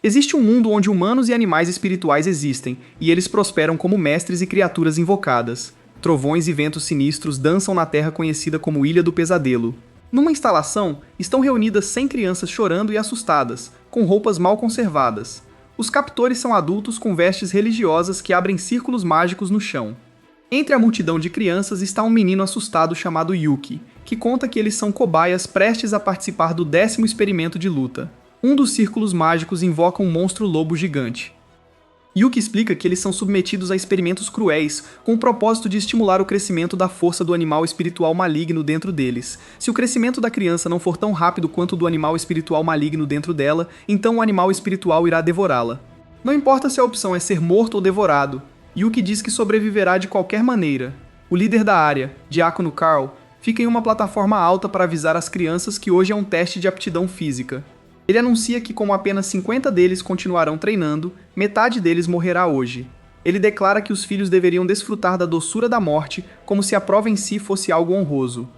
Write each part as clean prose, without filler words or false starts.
Existe um mundo onde humanos e animais espirituais existem, e eles prosperam como mestres e criaturas invocadas. Trovões e ventos sinistros dançam na terra conhecida como Ilha do Pesadelo. Numa instalação, estão reunidas 100 crianças chorando e assustadas, com roupas mal conservadas. Os captores são adultos com vestes religiosas que abrem círculos mágicos no chão. Entre a multidão de crianças está um menino assustado chamado Yuki, que conta que eles são cobaias prestes a participar do 10º experimento de luta. Um dos círculos mágicos invoca um monstro lobo gigante. Yuki explica que eles são submetidos a experimentos cruéis, com o propósito de estimular o crescimento da força do animal espiritual maligno dentro deles. Se o crescimento da criança não for tão rápido quanto o do animal espiritual maligno dentro dela, então o animal espiritual irá devorá-la. Não importa se a opção é ser morto ou devorado, Yuki diz que sobreviverá de qualquer maneira. O líder da área, Diácono Carl, fica em uma plataforma alta para avisar as crianças que hoje é um teste de aptidão física. Ele anuncia que, como apenas 50 deles continuarão treinando, metade deles morrerá hoje. Ele declara que os filhos deveriam desfrutar da doçura da morte como se a prova em si fosse algo honroso.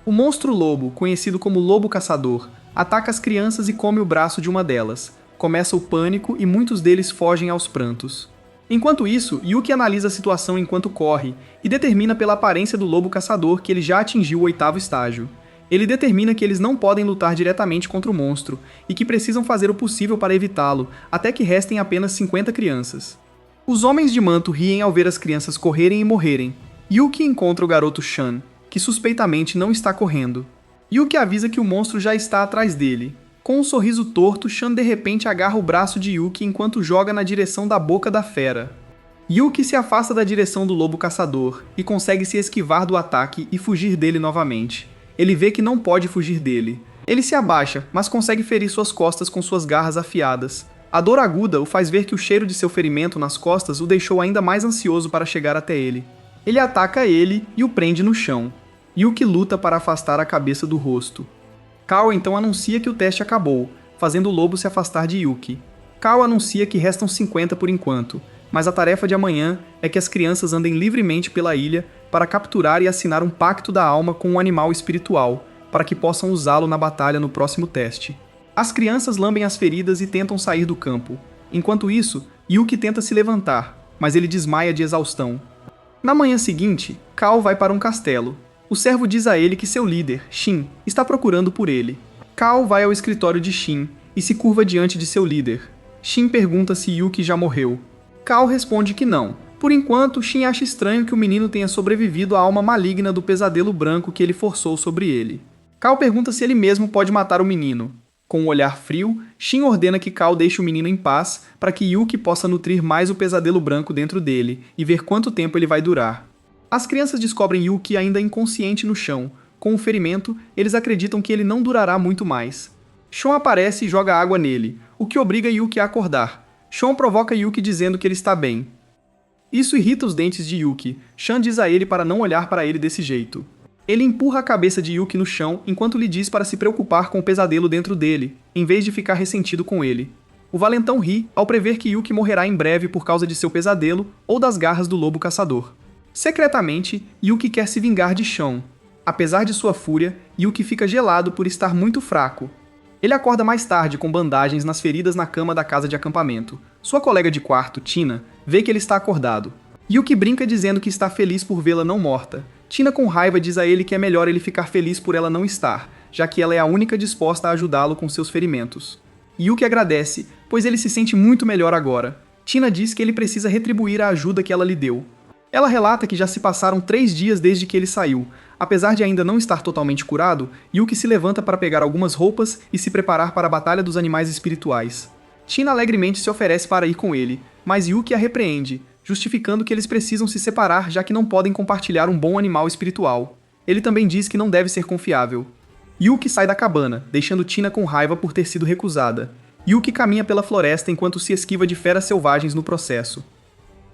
O monstro lobo, conhecido como lobo caçador, ataca as crianças e come o braço de uma delas. Começa o pânico e muitos deles fogem aos prantos. Enquanto isso, Yuki analisa a situação enquanto corre e determina pela aparência do lobo caçador que ele já atingiu o 8º estágio. Ele determina que eles não podem lutar diretamente contra o monstro e que precisam fazer o possível para evitá-lo, até que restem apenas 50 crianças. Os homens de manto riem ao ver as crianças correrem e morrerem. Yuki encontra o garoto Shan, que suspeitamente não está correndo. Yuki avisa que o monstro já está atrás dele. Com um sorriso torto, Shan de repente agarra o braço de Yuki enquanto joga na direção da boca da fera. Yuki se afasta da direção do lobo caçador e consegue se esquivar do ataque e fugir dele novamente. Ele vê que não pode fugir dele. Ele se abaixa, mas consegue ferir suas costas com suas garras afiadas. A dor aguda o faz ver que o cheiro de seu ferimento nas costas o deixou ainda mais ansioso para chegar até ele. Ele ataca ele e o prende no chão. Yuki luta para afastar a cabeça do rosto. Kao então anuncia que o teste acabou, fazendo o lobo se afastar de Yuki. Kao anuncia que restam 50 por enquanto, mas a tarefa de amanhã é que as crianças andem livremente pela ilha para capturar e assinar um pacto da alma com um animal espiritual, para que possam usá-lo na batalha no próximo teste. As crianças lambem as feridas e tentam sair do campo. Enquanto isso, Yuki tenta se levantar, mas ele desmaia de exaustão. Na manhã seguinte, Kao vai para um castelo. O servo diz a ele que seu líder, Shin, está procurando por ele. Kao vai ao escritório de Shin e se curva diante de seu líder. Shin pergunta se Yuki já morreu. Kao responde que não. Por enquanto, Shin acha estranho que o menino tenha sobrevivido à alma maligna do pesadelo branco que ele forçou sobre ele. Kao pergunta se ele mesmo pode matar o menino. Com um olhar frio, Shin ordena que Kao deixe o menino em paz para que Yuki possa nutrir mais o pesadelo branco dentro dele e ver quanto tempo ele vai durar. As crianças descobrem Yuki ainda inconsciente no chão. Com o ferimento, eles acreditam que ele não durará muito mais. Shon aparece e joga água nele, o que obriga Yuki a acordar. Shon provoca Yuki dizendo que ele está bem. Isso irrita os dentes de Yuki. Shan diz a ele para não olhar para ele desse jeito. Ele empurra a cabeça de Yuki no chão enquanto lhe diz para se preocupar com o pesadelo dentro dele, em vez de ficar ressentido com ele. O valentão ri ao prever que Yuki morrerá em breve por causa de seu pesadelo ou das garras do lobo caçador. Secretamente, Yuki quer se vingar de Shon. Apesar de sua fúria, Yuki fica gelado por estar muito fraco. Ele acorda mais tarde com bandagens nas feridas na cama da casa de acampamento. Sua colega de quarto, Tina, vê que ele está acordado. Yuki brinca dizendo que está feliz por vê-la não morta. Tina com raiva diz a ele que é melhor ele ficar feliz por ela não estar, já que ela é a única disposta a ajudá-lo com seus ferimentos. Yuki agradece, pois ele se sente muito melhor agora. Tina diz que ele precisa retribuir a ajuda que ela lhe deu. Ela relata que já se passaram 3 dias desde que ele saiu. Apesar de ainda não estar totalmente curado, Yuki se levanta para pegar algumas roupas e se preparar para a Batalha dos Animais Espirituais. Tina alegremente se oferece para ir com ele, mas Yuki a repreende, justificando que eles precisam se separar já que não podem compartilhar um bom animal espiritual. Ele também diz que não deve ser confiável. Yuki sai da cabana, deixando Tina com raiva por ter sido recusada. Yuki caminha pela floresta enquanto se esquiva de feras selvagens no processo.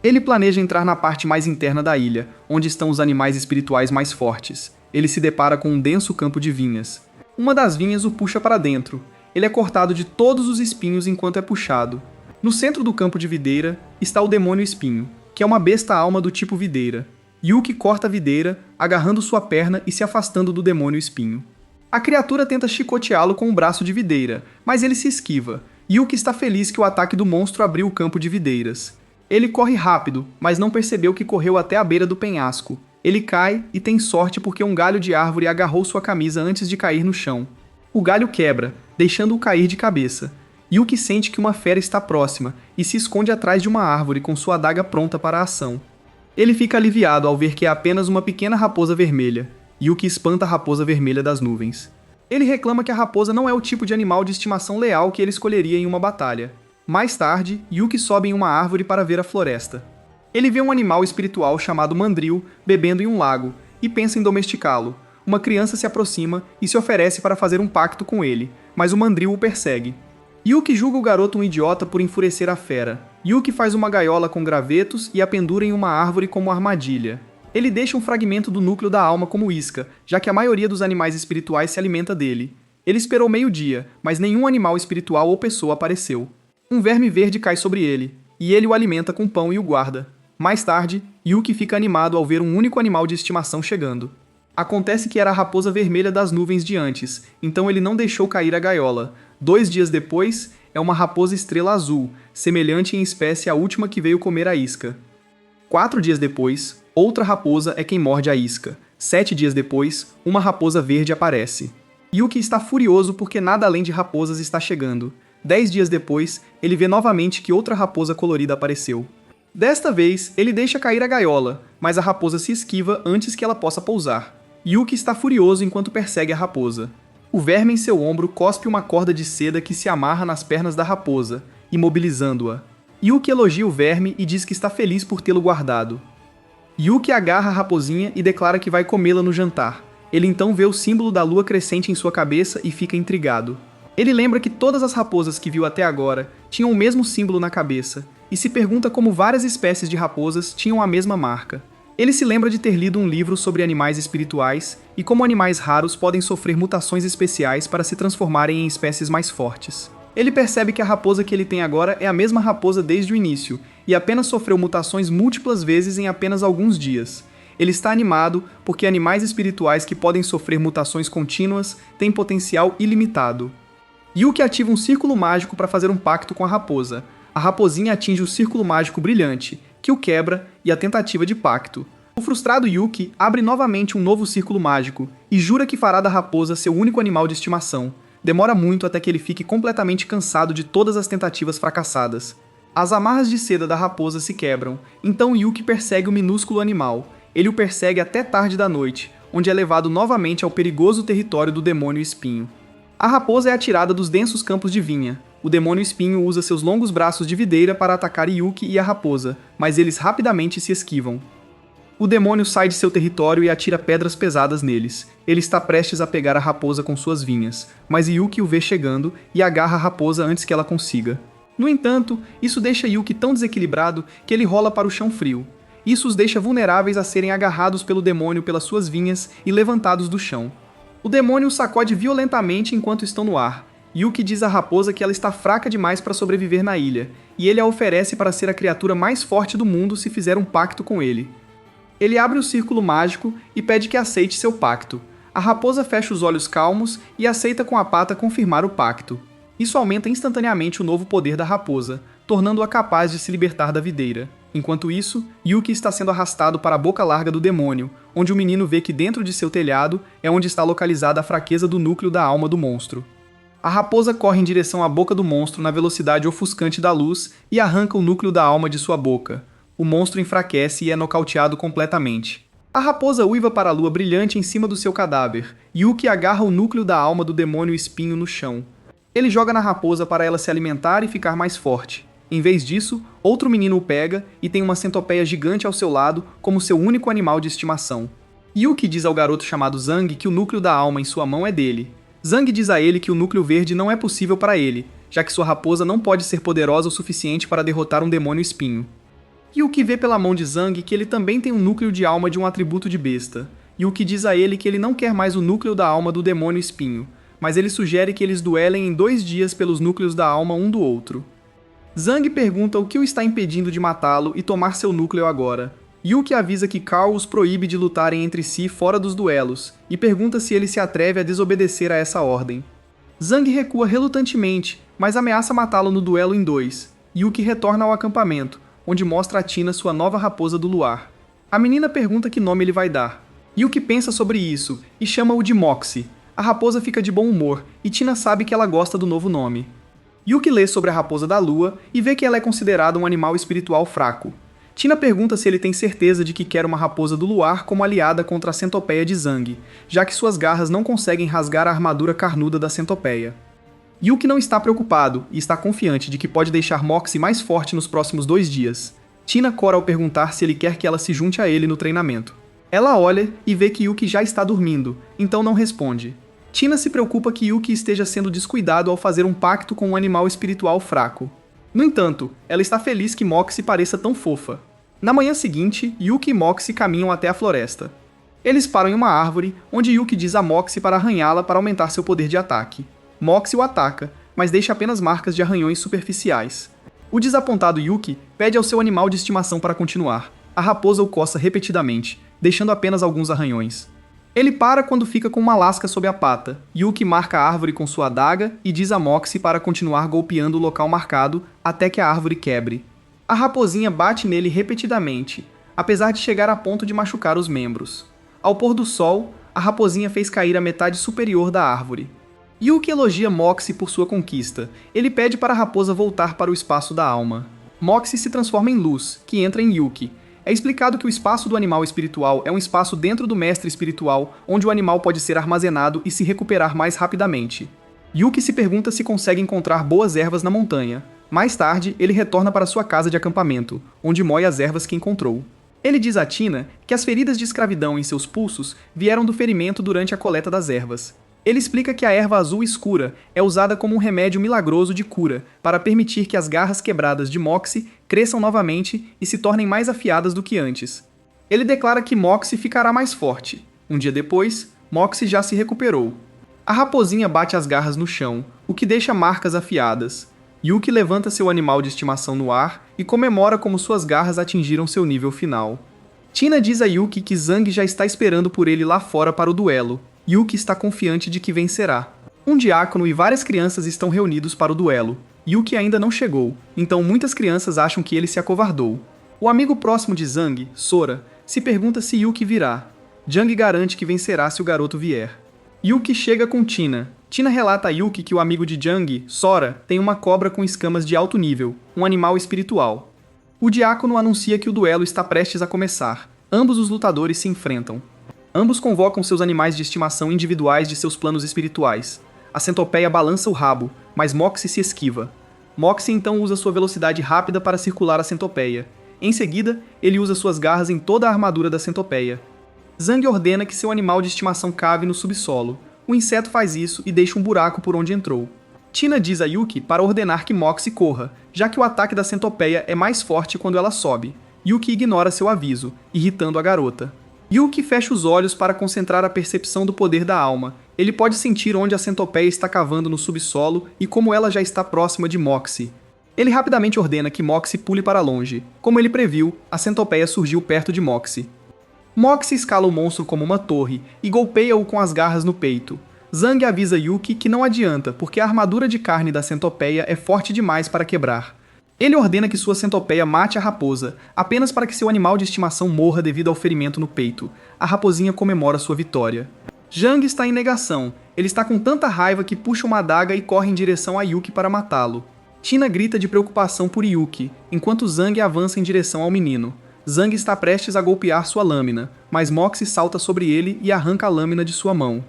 Ele planeja entrar na parte mais interna da ilha, onde estão os animais espirituais mais fortes. Ele se depara com um denso campo de vinhas. Uma das vinhas o puxa para dentro. Ele é cortado de todos os espinhos enquanto é puxado. No centro do campo de videira está o demônio espinho, que é uma besta-alma do tipo videira. Yuki corta a videira, agarrando sua perna e se afastando do demônio espinho. A criatura tenta chicoteá-lo com um braço de videira, mas ele se esquiva. Yuki está feliz que o ataque do monstro abriu o campo de videiras. Ele corre rápido, mas não percebeu que correu até a beira do penhasco. Ele cai e tem sorte porque um galho de árvore agarrou sua camisa antes de cair no chão. O galho quebra, deixando-o cair de cabeça. Yuki sente que uma fera está próxima e se esconde atrás de uma árvore com sua adaga pronta para a ação. Ele fica aliviado ao ver que é apenas uma pequena raposa vermelha. Yuki espanta a raposa vermelha das nuvens. Ele reclama que a raposa não é o tipo de animal de estimação leal que ele escolheria em uma batalha. Mais tarde, Yuki sobe em uma árvore para ver a floresta. Ele vê um animal espiritual chamado mandril bebendo em um lago e pensa em domesticá-lo. Uma criança se aproxima e se oferece para fazer um pacto com ele, mas o mandril o persegue. Yuki julga o garoto um idiota por enfurecer a fera. Yuki faz uma gaiola com gravetos e a pendura em uma árvore como armadilha. Ele deixa um fragmento do núcleo da alma como isca, já que a maioria dos animais espirituais se alimenta dele. Ele esperou meio-dia, mas nenhum animal espiritual ou pessoa apareceu. Um verme verde cai sobre ele, e ele o alimenta com pão e o guarda. Mais tarde, Yuki fica animado ao ver um único animal de estimação chegando. Acontece que era a raposa vermelha das nuvens de antes, então ele não deixou cair a gaiola. 2 dias depois, é uma raposa estrela azul, semelhante em espécie à última que veio comer a isca. 4 dias depois, outra raposa é quem morde a isca. 7 dias depois, uma raposa verde aparece. Yuki está furioso porque nada além de raposas está chegando. 10 dias depois, ele vê novamente que outra raposa colorida apareceu. Desta vez, ele deixa cair a gaiola, mas a raposa se esquiva antes que ela possa pousar. Yuki está furioso enquanto persegue a raposa. O verme em seu ombro cospe uma corda de seda que se amarra nas pernas da raposa, imobilizando-a. Yuki elogia o verme e diz que está feliz por tê-lo guardado. Yuki agarra a raposinha e declara que vai comê-la no jantar. Ele então vê o símbolo da lua crescente em sua cabeça e fica intrigado. Ele lembra que todas as raposas que viu até agora tinham o mesmo símbolo na cabeça, e se pergunta como várias espécies de raposas tinham a mesma marca. Ele se lembra de ter lido um livro sobre animais espirituais e como animais raros podem sofrer mutações especiais para se transformarem em espécies mais fortes. Ele percebe que a raposa que ele tem agora é a mesma raposa desde o início, e apenas sofreu mutações múltiplas vezes em apenas alguns dias. Ele está animado porque animais espirituais que podem sofrer mutações contínuas têm potencial ilimitado. Yuki ativa um círculo mágico para fazer um pacto com a raposa. A raposinha atinge o círculo mágico brilhante, que o quebra, e a tentativa de pacto. O frustrado Yuki abre novamente um novo círculo mágico e jura que fará da raposa seu único animal de estimação. Demora muito até que ele fique completamente cansado de todas as tentativas fracassadas. As amarras de seda da raposa se quebram, então Yuki persegue o minúsculo animal. Ele o persegue até tarde da noite, onde é levado novamente ao perigoso território do demônio espinho. A raposa é atirada dos densos campos de vinha. O demônio espinho usa seus longos braços de videira para atacar Yuki e a raposa, mas eles rapidamente se esquivam. O demônio sai de seu território e atira pedras pesadas neles. Ele está prestes a pegar a raposa com suas vinhas, mas Yuki o vê chegando e agarra a raposa antes que ela consiga. No entanto, isso deixa Yuki tão desequilibrado que ele rola para o chão frio. Isso os deixa vulneráveis a serem agarrados pelo demônio pelas suas vinhas e levantados do chão. O demônio os sacode violentamente enquanto estão no ar. Yuki diz à raposa que ela está fraca demais para sobreviver na ilha, e ele a oferece para ser a criatura mais forte do mundo se fizer um pacto com ele. Ele abre o círculo mágico e pede que aceite seu pacto. A raposa fecha os olhos calmos e aceita com a pata confirmar o pacto. Isso aumenta instantaneamente o novo poder da raposa, tornando-a capaz de se libertar da videira. Enquanto isso, Yuki está sendo arrastado para a boca larga do demônio, onde o menino vê que dentro de seu telhado é onde está localizada a fraqueza do núcleo da alma do monstro. A raposa corre em direção à boca do monstro na velocidade ofuscante da luz e arranca o núcleo da alma de sua boca. O monstro enfraquece e é nocauteado completamente. A raposa uiva para a lua brilhante em cima do seu cadáver. Yuki agarra o núcleo da alma do demônio espinho no chão. Ele joga na raposa para ela se alimentar e ficar mais forte. Em vez disso, outro menino o pega e tem uma centopeia gigante ao seu lado como seu único animal de estimação. Yuki diz ao garoto chamado Zhang que o núcleo da alma em sua mão é dele. Zhang diz a ele que o núcleo verde não é possível para ele, já que sua raposa não pode ser poderosa o suficiente para derrotar um demônio espinho. Yuki vê pela mão de Zhang que ele também tem um núcleo de alma de um atributo de besta. Yuki diz a ele que ele não quer mais o núcleo da alma do demônio espinho, mas ele sugere que eles duelem em 2 dias pelos núcleos da alma um do outro. Zhang pergunta o que o está impedindo de matá-lo e tomar seu núcleo agora. Yuki avisa que Carl os proíbe de lutarem entre si fora dos duelos, e pergunta se ele se atreve a desobedecer a essa ordem. Zhang recua relutantemente, mas ameaça matá-lo no duelo em 2. Yuki retorna ao acampamento, onde mostra a Tina sua nova raposa do luar. A menina pergunta que nome ele vai dar. Yuki pensa sobre isso e chama-o de Moxie. A raposa fica de bom humor e Tina sabe que ela gosta do novo nome. Yuki lê sobre a raposa da lua e vê que ela é considerada um animal espiritual fraco. Tina pergunta se ele tem certeza de que quer uma raposa do luar como aliada contra a centopeia de Zhang, já que suas garras não conseguem rasgar a armadura carnuda da centopeia. Yuki não está preocupado e está confiante de que pode deixar Moxie mais forte nos próximos 2 dias. Tina cora ao perguntar se ele quer que ela se junte a ele no treinamento. Ela olha e vê que Yuki já está dormindo, então não responde. Tina se preocupa que Yuki esteja sendo descuidado ao fazer um pacto com um animal espiritual fraco. No entanto, ela está feliz que Moxie pareça tão fofa. Na manhã seguinte, Yuki e Moxie caminham até a floresta. Eles param em uma árvore, onde Yuki diz a Moxie para arranhá-la para aumentar seu poder de ataque. Moxie o ataca, mas deixa apenas marcas de arranhões superficiais. O desapontado Yuki pede ao seu animal de estimação para continuar. A raposa o coça repetidamente, deixando apenas alguns arranhões. Ele para quando fica com uma lasca sob a pata. Yuki marca a árvore com sua adaga e diz a Moxie para continuar golpeando o local marcado até que a árvore quebre. A raposinha bate nele repetidamente, apesar de chegar a ponto de machucar os membros. Ao pôr do sol, a raposinha fez cair a metade superior da árvore. Yuki elogia Moxie por sua conquista. Ele pede para a raposa voltar para o espaço da alma. Moxie se transforma em luz, que entra em Yuki. É explicado que o espaço do animal espiritual é um espaço dentro do mestre espiritual, onde o animal pode ser armazenado e se recuperar mais rapidamente. Yuki se pergunta se consegue encontrar boas ervas na montanha. Mais tarde, ele retorna para sua casa de acampamento, onde moe as ervas que encontrou. Ele diz a Tina que as feridas de escravidão em seus pulsos vieram do ferimento durante a coleta das ervas. Ele explica que a erva azul escura é usada como um remédio milagroso de cura, para permitir que as garras quebradas de Moxie cresçam novamente e se tornem mais afiadas do que antes. Ele declara que Moxie ficará mais forte. Um dia depois, Moxie já se recuperou. A raposinha bate as garras no chão, o que deixa marcas afiadas. Yuki levanta seu animal de estimação no ar e comemora como suas garras atingiram seu nível final. Tina diz a Yuki que Zhang já está esperando por ele lá fora para o duelo. Yuki está confiante de que vencerá. Um diácono e várias crianças estão reunidos para o duelo. Yuki ainda não chegou, então muitas crianças acham que ele se acovardou. O amigo próximo de Zhang, Sora, se pergunta se Yuki virá. Zhang garante que vencerá se o garoto vier. Yuki chega com Tina. Tina relata a Yuki que o amigo de Zhang, Sora, tem uma cobra com escamas de alto nível, um animal espiritual. O diácono anuncia que o duelo está prestes a começar. Ambos os lutadores se enfrentam. Ambos convocam seus animais de estimação individuais de seus planos espirituais. A centopeia balança o rabo, mas Moxie se esquiva. Moxie então usa sua velocidade rápida para circular a centopeia. Em seguida, ele usa suas garras em toda a armadura da centopeia. Zhang ordena que seu animal de estimação cave no subsolo. O inseto faz isso e deixa um buraco por onde entrou. Tina diz a Yuki para ordenar que Moxie corra, já que o ataque da centopeia é mais forte quando ela sobe. Yuki ignora seu aviso, irritando a garota. Yuki fecha os olhos para concentrar a percepção do poder da alma. Ele pode sentir onde a centopeia está cavando no subsolo e como ela já está próxima de Moxie. Ele rapidamente ordena que Moxie pule para longe. Como ele previu, a centopeia surgiu perto de Moxie. Moxie escala o monstro como uma torre e golpeia-o com as garras no peito. Zhang avisa Yuki que não adianta, porque a armadura de carne da centopeia é forte demais para quebrar. Ele ordena que sua centopeia mate a raposa, apenas para que seu animal de estimação morra devido ao ferimento no peito. A raposinha comemora sua vitória. Zhang está em negação. Ele está com tanta raiva que puxa uma adaga e corre em direção a Yuki para matá-lo. Tina grita de preocupação por Yuki, enquanto Zhang avança em direção ao menino. Zhang está prestes a golpear sua lâmina, mas Moxie salta sobre ele e arranca a lâmina de sua mão.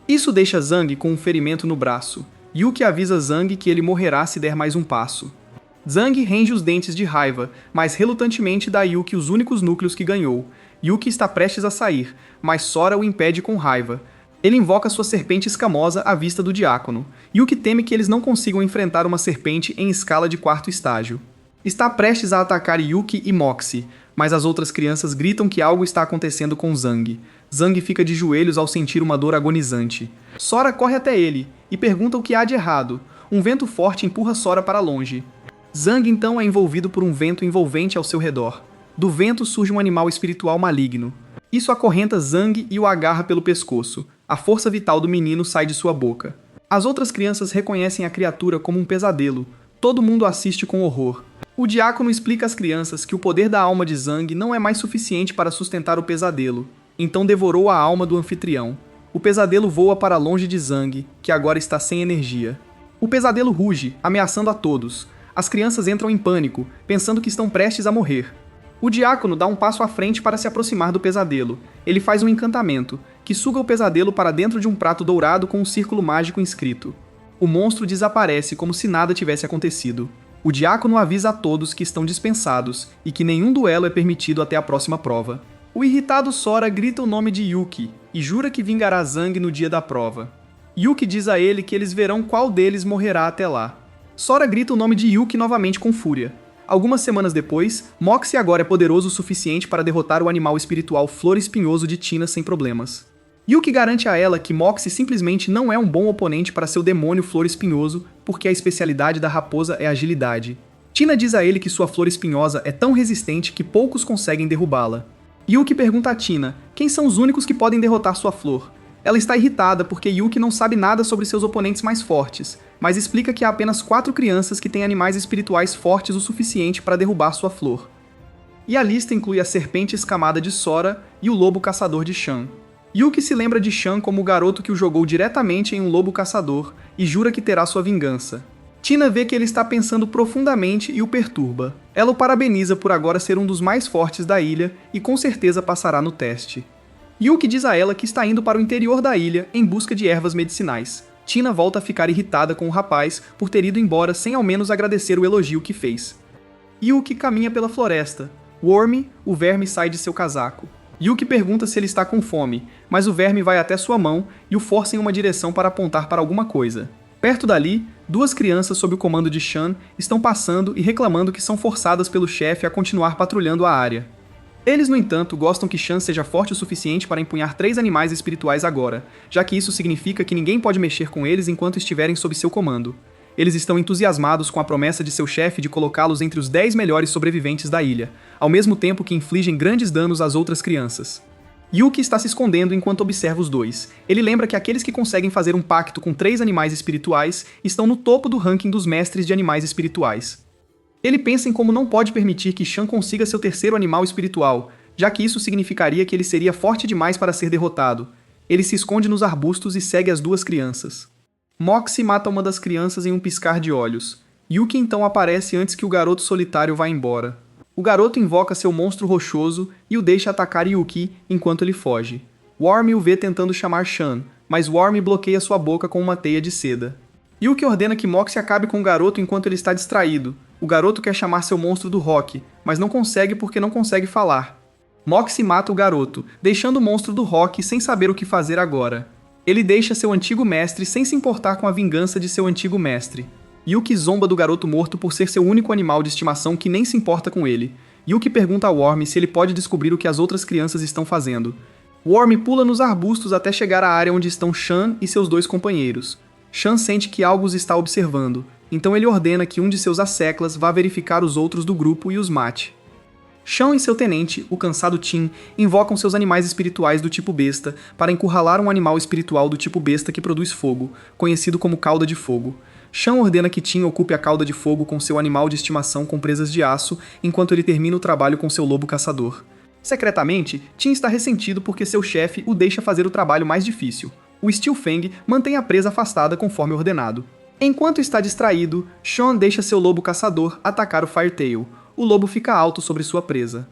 Isso deixa Zhang com um ferimento no braço. Yuki avisa Zhang que ele morrerá se der mais um passo. Zhang range os dentes de raiva, mas relutantemente dá a Yuki os únicos núcleos que ganhou. Yuki está prestes a sair, mas Sora o impede com raiva. Ele invoca sua serpente escamosa à vista do diácono. Yuki teme que eles não consigam enfrentar uma serpente em escala de 4º estágio. Está prestes a atacar Yuki e Moxie, mas as outras crianças gritam que algo está acontecendo com Zhang. Zhang fica de joelhos ao sentir uma dor agonizante. Sora corre até ele e pergunta o que há de errado. Um vento forte empurra Sora para longe. Zhang então é envolvido por um vento envolvente ao seu redor. Do vento surge um animal espiritual maligno. Isso acorrenta Zhang e o agarra pelo pescoço. A força vital do menino sai de sua boca. As outras crianças reconhecem a criatura como um pesadelo. Todo mundo assiste com horror. O diácono explica às crianças que o poder da alma de Zhang não é mais suficiente para sustentar o pesadelo. Então devorou a alma do anfitrião. O pesadelo voa para longe de Zhang, que agora está sem energia. O pesadelo ruge, ameaçando a todos. As crianças entram em pânico, pensando que estão prestes a morrer. O diácono dá um passo à frente para se aproximar do pesadelo. Ele faz um encantamento, que suga o pesadelo para dentro de um prato dourado com um círculo mágico inscrito. O monstro desaparece como se nada tivesse acontecido. O diácono avisa a todos que estão dispensados e que nenhum duelo é permitido até a próxima prova. O irritado Sora grita o nome de Yuki e jura que vingará Zhang no dia da prova. Yuki diz a ele que eles verão qual deles morrerá até lá. Sora grita o nome de Yuki novamente com fúria. Algumas semanas depois, Moxie agora é poderoso o suficiente para derrotar o animal espiritual Flor Espinhoso de Tina sem problemas. Yuki garante a ela que Moxie simplesmente não é um bom oponente para seu demônio Flor Espinhoso, porque a especialidade da raposa é agilidade. Tina diz a ele que sua flor espinhosa é tão resistente que poucos conseguem derrubá-la. Yuki pergunta a Tina quem são os únicos que podem derrotar sua flor. Ela está irritada porque Yuki não sabe nada sobre seus oponentes mais fortes, mas explica que há apenas 4 crianças que têm animais espirituais fortes o suficiente para derrubar sua flor. E a lista inclui a serpente escamada de Sora e o lobo caçador de Shan. Yuki se lembra de Shan como o garoto que o jogou diretamente em um lobo caçador e jura que terá sua vingança. Tina vê que ele está pensando profundamente e o perturba. Ela o parabeniza por agora ser um dos mais fortes da ilha e com certeza passará no teste. Yuki diz a ela que está indo para o interior da ilha em busca de ervas medicinais. Tina volta a ficar irritada com o rapaz por ter ido embora sem ao menos agradecer o elogio que fez. Yuki caminha pela floresta. Wormy, o verme, sai de seu casaco. Yuki pergunta se ele está com fome, mas o verme vai até sua mão e o força em uma direção para apontar para alguma coisa. Perto dali, 2 crianças sob o comando de Shan estão passando e reclamando que são forçadas pelo chefe a continuar patrulhando a área. Eles, no entanto, gostam que Shan seja forte o suficiente para empunhar 3 animais espirituais agora, já que isso significa que ninguém pode mexer com eles enquanto estiverem sob seu comando. Eles estão entusiasmados com a promessa de seu chefe de colocá-los entre os 10 melhores sobreviventes da ilha, ao mesmo tempo que infligem grandes danos às outras crianças. Yuki está se escondendo enquanto observa os 2. Ele lembra que aqueles que conseguem fazer um pacto com 3 animais espirituais estão no topo do ranking dos mestres de animais espirituais. Ele pensa em como não pode permitir que Shan consiga seu 3º animal espiritual, já que isso significaria que ele seria forte demais para ser derrotado. Ele se esconde nos arbustos e segue as 2 crianças. Moxie mata uma das crianças em um piscar de olhos. Yuki então aparece antes que o garoto solitário vá embora. O garoto invoca seu monstro rochoso e o deixa atacar Yuki enquanto ele foge. Wormy o vê tentando chamar Shan, mas Wormy bloqueia sua boca com uma teia de seda. Yuki ordena que Moxie acabe com o garoto enquanto ele está distraído. O garoto quer chamar seu monstro do rock, mas não consegue porque não consegue falar. Moxie mata o garoto, deixando o monstro do rock sem saber o que fazer agora. Ele deixa seu antigo mestre sem se importar com a vingança de seu antigo mestre. Yuki zomba do garoto morto por ser seu único animal de estimação que nem se importa com ele. Yuki pergunta a Wormy se ele pode descobrir o que as outras crianças estão fazendo. Wormy pula nos arbustos até chegar à área onde estão Shan e seus 2 companheiros. Shan sente que algo os está observando, então ele ordena que um de seus asseclas vá verificar os outros do grupo e os mate. Shan e seu tenente, o cansado Tim, invocam seus animais espirituais do tipo besta para encurralar um animal espiritual do tipo besta que produz fogo, conhecido como cauda de fogo. Shan ordena que Tim ocupe a cauda de fogo com seu animal de estimação com presas de aço, enquanto ele termina o trabalho com seu lobo caçador. Secretamente, Tim está ressentido porque seu chefe o deixa fazer o trabalho mais difícil. O Steel Fang mantém a presa afastada conforme ordenado. Enquanto está distraído, Sean deixa seu lobo caçador atacar o Firetail. O lobo fica alto sobre sua presa.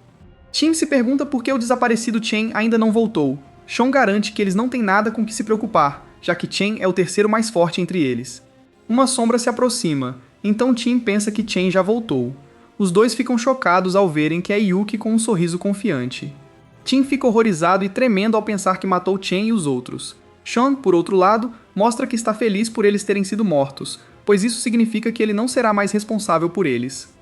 Tim se pergunta por que o desaparecido Chen ainda não voltou. Sean garante que eles não têm nada com que se preocupar, já que Chen é o 3º mais forte entre eles. Uma sombra se aproxima, então Tim pensa que Chen já voltou. Os 2 ficam chocados ao verem que é Yuki com um sorriso confiante. Tim fica horrorizado e tremendo ao pensar que matou Chen e os outros. Sean, por outro lado, mostra que está feliz por eles terem sido mortos, pois isso significa que ele não será mais responsável por eles.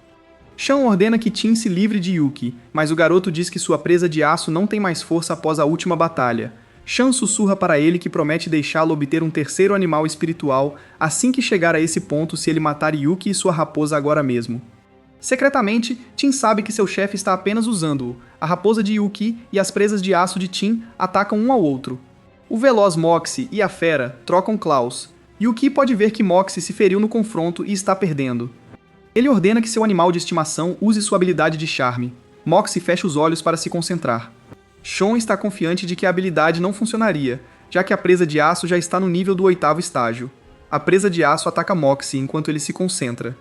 Sean ordena que Tim se livre de Yuki, mas o garoto diz que sua presa de aço não tem mais força após a última batalha. Sean sussurra para ele que promete deixá-lo obter um 3º animal espiritual assim que chegar a esse ponto se ele matar Yuki e sua raposa agora mesmo. Secretamente, Tim sabe que seu chefe está apenas usando-o. A raposa de Yuki e as presas de aço de Tim atacam um ao outro. O veloz Moxie e a fera trocam claws. Yuki pode ver que Moxie se feriu no confronto e está perdendo. Ele ordena que seu animal de estimação use sua habilidade de charme. Moxie fecha os olhos para se concentrar. Sean está confiante de que a habilidade não funcionaria, já que a presa de aço já está no nível do 8º estágio. A presa de aço ataca Moxie enquanto ele se concentra.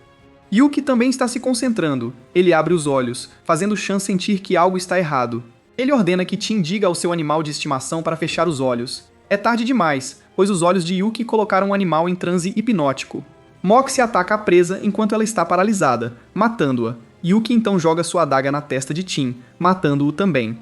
Yuki também está se concentrando. Ele abre os olhos, fazendo Sean sentir que algo está errado. Ele ordena que Tim diga ao seu animal de estimação para fechar os olhos. É tarde demais, pois os olhos de Yuki colocaram o animal em transe hipnótico. Moxie ataca a presa enquanto ela está paralisada, matando-a. Yuki então joga sua adaga na testa de Tim, matando-o também.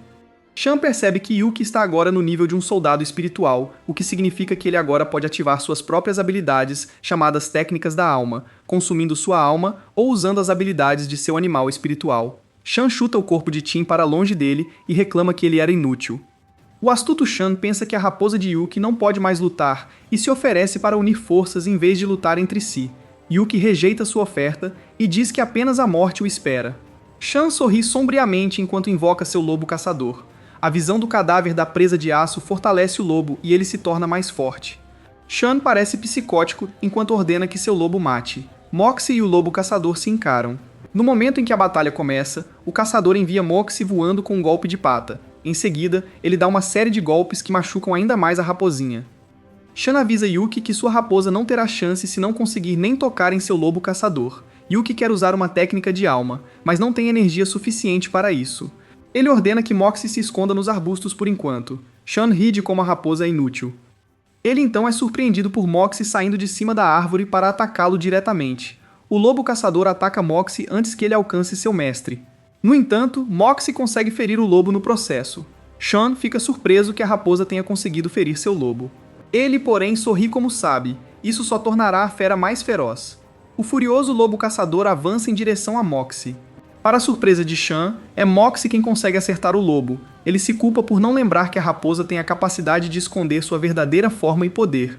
Sean percebe que Yuki está agora no nível de um soldado espiritual, o que significa que ele agora pode ativar suas próprias habilidades, chamadas técnicas da alma, consumindo sua alma ou usando as habilidades de seu animal espiritual. Sean chuta o corpo de Tim para longe dele e reclama que ele era inútil. O astuto Sean pensa que a raposa de Yuki não pode mais lutar e se oferece para unir forças em vez de lutar entre si. Yuki rejeita sua oferta e diz que apenas a morte o espera. Sean sorri sombriamente enquanto invoca seu lobo caçador. A visão do cadáver da presa de aço fortalece o lobo e ele se torna mais forte. Sean parece psicótico enquanto ordena que seu lobo mate. Moxie e o lobo caçador se encaram. No momento em que a batalha começa, o caçador envia Moxie voando com um golpe de pata. Em seguida, ele dá uma série de golpes que machucam ainda mais a raposinha. Sean avisa Yuki que sua raposa não terá chance se não conseguir nem tocar em seu lobo caçador. Yuki quer usar uma técnica de alma, mas não tem energia suficiente para isso. Ele ordena que Moxie se esconda nos arbustos por enquanto. Sean ri de como a raposa é inútil. Ele então é surpreendido por Moxie saindo de cima da árvore para atacá-lo diretamente. O lobo caçador ataca Moxie antes que ele alcance seu mestre. No entanto, Moxie consegue ferir o lobo no processo. Sean fica surpreso que a raposa tenha conseguido ferir seu lobo. Ele, porém, sorri como sabe. Isso só tornará a fera mais feroz. O furioso lobo caçador avança em direção a Moxie. Para a surpresa de Sean, é Moxie quem consegue acertar o lobo. Ele se culpa por não lembrar que a raposa tem a capacidade de esconder sua verdadeira forma e poder.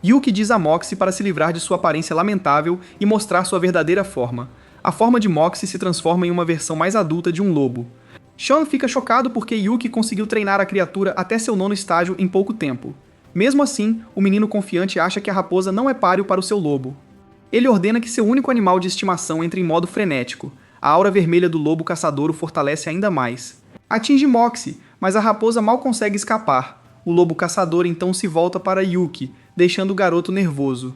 Yuki diz a Moxie para se livrar de sua aparência lamentável e mostrar sua verdadeira forma. A forma de Moxie se transforma em uma versão mais adulta de um lobo. Sean fica chocado porque Yuki conseguiu treinar a criatura até seu 9º estágio em pouco tempo. Mesmo assim, o menino confiante acha que a raposa não é páreo para o seu lobo. Ele ordena que seu único animal de estimação entre em modo frenético. A aura vermelha do lobo caçador o fortalece ainda mais. Atinge Moxie, mas a raposa mal consegue escapar. O lobo caçador então se volta para Yuki, deixando o garoto nervoso.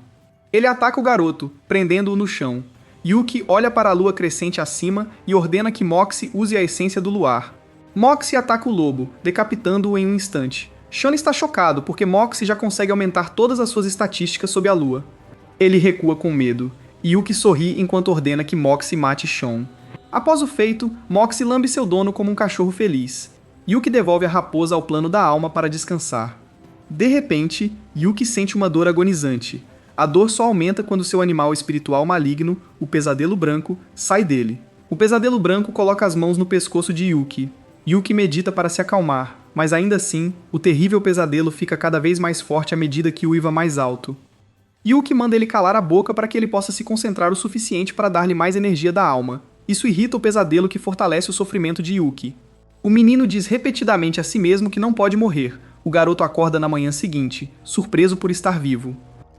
Ele ataca o garoto, prendendo-o no chão. Yuki olha para a lua crescente acima e ordena que Moxie use a essência do luar. Moxie ataca o lobo, decapitando-o em um instante. Sean está chocado porque Moxie já consegue aumentar todas as suas estatísticas sob a lua. Ele recua com medo. Yuki sorri enquanto ordena que Moxie mate Sean. Após o feito, Moxie lambe seu dono como um cachorro feliz. Yuki devolve a raposa ao plano da alma para descansar. De repente, Yuki sente uma dor agonizante. A dor só aumenta quando seu animal espiritual maligno, o pesadelo branco, sai dele. O pesadelo branco coloca as mãos no pescoço de Yuki. Yuki medita para se acalmar, mas ainda assim, o terrível pesadelo fica cada vez mais forte à medida que uiva mais alto. Yuki manda ele calar a boca para que ele possa se concentrar o suficiente para dar-lhe mais energia da alma. Isso irrita o pesadelo que fortalece o sofrimento de Yuki. O menino diz repetidamente a si mesmo que não pode morrer. O garoto acorda na manhã seguinte, surpreso por estar vivo.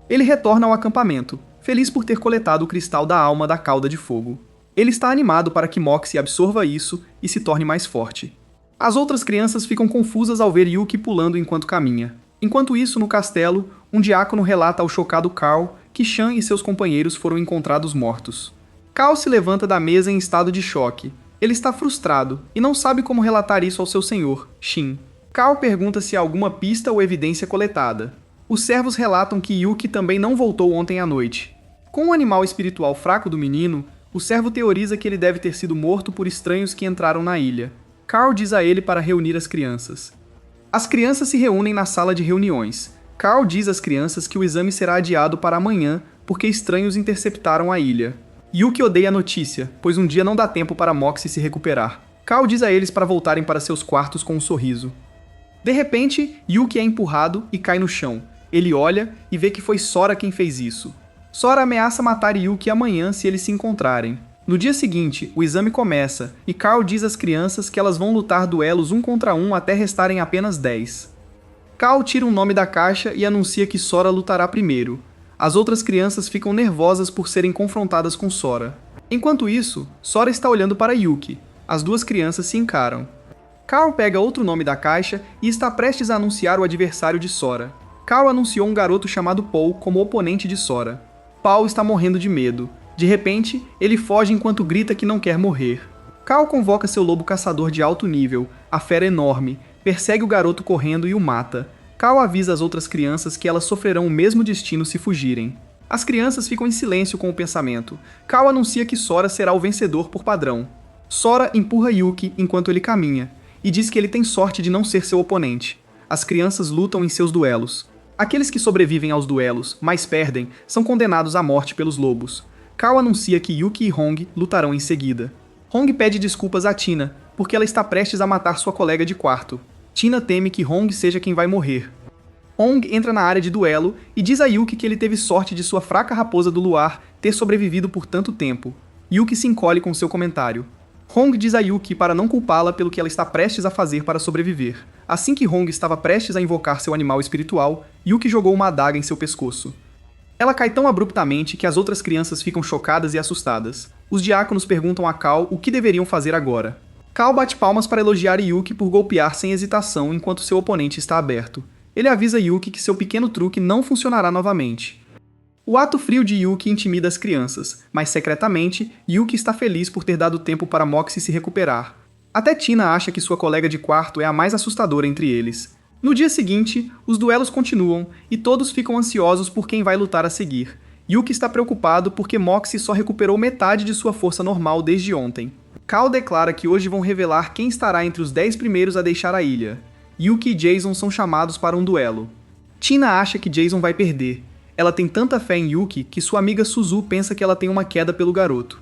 Ele retorna ao acampamento, feliz por ter coletado o cristal da alma da cauda de fogo. Ele está animado para que Moxie absorva isso e se torne mais forte. As outras crianças ficam confusas ao ver Yuki pulando enquanto caminha. Enquanto isso, no castelo, um diácono relata ao chocado Carl que Sean e seus companheiros foram encontrados mortos. Carl se levanta da mesa em estado de choque. Ele está frustrado e não sabe como relatar isso ao seu senhor, Shin. Carl pergunta se há alguma pista ou evidência coletada. Os servos relatam que Yuki também não voltou ontem à noite. Com o animal espiritual fraco do menino, o servo teoriza que ele deve ter sido morto por estranhos que entraram na ilha. Carl diz a ele para reunir as crianças. As crianças se reúnem na sala de reuniões. Carl diz às crianças que o exame será adiado para amanhã porque estranhos interceptaram a ilha. Yuki odeia a notícia, pois um dia não dá tempo para Moxie se recuperar. Carl diz a eles para voltarem para seus quartos com um sorriso. De repente, Yuki é empurrado e cai no chão. Ele olha e vê que foi Sora quem fez isso. Sora ameaça matar Yuki amanhã se eles se encontrarem. No dia seguinte, o exame começa, e Carl diz às crianças que elas vão lutar duelos 1 contra 1 até restarem apenas 10. Carl tira um nome da caixa e anuncia que Sora lutará primeiro. As outras crianças ficam nervosas por serem confrontadas com Sora. Enquanto isso, Sora está olhando para Yuki. As duas crianças se encaram. Carl pega outro nome da caixa e está prestes a anunciar o adversário de Sora. Carl anunciou um garoto chamado Paul como oponente de Sora. Paul está morrendo de medo. De repente, ele foge enquanto grita que não quer morrer. Carl convoca seu lobo caçador de alto nível, a fera enorme, persegue o garoto correndo e o mata. Carl avisa as outras crianças que elas sofrerão o mesmo destino se fugirem. As crianças ficam em silêncio com o pensamento. Carl anuncia que Sora será o vencedor por padrão. Sora empurra Yuki enquanto ele caminha, e diz que ele tem sorte de não ser seu oponente. As crianças lutam em seus duelos. Aqueles que sobrevivem aos duelos, mas perdem, são condenados à morte pelos lobos. Carl anuncia que Yuki e Hong lutarão em seguida. Hong pede desculpas a Tina, porque ela está prestes a matar sua colega de quarto. Tina teme que Hong seja quem vai morrer. Hong entra na área de duelo e diz a Yuki que ele teve sorte de sua fraca raposa do luar ter sobrevivido por tanto tempo. Yuki se encolhe com seu comentário. Hong diz a Yuki para não culpá-la pelo que ela está prestes a fazer para sobreviver. Assim que Hong estava prestes a invocar seu animal espiritual, Yuki jogou uma adaga em seu pescoço. Ela cai tão abruptamente que as outras crianças ficam chocadas e assustadas. Os diáconos perguntam a Cal o que deveriam fazer agora. Cal bate palmas para elogiar Yuki por golpear sem hesitação enquanto seu oponente está aberto. Ele avisa Yuki que seu pequeno truque não funcionará novamente. O ato frio de Yuki intimida as crianças, mas secretamente, Yuki está feliz por ter dado tempo para Moxie se recuperar. Até Tina acha que sua colega de quarto é a mais assustadora entre eles. No dia seguinte, os duelos continuam e todos ficam ansiosos por quem vai lutar a seguir. Yuki está preocupado porque Moxie só recuperou metade de sua força normal desde ontem. Cal declara que hoje vão revelar quem estará entre os 10 primeiros a deixar a ilha. Yuki e Jason são chamados para um duelo. Tina acha que Jason vai perder. Ela tem tanta fé em Yuki que sua amiga Suzu pensa que ela tem uma queda pelo garoto.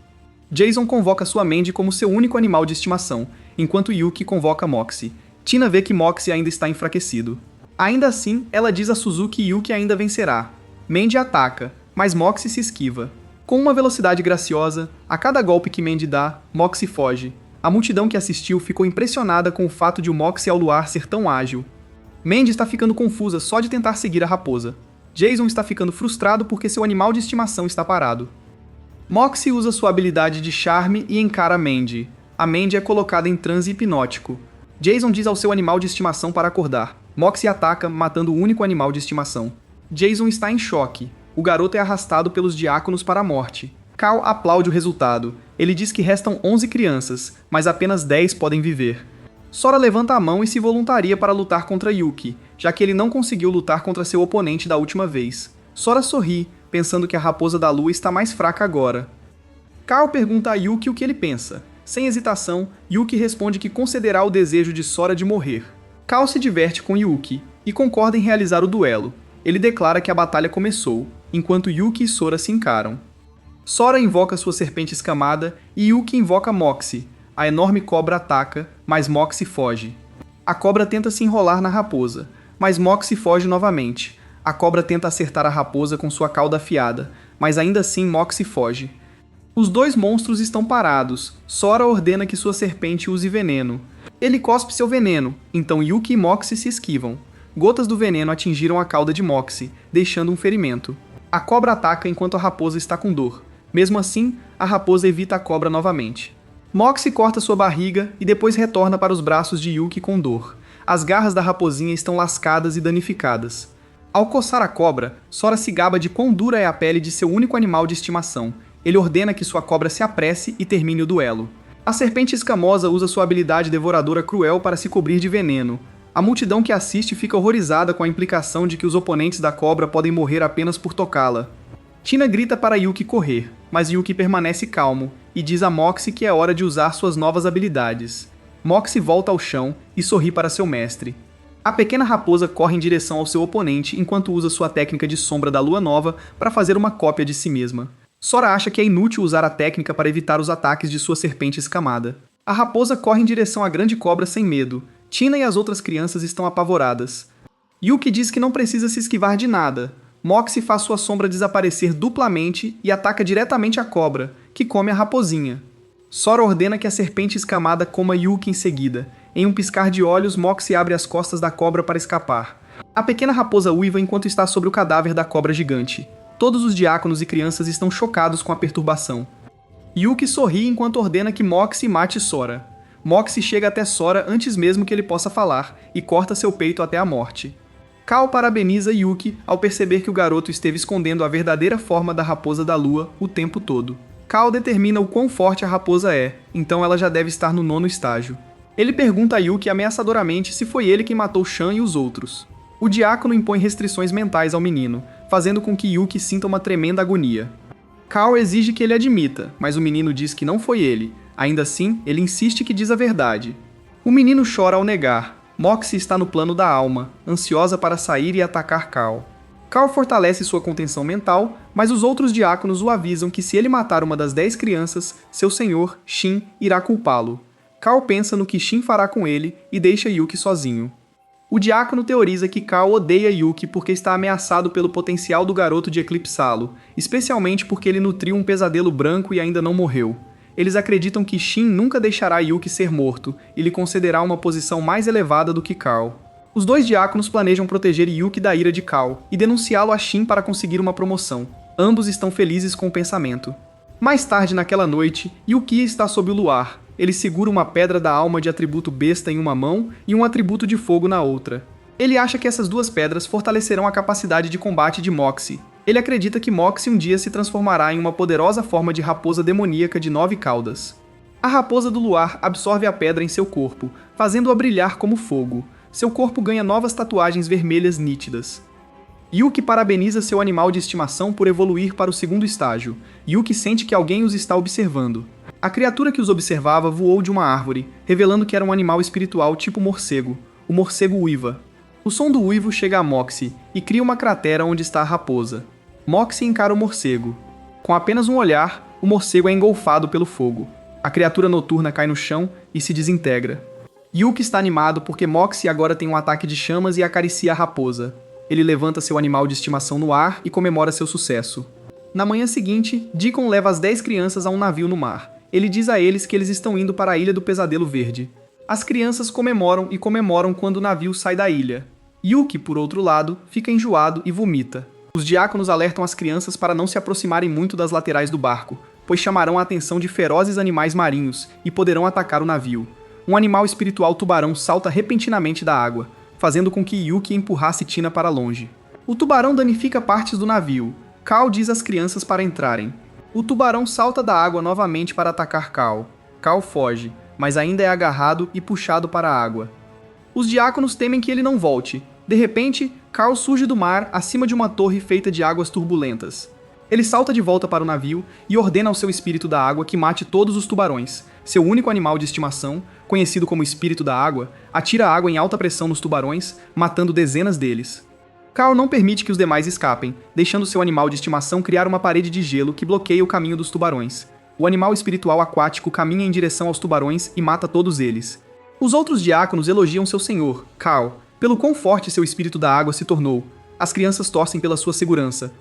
Jason convoca sua Mandy como seu único animal de estimação, enquanto Yuki convoca Moxie. Tina vê que Moxie ainda está enfraquecido. Ainda assim, ela diz a Suzu que Yuki ainda vencerá. Mandy ataca, mas Moxie se esquiva. Com uma velocidade graciosa, a cada golpe que Mandy dá, Moxie foge. A multidão que assistiu ficou impressionada com o fato de o Moxie ao luar ser tão ágil. Mandy está ficando confusa só de tentar seguir a raposa. Jason está ficando frustrado porque seu animal de estimação está parado. Moxie usa sua habilidade de charme e encara Mandy. A Mandy é colocada em transe hipnótico. Jason diz ao seu animal de estimação para acordar. Moxie ataca, matando o único animal de estimação. Jason está em choque. O garoto é arrastado pelos diáconos para a morte. Cal aplaude o resultado. Ele diz que restam 11 crianças, mas apenas 10 podem viver. Sora levanta a mão e se voluntaria para lutar contra Yuki, já que ele não conseguiu lutar contra seu oponente da última vez. Sora sorri, pensando que a raposa da lua está mais fraca agora. Cal pergunta a Yuki o que ele pensa. Sem hesitação, Yuki responde que concederá o desejo de Sora de morrer. Cal se diverte com Yuki e concorda em realizar o duelo. Ele declara que a batalha começou, enquanto Yuki e Sora se encaram. Sora invoca sua serpente escamada e Yuki invoca Moxie. A enorme cobra ataca, mas Moxie foge. A cobra tenta se enrolar na raposa, mas Moxie foge novamente. A cobra tenta acertar a raposa com sua cauda afiada, mas ainda assim Moxie foge. Os dois monstros estão parados. Sora ordena que sua serpente use veneno. Ele cospe seu veneno, então Yuki e Moxie se esquivam. Gotas do veneno atingiram a cauda de Moxie, deixando um ferimento. A cobra ataca enquanto a raposa está com dor. Mesmo assim, a raposa evita a cobra novamente. Moxie corta sua barriga e depois retorna para os braços de Yuki com dor. As garras da raposinha estão lascadas e danificadas. Ao coçar a cobra, Sora se gaba de quão dura é a pele de seu único animal de estimação. Ele ordena que sua cobra se apresse e termine o duelo. A serpente escamosa usa sua habilidade devoradora cruel para se cobrir de veneno. A multidão que assiste fica horrorizada com a implicação de que os oponentes da cobra podem morrer apenas por tocá-la. Tina grita para Yuki correr, mas Yuki permanece calmo e diz a Moxie que é hora de usar suas novas habilidades. Moxie volta ao chão e sorri para seu mestre. A pequena raposa corre em direção ao seu oponente enquanto usa sua técnica de sombra da lua nova para fazer uma cópia de si mesma. Sora acha que é inútil usar a técnica para evitar os ataques de sua serpente escamada. A raposa corre em direção à grande cobra sem medo. Tina e as outras crianças estão apavoradas. Yuki diz que não precisa se esquivar de nada. Moxie faz sua sombra desaparecer duplamente e ataca diretamente a cobra, que come a raposinha. Sora ordena que a serpente escamada coma Yuki em seguida. Em um piscar de olhos, Moxie abre as costas da cobra para escapar. A pequena raposa uiva enquanto está sobre o cadáver da cobra gigante. Todos os diáconos e crianças estão chocados com a perturbação. Yuki sorri enquanto ordena que Moxie mate Sora. Moxie chega até Sora antes mesmo que ele possa falar e corta seu peito até a morte. Cal parabeniza Yuki ao perceber que o garoto esteve escondendo a verdadeira forma da Raposa da Lua o tempo todo. Cal determina o quão forte a raposa é, então ela já deve estar no 9º estágio. Ele pergunta a Yuki ameaçadoramente se foi ele quem matou Shan e os outros. O diácono impõe restrições mentais ao menino, fazendo com que Yuki sinta uma tremenda agonia. Cal exige que ele admita, mas o menino diz que não foi ele. Ainda assim, ele insiste que diz a verdade. O menino chora ao negar. Moxie está no plano da alma, ansiosa para sair e atacar Cal. Cal fortalece sua contenção mental, mas os outros diáconos o avisam que se ele matar uma das 10 crianças, seu senhor, Shin, irá culpá-lo. Cal pensa no que Shin fará com ele e deixa Yuki sozinho. O diácono teoriza que Cal odeia Yuki porque está ameaçado pelo potencial do garoto de eclipsá-lo, especialmente porque ele nutriu um pesadelo branco e ainda não morreu. Eles acreditam que Shin nunca deixará Yuki ser morto e lhe concederá uma posição mais elevada do que Cal. Os 2 diáconos planejam proteger Yuki da ira de Cal e denunciá-lo a Shin para conseguir uma promoção. Ambos estão felizes com o pensamento. Mais tarde naquela noite, Yuki está sob o luar. Ele segura uma pedra da alma de atributo besta em uma mão e um atributo de fogo na outra. Ele acha que essas 2 pedras fortalecerão a capacidade de combate de Moxie. Ele acredita que Moxie um dia se transformará em uma poderosa forma de raposa demoníaca de 9 caudas. A raposa do luar absorve a pedra em seu corpo, fazendo-a brilhar como fogo. Seu corpo ganha novas tatuagens vermelhas nítidas. Yuki parabeniza seu animal de estimação por evoluir para o 2º estágio. Yuki sente que alguém os está observando. A criatura que os observava voou de uma árvore, revelando que era um animal espiritual tipo morcego. O morcego uiva. O som do uivo chega a Moxie e cria uma cratera onde está a raposa. Moxie encara o morcego. Com apenas um olhar, o morcego é engolfado pelo fogo. A criatura noturna cai no chão e se desintegra. Yuki está animado porque Moxie agora tem um ataque de chamas e acaricia a raposa. Ele levanta seu animal de estimação no ar e comemora seu sucesso. Na manhã seguinte, Deacon leva as 10 crianças a um navio no mar. Ele diz a eles que eles estão indo para a Ilha do Pesadelo Verde. As crianças comemoram quando o navio sai da ilha. Yuki, por outro lado, fica enjoado e vomita. Os diáconos alertam as crianças para não se aproximarem muito das laterais do barco, pois chamarão a atenção de ferozes animais marinhos e poderão atacar o navio. Um animal espiritual tubarão salta repentinamente da água, fazendo com que Yuki empurrasse Tina para longe. O tubarão danifica partes do navio. Cal diz às crianças para entrarem. O tubarão salta da água novamente para atacar Cal. Cal foge, mas ainda é agarrado e puxado para a água. Os diáconos temem que ele não volte. De repente, Cal surge do mar acima de uma torre feita de águas turbulentas. Ele salta de volta para o navio e ordena ao seu espírito da água que mate todos os tubarões. Seu único animal de estimação, conhecido como espírito da água, atira água em alta pressão nos tubarões, matando dezenas deles. Cal não permite que os demais escapem, deixando seu animal de estimação criar uma parede de gelo que bloqueia o caminho dos tubarões. O animal espiritual aquático caminha em direção aos tubarões e mata todos eles. Os outros diáconos elogiam seu senhor, Cal, pelo quão forte seu espírito da água se tornou. As crianças torcem pela sua segurança.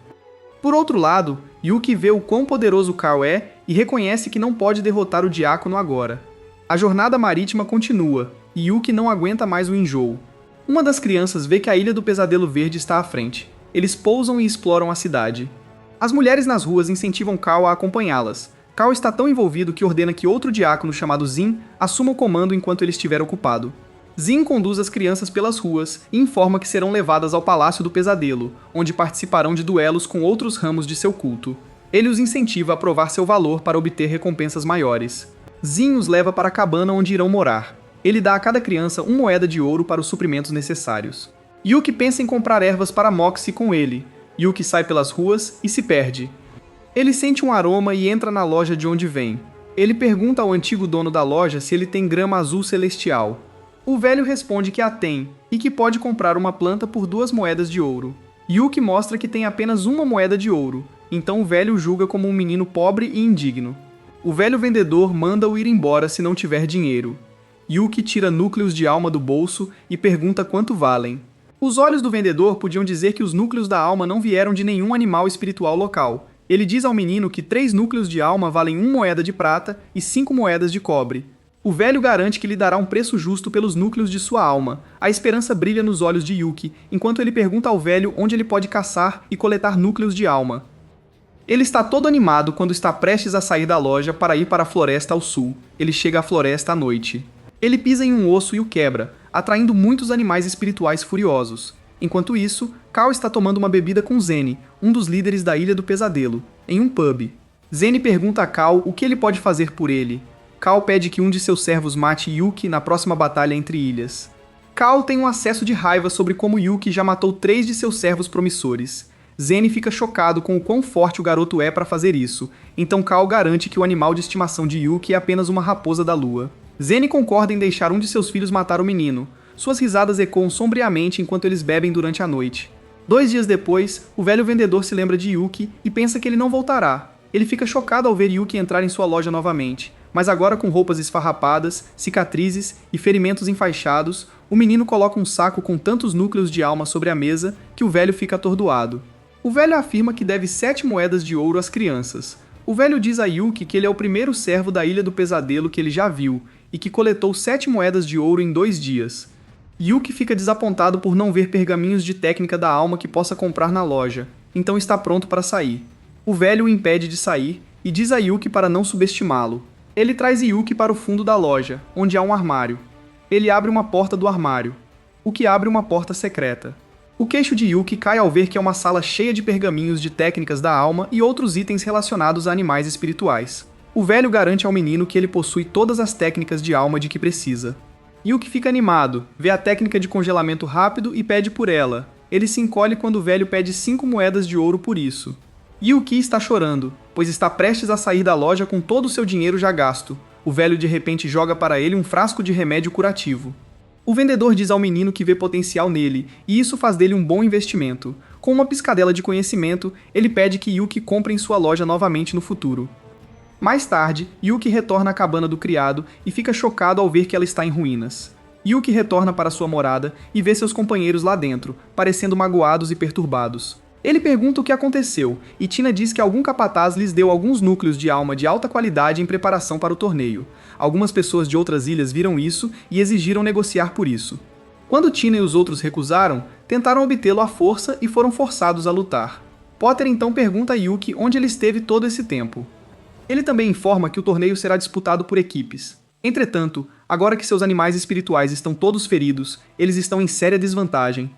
Por outro lado, Yuki vê o quão poderoso Cal é e reconhece que não pode derrotar o diácono agora. A jornada marítima continua, e Yuki não aguenta mais o enjoo. Uma das crianças vê que a Ilha do Pesadelo Verde está à frente. Eles pousam e exploram a cidade. As mulheres nas ruas incentivam Cal a acompanhá-las. Cal está tão envolvido que ordena que outro diácono chamado Zin assuma o comando enquanto ele estiver ocupado. Zin conduz as crianças pelas ruas e informa que serão levadas ao Palácio do Pesadelo, onde participarão de duelos com outros ramos de seu culto. Ele os incentiva a provar seu valor para obter recompensas maiores. Zin os leva para a cabana onde irão morar. Ele dá a cada criança 1 moeda de ouro para os suprimentos necessários. Yuki pensa em comprar ervas para Moxie com ele. Yuki sai pelas ruas e se perde. Ele sente um aroma e entra na loja de onde vem. Ele pergunta ao antigo dono da loja se ele tem grama azul celestial. O velho responde que a tem e que pode comprar uma planta por 2 moedas de ouro. Yuki mostra que tem apenas 1 moeda de ouro, então o velho o julga como um menino pobre e indigno. O velho vendedor manda-o ir embora se não tiver dinheiro. Yuki tira núcleos de alma do bolso e pergunta quanto valem. Os olhos do vendedor podiam dizer que os núcleos da alma não vieram de nenhum animal espiritual local. Ele diz ao menino que 3 núcleos de alma valem 1 moeda de prata e 5 moedas de cobre. O velho garante que lhe dará um preço justo pelos núcleos de sua alma. A esperança brilha nos olhos de Yuki, enquanto ele pergunta ao velho onde ele pode caçar e coletar núcleos de alma. Ele está todo animado quando está prestes a sair da loja para ir para a floresta ao sul. Ele chega à floresta à noite. Ele pisa em um osso e o quebra, atraindo muitos animais espirituais furiosos. Enquanto isso, Cal está tomando uma bebida com Zene, um dos líderes da Ilha do Pesadelo, em um pub. Zene pergunta a Cal o que ele pode fazer por ele. Cal pede que um de seus servos mate Yuki na próxima batalha entre ilhas. Cal tem um acesso de raiva sobre como Yuki já matou 3 de seus servos promissores. Zene fica chocado com o quão forte o garoto é para fazer isso, então Cal garante que o animal de estimação de Yuki é apenas uma raposa da lua. Zene concorda em deixar um de seus filhos matar o menino. Suas risadas ecoam sombriamente enquanto eles bebem durante a noite. 2 dias depois, o velho vendedor se lembra de Yuki e pensa que ele não voltará. Ele fica chocado ao ver Yuki entrar em sua loja novamente, mas agora com roupas esfarrapadas, cicatrizes e ferimentos enfaixados, o menino coloca um saco com tantos núcleos de alma sobre a mesa que o velho fica atordoado. O velho afirma que deve 7 moedas de ouro às crianças. O velho diz a Yuki que ele é o primeiro servo da Ilha do Pesadelo que ele já viu e que coletou 7 moedas de ouro em 2 dias. Yuki fica desapontado por não ver pergaminhos de técnica da alma que possa comprar na loja, então está pronto para sair. O velho o impede de sair e diz a Yuki para não subestimá-lo. Ele traz Yuki para o fundo da loja, onde há um armário. Ele abre uma porta do armário, o que abre uma porta secreta. O queixo de Yuki cai ao ver que é uma sala cheia de pergaminhos de técnicas da alma e outros itens relacionados a animais espirituais. O velho garante ao menino que ele possui todas as técnicas de alma de que precisa. Yuki fica animado, vê a técnica de congelamento rápido e pede por ela. Ele se encolhe quando o velho pede 5 moedas de ouro por isso. Yuki está chorando, pois está prestes a sair da loja com todo o seu dinheiro já gasto. O velho de repente joga para ele um frasco de remédio curativo. O vendedor diz ao menino que vê potencial nele, e isso faz dele um bom investimento. Com uma piscadela de conhecimento, ele pede que Yuki compre em sua loja novamente no futuro. Mais tarde, Yuki retorna à cabana do criado e fica chocado ao ver que ela está em ruínas. Yuki retorna para sua morada e vê seus companheiros lá dentro, parecendo magoados e perturbados. Ele pergunta o que aconteceu, e Tina diz que algum capataz lhes deu alguns núcleos de alma de alta qualidade em preparação para o torneio. Algumas pessoas de outras ilhas viram isso e exigiram negociar por isso. Quando Tina e os outros recusaram, tentaram obtê-lo à força e foram forçados a lutar. Potter então pergunta a Yuki onde ele esteve todo esse tempo. Ele também informa que o torneio será disputado por equipes. Entretanto, agora que seus animais espirituais estão todos feridos, eles estão em séria desvantagem.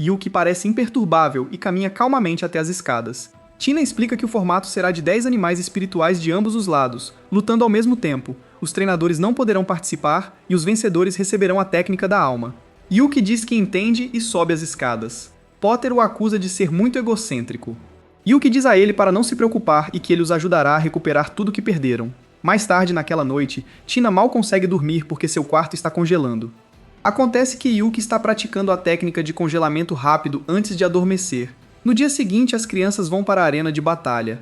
Yuki parece imperturbável e caminha calmamente até as escadas. Tina explica que o formato será de 10 animais espirituais de ambos os lados, lutando ao mesmo tempo. Os treinadores não poderão participar e os vencedores receberão a técnica da alma. Yuki diz que entende e sobe as escadas. Potter o acusa de ser muito egocêntrico. Yuki diz a ele para não se preocupar e que ele os ajudará a recuperar tudo que perderam. Mais tarde naquela noite, Tina mal consegue dormir porque seu quarto está congelando. Acontece que Yuki está praticando a técnica de congelamento rápido antes de adormecer. No dia seguinte, as crianças vão para a arena de batalha.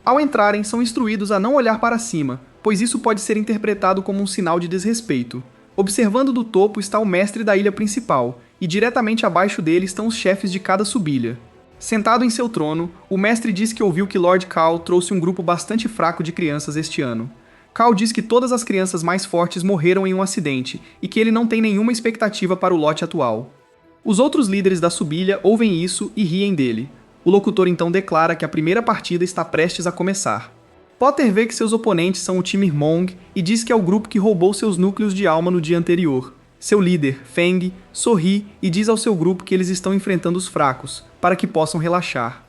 Ao entrarem, são instruídos a não olhar para cima, pois isso pode ser interpretado como um sinal de desrespeito. Observando do topo está o mestre da ilha principal, e diretamente abaixo dele estão os chefes de cada subilha. Sentado em seu trono, o mestre diz que ouviu que Lord Cal trouxe um grupo bastante fraco de crianças este ano. Cal diz que todas as crianças mais fortes morreram em um acidente e que ele não tem nenhuma expectativa para o lote atual. Os outros líderes da subilha ouvem isso e riem dele. O locutor então declara que a primeira partida está prestes a começar. Potter vê que seus oponentes são o time Hmong e diz que é o grupo que roubou seus núcleos de alma no dia anterior. Seu líder, Feng, sorri e diz ao seu grupo que eles estão enfrentando os fracos, para que possam relaxar.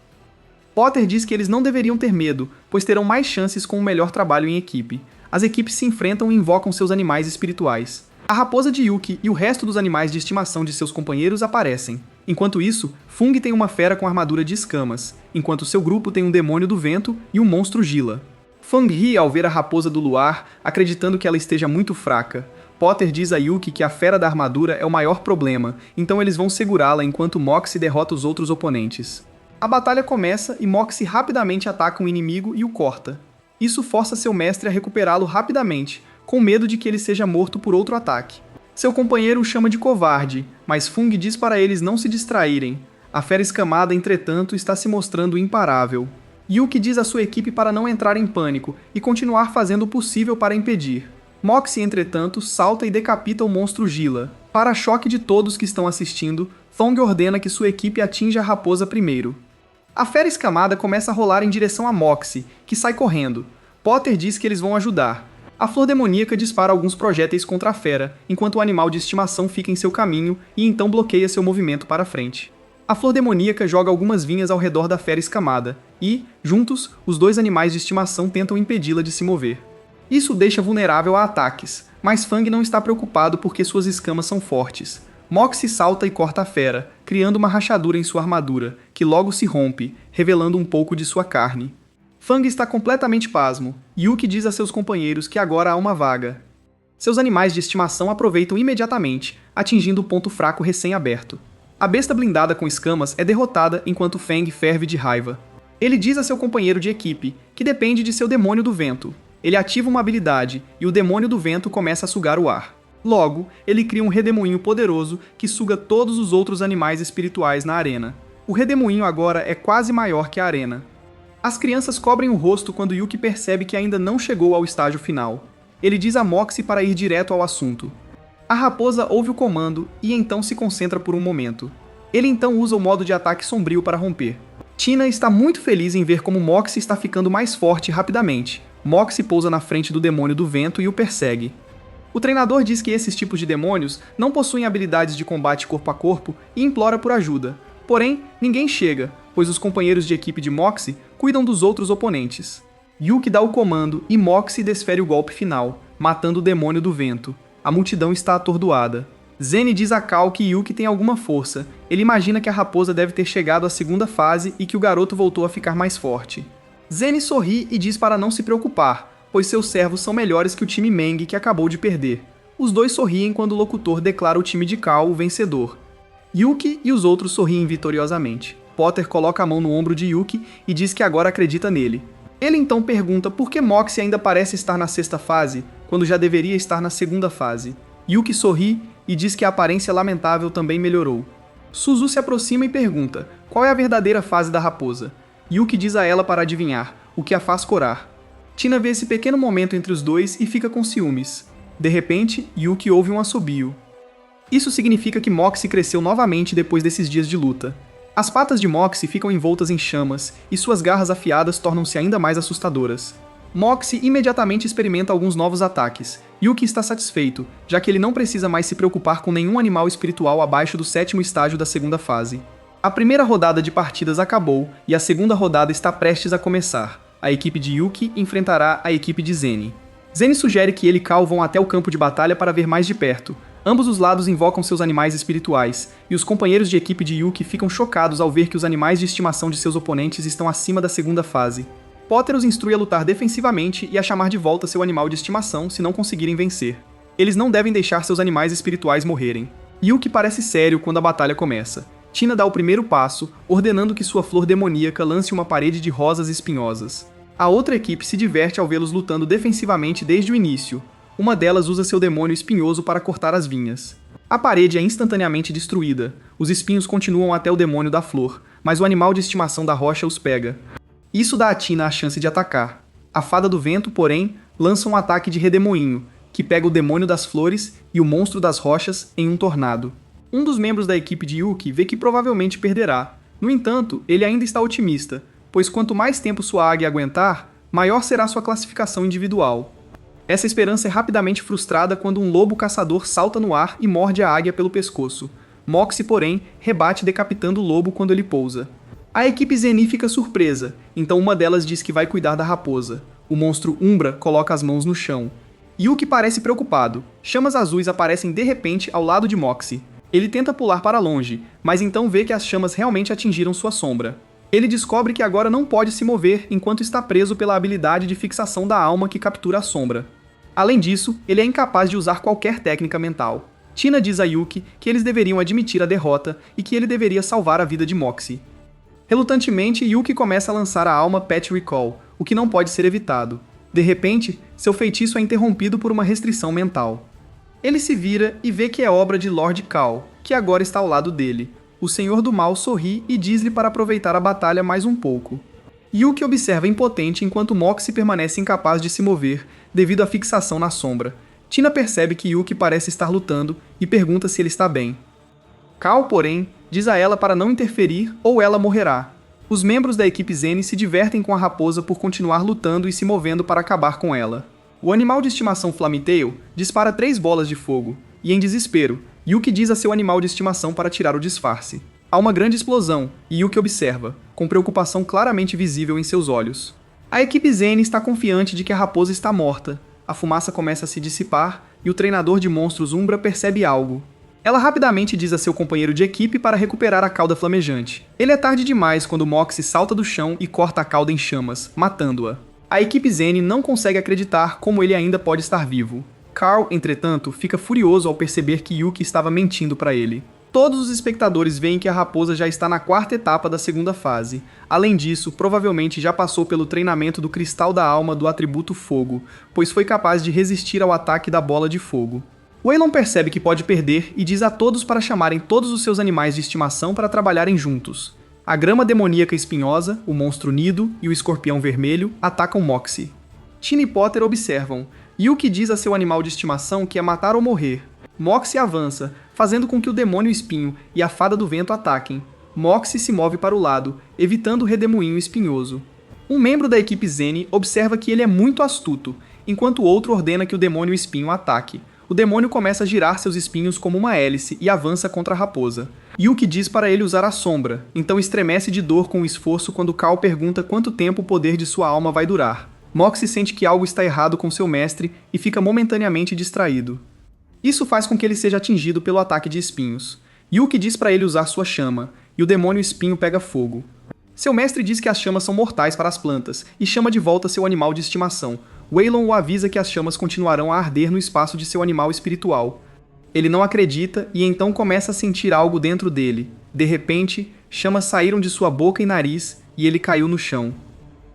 Potter diz que eles não deveriam ter medo, pois terão mais chances com um melhor trabalho em equipe. As equipes se enfrentam e invocam seus animais espirituais. A raposa de Yuki e o resto dos animais de estimação de seus companheiros aparecem. Enquanto isso, Fung tem uma fera com armadura de escamas, enquanto seu grupo tem um demônio do vento e um monstro Gila. Fung ri ao ver a raposa do luar, acreditando que ela esteja muito fraca. Potter diz a Yuki que a fera da armadura é o maior problema, então eles vão segurá-la enquanto Moxie derrota os outros oponentes. A batalha começa e Moxie rapidamente ataca um inimigo e o corta. Isso força seu mestre a recuperá-lo rapidamente, com medo de que ele seja morto por outro ataque. Seu companheiro o chama de covarde, mas Fung diz para eles não se distraírem. A fera escamada, entretanto, está se mostrando imparável. Yuki diz à sua equipe para não entrar em pânico e continuar fazendo o possível para impedir. Moxie, entretanto, salta e decapita o monstro Gila. Para choque de todos que estão assistindo, Thong ordena que sua equipe atinja a raposa primeiro. A fera escamada começa a rolar em direção a Moxie, que sai correndo. Potter diz que eles vão ajudar. A flor demoníaca dispara alguns projéteis contra a fera, enquanto o animal de estimação fica em seu caminho e então bloqueia seu movimento para frente. A flor demoníaca joga algumas vinhas ao redor da fera escamada e, juntos, os dois animais de estimação tentam impedi-la de se mover. Isso o deixa vulnerável a ataques, mas Fang não está preocupado porque suas escamas são fortes. Moxie salta e corta a fera, criando uma rachadura em sua armadura, que logo se rompe, revelando um pouco de sua carne. Fang está completamente pasmo. Yuki diz a seus companheiros que agora há uma vaga. Seus animais de estimação aproveitam imediatamente, atingindo o ponto fraco recém-aberto. A besta blindada com escamas é derrotada enquanto Fang ferve de raiva. Ele diz a seu companheiro de equipe que depende de seu demônio do vento. Ele ativa uma habilidade e o demônio do vento começa a sugar o ar. Logo, ele cria um redemoinho poderoso que suga todos os outros animais espirituais na arena. O redemoinho agora é quase maior que a arena. As crianças cobrem o rosto quando Yuki percebe que ainda não chegou ao estágio final. Ele diz a Moxie para ir direto ao assunto. A raposa ouve o comando e então se concentra por um momento. Ele então usa o modo de ataque sombrio para romper. Tina está muito feliz em ver como Moxie está ficando mais forte rapidamente. Moxie pousa na frente do demônio do vento e o persegue. O treinador diz que esses tipos de demônios não possuem habilidades de combate corpo a corpo e implora por ajuda. Porém, ninguém chega, pois os companheiros de equipe de Moxie cuidam dos outros oponentes. Yuki dá o comando e Moxie desfere o golpe final, matando o demônio do vento. A multidão está atordoada. Zenny diz a Cal que Yuki tem alguma força. Ele imagina que a raposa deve ter chegado à segunda fase e que o garoto voltou a ficar mais forte. Zenny sorri e diz para não se preocupar, pois seus servos são melhores que o time Meng que acabou de perder. Os dois sorriem quando o locutor declara o time de Cal o vencedor. Yuki e os outros sorriem vitoriosamente. Potter coloca a mão no ombro de Yuki e diz que agora acredita nele. Ele então pergunta por que Moxie ainda parece estar na sexta fase, quando já deveria estar na segunda fase. Yuki sorri e diz que a aparência lamentável também melhorou. Suzu se aproxima e pergunta qual é a verdadeira fase da raposa. Yuki diz a ela para adivinhar, o que a faz corar. Tina vê esse pequeno momento entre os dois e fica com ciúmes. De repente, Yuki ouve um assobio. Isso significa que Moxie cresceu novamente depois desses dias de luta. As patas de Moxie ficam envoltas em chamas e suas garras afiadas tornam-se ainda mais assustadoras. Moxie imediatamente experimenta alguns novos ataques. Yuki está satisfeito, já que ele não precisa mais se preocupar com nenhum animal espiritual abaixo do sétimo estágio da segunda fase. A primeira rodada de partidas acabou e a segunda rodada está prestes a começar. A equipe de Yuki enfrentará a equipe de Zenny. Zenny sugere que ele e Cal vão até o campo de batalha para ver mais de perto. Ambos os lados invocam seus animais espirituais, e os companheiros de equipe de Yuki ficam chocados ao ver que os animais de estimação de seus oponentes estão acima da segunda fase. Potter os instrui a lutar defensivamente e a chamar de volta seu animal de estimação se não conseguirem vencer. Eles não devem deixar seus animais espirituais morrerem. Yuki parece sério quando a batalha começa. Tina dá o primeiro passo, ordenando que sua flor demoníaca lance uma parede de rosas espinhosas. A outra equipe se diverte ao vê-los lutando defensivamente desde o início. Uma delas usa seu demônio espinhoso para cortar as vinhas. A parede é instantaneamente destruída. Os espinhos continuam até o demônio da flor, mas o animal de estimação da rocha os pega. Isso dá a Tina a chance de atacar. A fada do vento, porém, lança um ataque de redemoinho, que pega o demônio das flores e o monstro das rochas em um tornado. Um dos membros da equipe de Yuki vê que provavelmente perderá. No entanto, ele ainda está otimista, pois quanto mais tempo sua águia aguentar, maior será sua classificação individual. Essa esperança é rapidamente frustrada quando um lobo caçador salta no ar e morde a águia pelo pescoço. Moxie, porém, rebate decapitando o lobo quando ele pousa. A equipe Zenny fica surpresa, então uma delas diz que vai cuidar da raposa. O monstro Umbra coloca as mãos no chão. Yuki parece preocupado. Chamas azuis aparecem de repente ao lado de Moxie. Ele tenta pular para longe, mas então vê que as chamas realmente atingiram sua sombra. Ele descobre que agora não pode se mover enquanto está preso pela habilidade de fixação da alma que captura a sombra. Além disso, ele é incapaz de usar qualquer técnica mental. Tina diz a Yuki que eles deveriam admitir a derrota e que ele deveria salvar a vida de Moxie. Relutantemente, Yuki começa a lançar a alma Pet Recall, o que não pode ser evitado. De repente, seu feitiço é interrompido por uma restrição mental. Ele se vira e vê que é obra de Lord Cal, que agora está ao lado dele. O Senhor do Mal sorri e diz-lhe para aproveitar a batalha mais um pouco. Yuki observa impotente enquanto Moxie permanece incapaz de se mover devido à fixação na sombra. Tina percebe que Yuki parece estar lutando e pergunta se ele está bem. Cal, porém, diz a ela para não interferir ou ela morrerá. Os membros da equipe Zen se divertem com a raposa por continuar lutando e se movendo para acabar com ela. O animal de estimação Flametail dispara 3 bolas de fogo, e em desespero, Yuki diz a seu animal de estimação para tirar o disfarce. Há uma grande explosão, e Yuki observa, com preocupação claramente visível em seus olhos. A equipe Zen está confiante de que a raposa está morta. A fumaça começa a se dissipar, e o treinador de monstros Umbra percebe algo. Ela rapidamente diz a seu companheiro de equipe para recuperar a cauda flamejante. Ele é tarde demais quando Moxie salta do chão e corta a cauda em chamas, matando-a. A equipe Zen não consegue acreditar como ele ainda pode estar vivo. Carl, entretanto, fica furioso ao perceber que Yuki estava mentindo para ele. Todos os espectadores veem que a raposa já está na 4ª etapa da 2ª fase. Além disso, provavelmente já passou pelo treinamento do Cristal da Alma do atributo Fogo, pois foi capaz de resistir ao ataque da Bola de Fogo. Waylon percebe que pode perder e diz a todos para chamarem todos os seus animais de estimação para trabalharem juntos. A grama demoníaca espinhosa, o monstro Nido e o escorpião vermelho atacam Moxie. Tina e Potter observam. Yuki diz a seu animal de estimação que é matar ou morrer. Moxie avança, fazendo com que o demônio espinho e a fada do vento ataquem. Moxie se move para o lado, evitando o redemoinho espinhoso. Um membro da equipe Zen observa que ele é muito astuto, enquanto o outro ordena que o demônio espinho ataque. O demônio começa a girar seus espinhos como uma hélice e avança contra a raposa. Yuki diz para ele usar a sombra, então estremece de dor com o esforço quando Cal pergunta quanto tempo o poder de sua alma vai durar. Moxie sente que algo está errado com seu mestre e fica momentaneamente distraído. Isso faz com que ele seja atingido pelo ataque de espinhos. Yuki diz para ele usar sua chama, e o demônio espinho pega fogo. Seu mestre diz que as chamas são mortais para as plantas, e chama de volta seu animal de estimação. Waylon o avisa que as chamas continuarão a arder no espaço de seu animal espiritual. Ele não acredita e então começa a sentir algo dentro dele. De repente, chamas saíram de sua boca e nariz, e ele caiu no chão.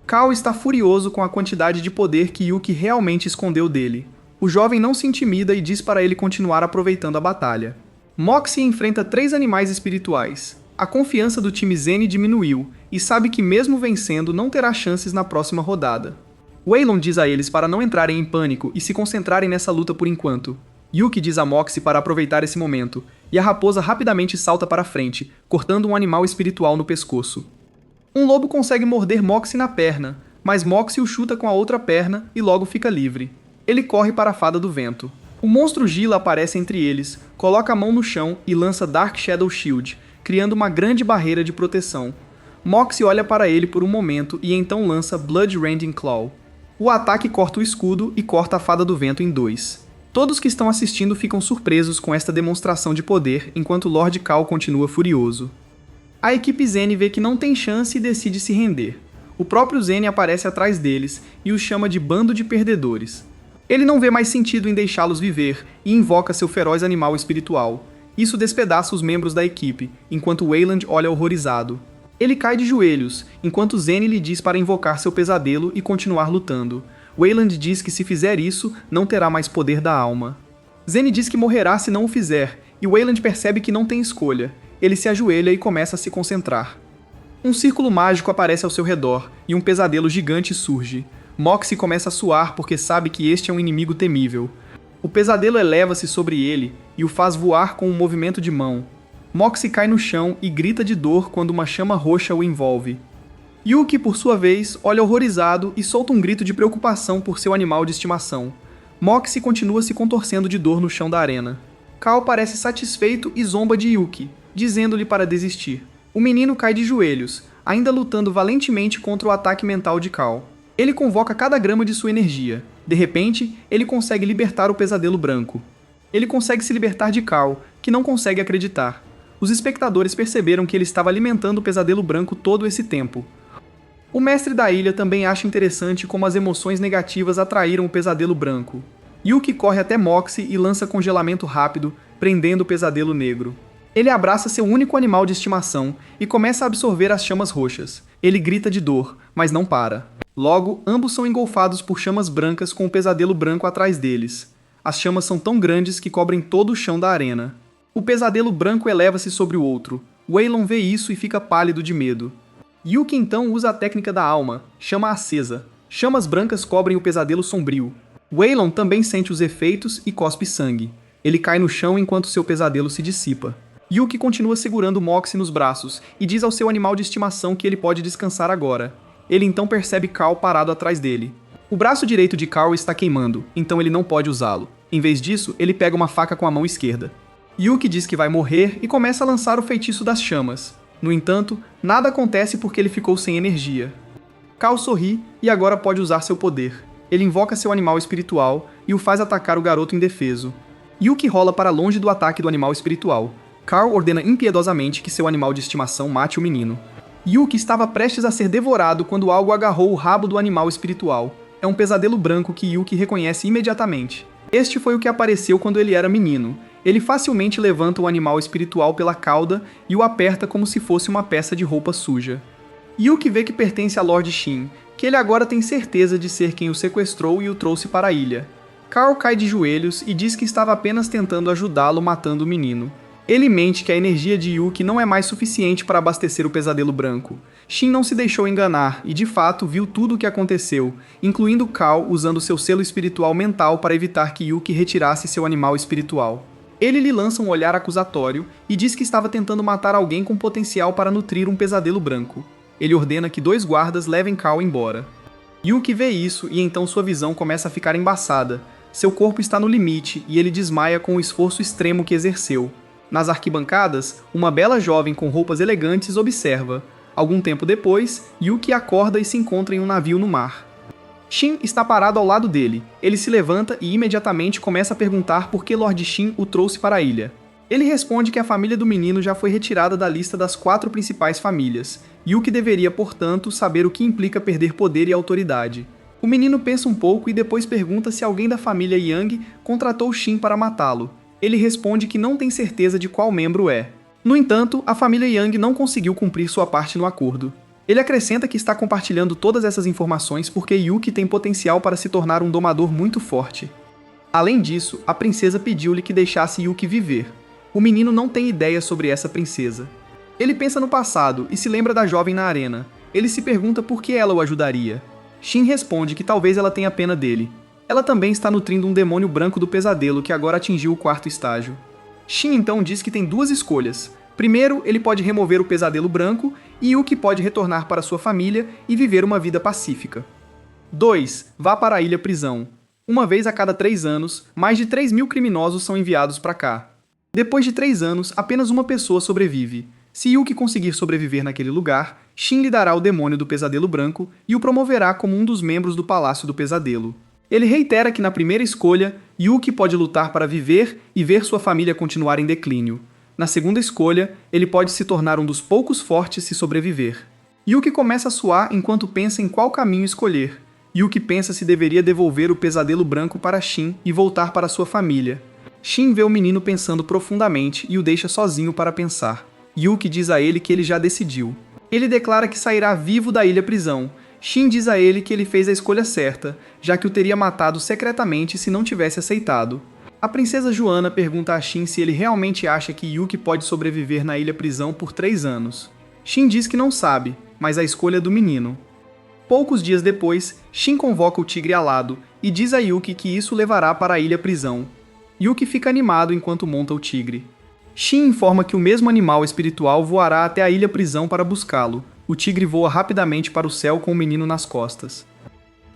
Cal está furioso com a quantidade de poder que Yuki realmente escondeu dele. O jovem não se intimida e diz para ele continuar aproveitando a batalha. Moxie enfrenta 3 animais espirituais. A confiança do time Zen diminuiu, e sabe que mesmo vencendo não terá chances na próxima rodada. Waylon diz a eles para não entrarem em pânico e se concentrarem nessa luta por enquanto. Yuki diz a Moxie para aproveitar esse momento, e a raposa rapidamente salta para frente, cortando um animal espiritual no pescoço. Um lobo consegue morder Moxie na perna, mas Moxie o chuta com a outra perna e logo fica livre. Ele corre para a fada do vento. O monstro Gila aparece entre eles, coloca a mão no chão e lança Dark Shadow Shield, criando uma grande barreira de proteção. Moxie olha para ele por um momento e então lança Blood Rending Claw. O ataque corta o escudo e corta a fada do vento em 2. Todos que estão assistindo ficam surpresos com esta demonstração de poder, enquanto Lord Cal continua furioso. A equipe Zen vê que não tem chance e decide se render. O próprio Zen aparece atrás deles e os chama de bando de perdedores. Ele não vê mais sentido em deixá-los viver e invoca seu feroz animal espiritual. Isso despedaça os membros da equipe, enquanto Wayland olha horrorizado. Ele cai de joelhos, enquanto Zen lhe diz para invocar seu pesadelo e continuar lutando. Wayland diz que se fizer isso, não terá mais poder da alma. Zen diz que morrerá se não o fizer, e Wayland percebe que não tem escolha. Ele se ajoelha e começa a se concentrar. Um círculo mágico aparece ao seu redor, e um pesadelo gigante surge. Moxie começa a suar porque sabe que este é um inimigo temível. O pesadelo eleva-se sobre ele e o faz voar com um movimento de mão. Moxie cai no chão e grita de dor quando uma chama roxa o envolve. Yuki, por sua vez, olha horrorizado e solta um grito de preocupação por seu animal de estimação. Moxie continua se contorcendo de dor no chão da arena. Cal parece satisfeito e zomba de Yuki, dizendo-lhe para desistir. O menino cai de joelhos, ainda lutando valentemente contra o ataque mental de Cal. Ele convoca cada grama de sua energia. De repente, ele consegue libertar o pesadelo branco. Ele consegue se libertar de Cal, que não consegue acreditar. Os espectadores perceberam que ele estava alimentando o pesadelo branco todo esse tempo. O mestre da ilha também acha interessante como as emoções negativas atraíram o pesadelo branco. Yuki corre até Moxie e lança congelamento rápido, prendendo o pesadelo negro. Ele abraça seu único animal de estimação e começa a absorver as chamas roxas. Ele grita de dor, mas não para. Logo, ambos são engolfados por chamas brancas com o pesadelo branco atrás deles. As chamas são tão grandes que cobrem todo o chão da arena. O pesadelo branco eleva-se sobre o outro. Waylon vê isso e fica pálido de medo. Yuki então usa a técnica da alma, chama acesa. Chamas brancas cobrem o pesadelo sombrio. Waylon também sente os efeitos e cospe sangue. Ele cai no chão enquanto seu pesadelo se dissipa. Yuki continua segurando Moxie nos braços e diz ao seu animal de estimação que ele pode descansar agora. Ele então percebe Carl parado atrás dele. O braço direito de Carl está queimando, então ele não pode usá-lo. Em vez disso, ele pega uma faca com a mão esquerda. Yuki diz que vai morrer e começa a lançar o feitiço das chamas. No entanto, nada acontece porque ele ficou sem energia. Carl sorri e agora pode usar seu poder. Ele invoca seu animal espiritual e o faz atacar o garoto indefeso. Yuki rola para longe do ataque do animal espiritual. Carl ordena impiedosamente que seu animal de estimação mate o menino. Yuki estava prestes a ser devorado quando algo agarrou o rabo do animal espiritual. É um pesadelo branco que Yuki reconhece imediatamente. Este foi o que apareceu quando ele era menino. Ele facilmente levanta o animal espiritual pela cauda e o aperta como se fosse uma peça de roupa suja. Yuki vê que pertence a Lord Shin, que ele agora tem certeza de ser quem o sequestrou e o trouxe para a ilha. Carl cai de joelhos e diz que estava apenas tentando ajudá-lo matando o menino. Ele mente que a energia de Yuki não é mais suficiente para abastecer o pesadelo branco. Shin não se deixou enganar e de fato viu tudo o que aconteceu, incluindo Carl usando seu selo espiritual mental para evitar que Yuki retirasse seu animal espiritual. Ele lhe lança um olhar acusatório e diz que estava tentando matar alguém com potencial para nutrir um pesadelo branco. Ele ordena que 2 guardas levem Carl embora. Yuki vê isso e então sua visão começa a ficar embaçada. Seu corpo está no limite e ele desmaia com o esforço extremo que exerceu. Nas arquibancadas, uma bela jovem com roupas elegantes observa. Algum tempo depois, Yuki acorda e se encontra em um navio no mar. Shin está parado ao lado dele. Ele se levanta e imediatamente começa a perguntar por que Lord Shin o trouxe para a ilha. Ele responde que a família do menino já foi retirada da lista das 4 principais famílias. Yuki deveria, portanto, saber o que implica perder poder e autoridade. O menino pensa um pouco e depois pergunta se alguém da família Yang contratou Shin para matá-lo. Ele responde que não tem certeza de qual membro é. No entanto, a família Yang não conseguiu cumprir sua parte no acordo. Ele acrescenta que está compartilhando todas essas informações porque Yuki tem potencial para se tornar um domador muito forte. Além disso, a princesa pediu-lhe que deixasse Yuki viver. O menino não tem ideia sobre essa princesa. Ele pensa no passado e se lembra da jovem na arena. Ele se pergunta por que ela o ajudaria. Shin responde que talvez ela tenha pena dele. Ela também está nutrindo um demônio branco do pesadelo que agora atingiu o 4º estágio. Shin então diz que tem 2 escolhas. Primeiro, ele pode remover o pesadelo branco e Yuki pode retornar para sua família e viver uma vida pacífica. 2. Vá para a ilha prisão. Uma vez a cada 3 anos, mais de 3.000 criminosos são enviados para cá. Depois de 3 anos, apenas uma pessoa sobrevive. Se Yuki conseguir sobreviver naquele lugar, Shin lhe dará o demônio do pesadelo branco e o promoverá como um dos membros do Palácio do Pesadelo. Ele reitera que na primeira escolha, Yuki pode lutar para viver e ver sua família continuar em declínio. Na segunda escolha, ele pode se tornar um dos poucos fortes se sobreviver. Yuki começa a suar enquanto pensa em qual caminho escolher. Yuki pensa se deveria devolver o pesadelo branco para Shin e voltar para sua família. Shin vê o menino pensando profundamente e o deixa sozinho para pensar. Yuki diz a ele que ele já decidiu. Ele declara que sairá vivo da ilha prisão. Shin diz a ele que ele fez a escolha certa, já que o teria matado secretamente se não tivesse aceitado. A princesa Joanna pergunta a Shin se ele realmente acha que Yuki pode sobreviver na ilha prisão por 3 anos. Shin diz que não sabe, mas a escolha é do menino. Poucos dias depois, Shin convoca o tigre alado e diz a Yuki que isso levará para a ilha prisão. Yuki fica animado enquanto monta o tigre. Shin informa que o mesmo animal espiritual voará até a ilha prisão para buscá-lo. O tigre voa rapidamente para o céu com o menino nas costas.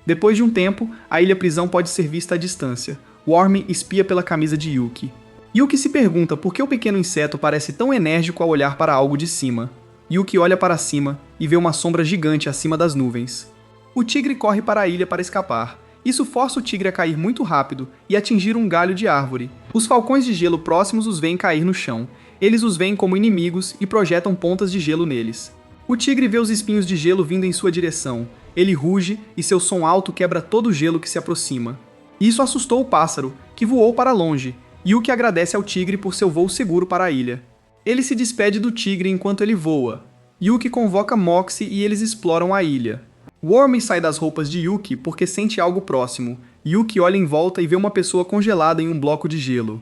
Depois de um tempo, a ilha prisão pode ser vista à distância. Worm espia pela camisa de Yuki. Yuki se pergunta por que o pequeno inseto parece tão enérgico ao olhar para algo de cima. Yuki olha para cima e vê uma sombra gigante acima das nuvens. O tigre corre para a ilha para escapar. Isso força o tigre a cair muito rápido e atingir um galho de árvore. Os falcões de gelo próximos os veem cair no chão. Eles os veem como inimigos e projetam pontas de gelo neles. O tigre vê os espinhos de gelo vindo em sua direção. Ele ruge e seu som alto quebra todo o gelo que se aproxima. Isso assustou o pássaro, que voou para longe. Yuki agradece ao tigre por seu voo seguro para a ilha. Ele se despede do tigre enquanto ele voa. Yuki convoca Moxie e eles exploram a ilha. Worm sai das roupas de Yuki porque sente algo próximo. Yuki olha em volta e vê uma pessoa congelada em um bloco de gelo.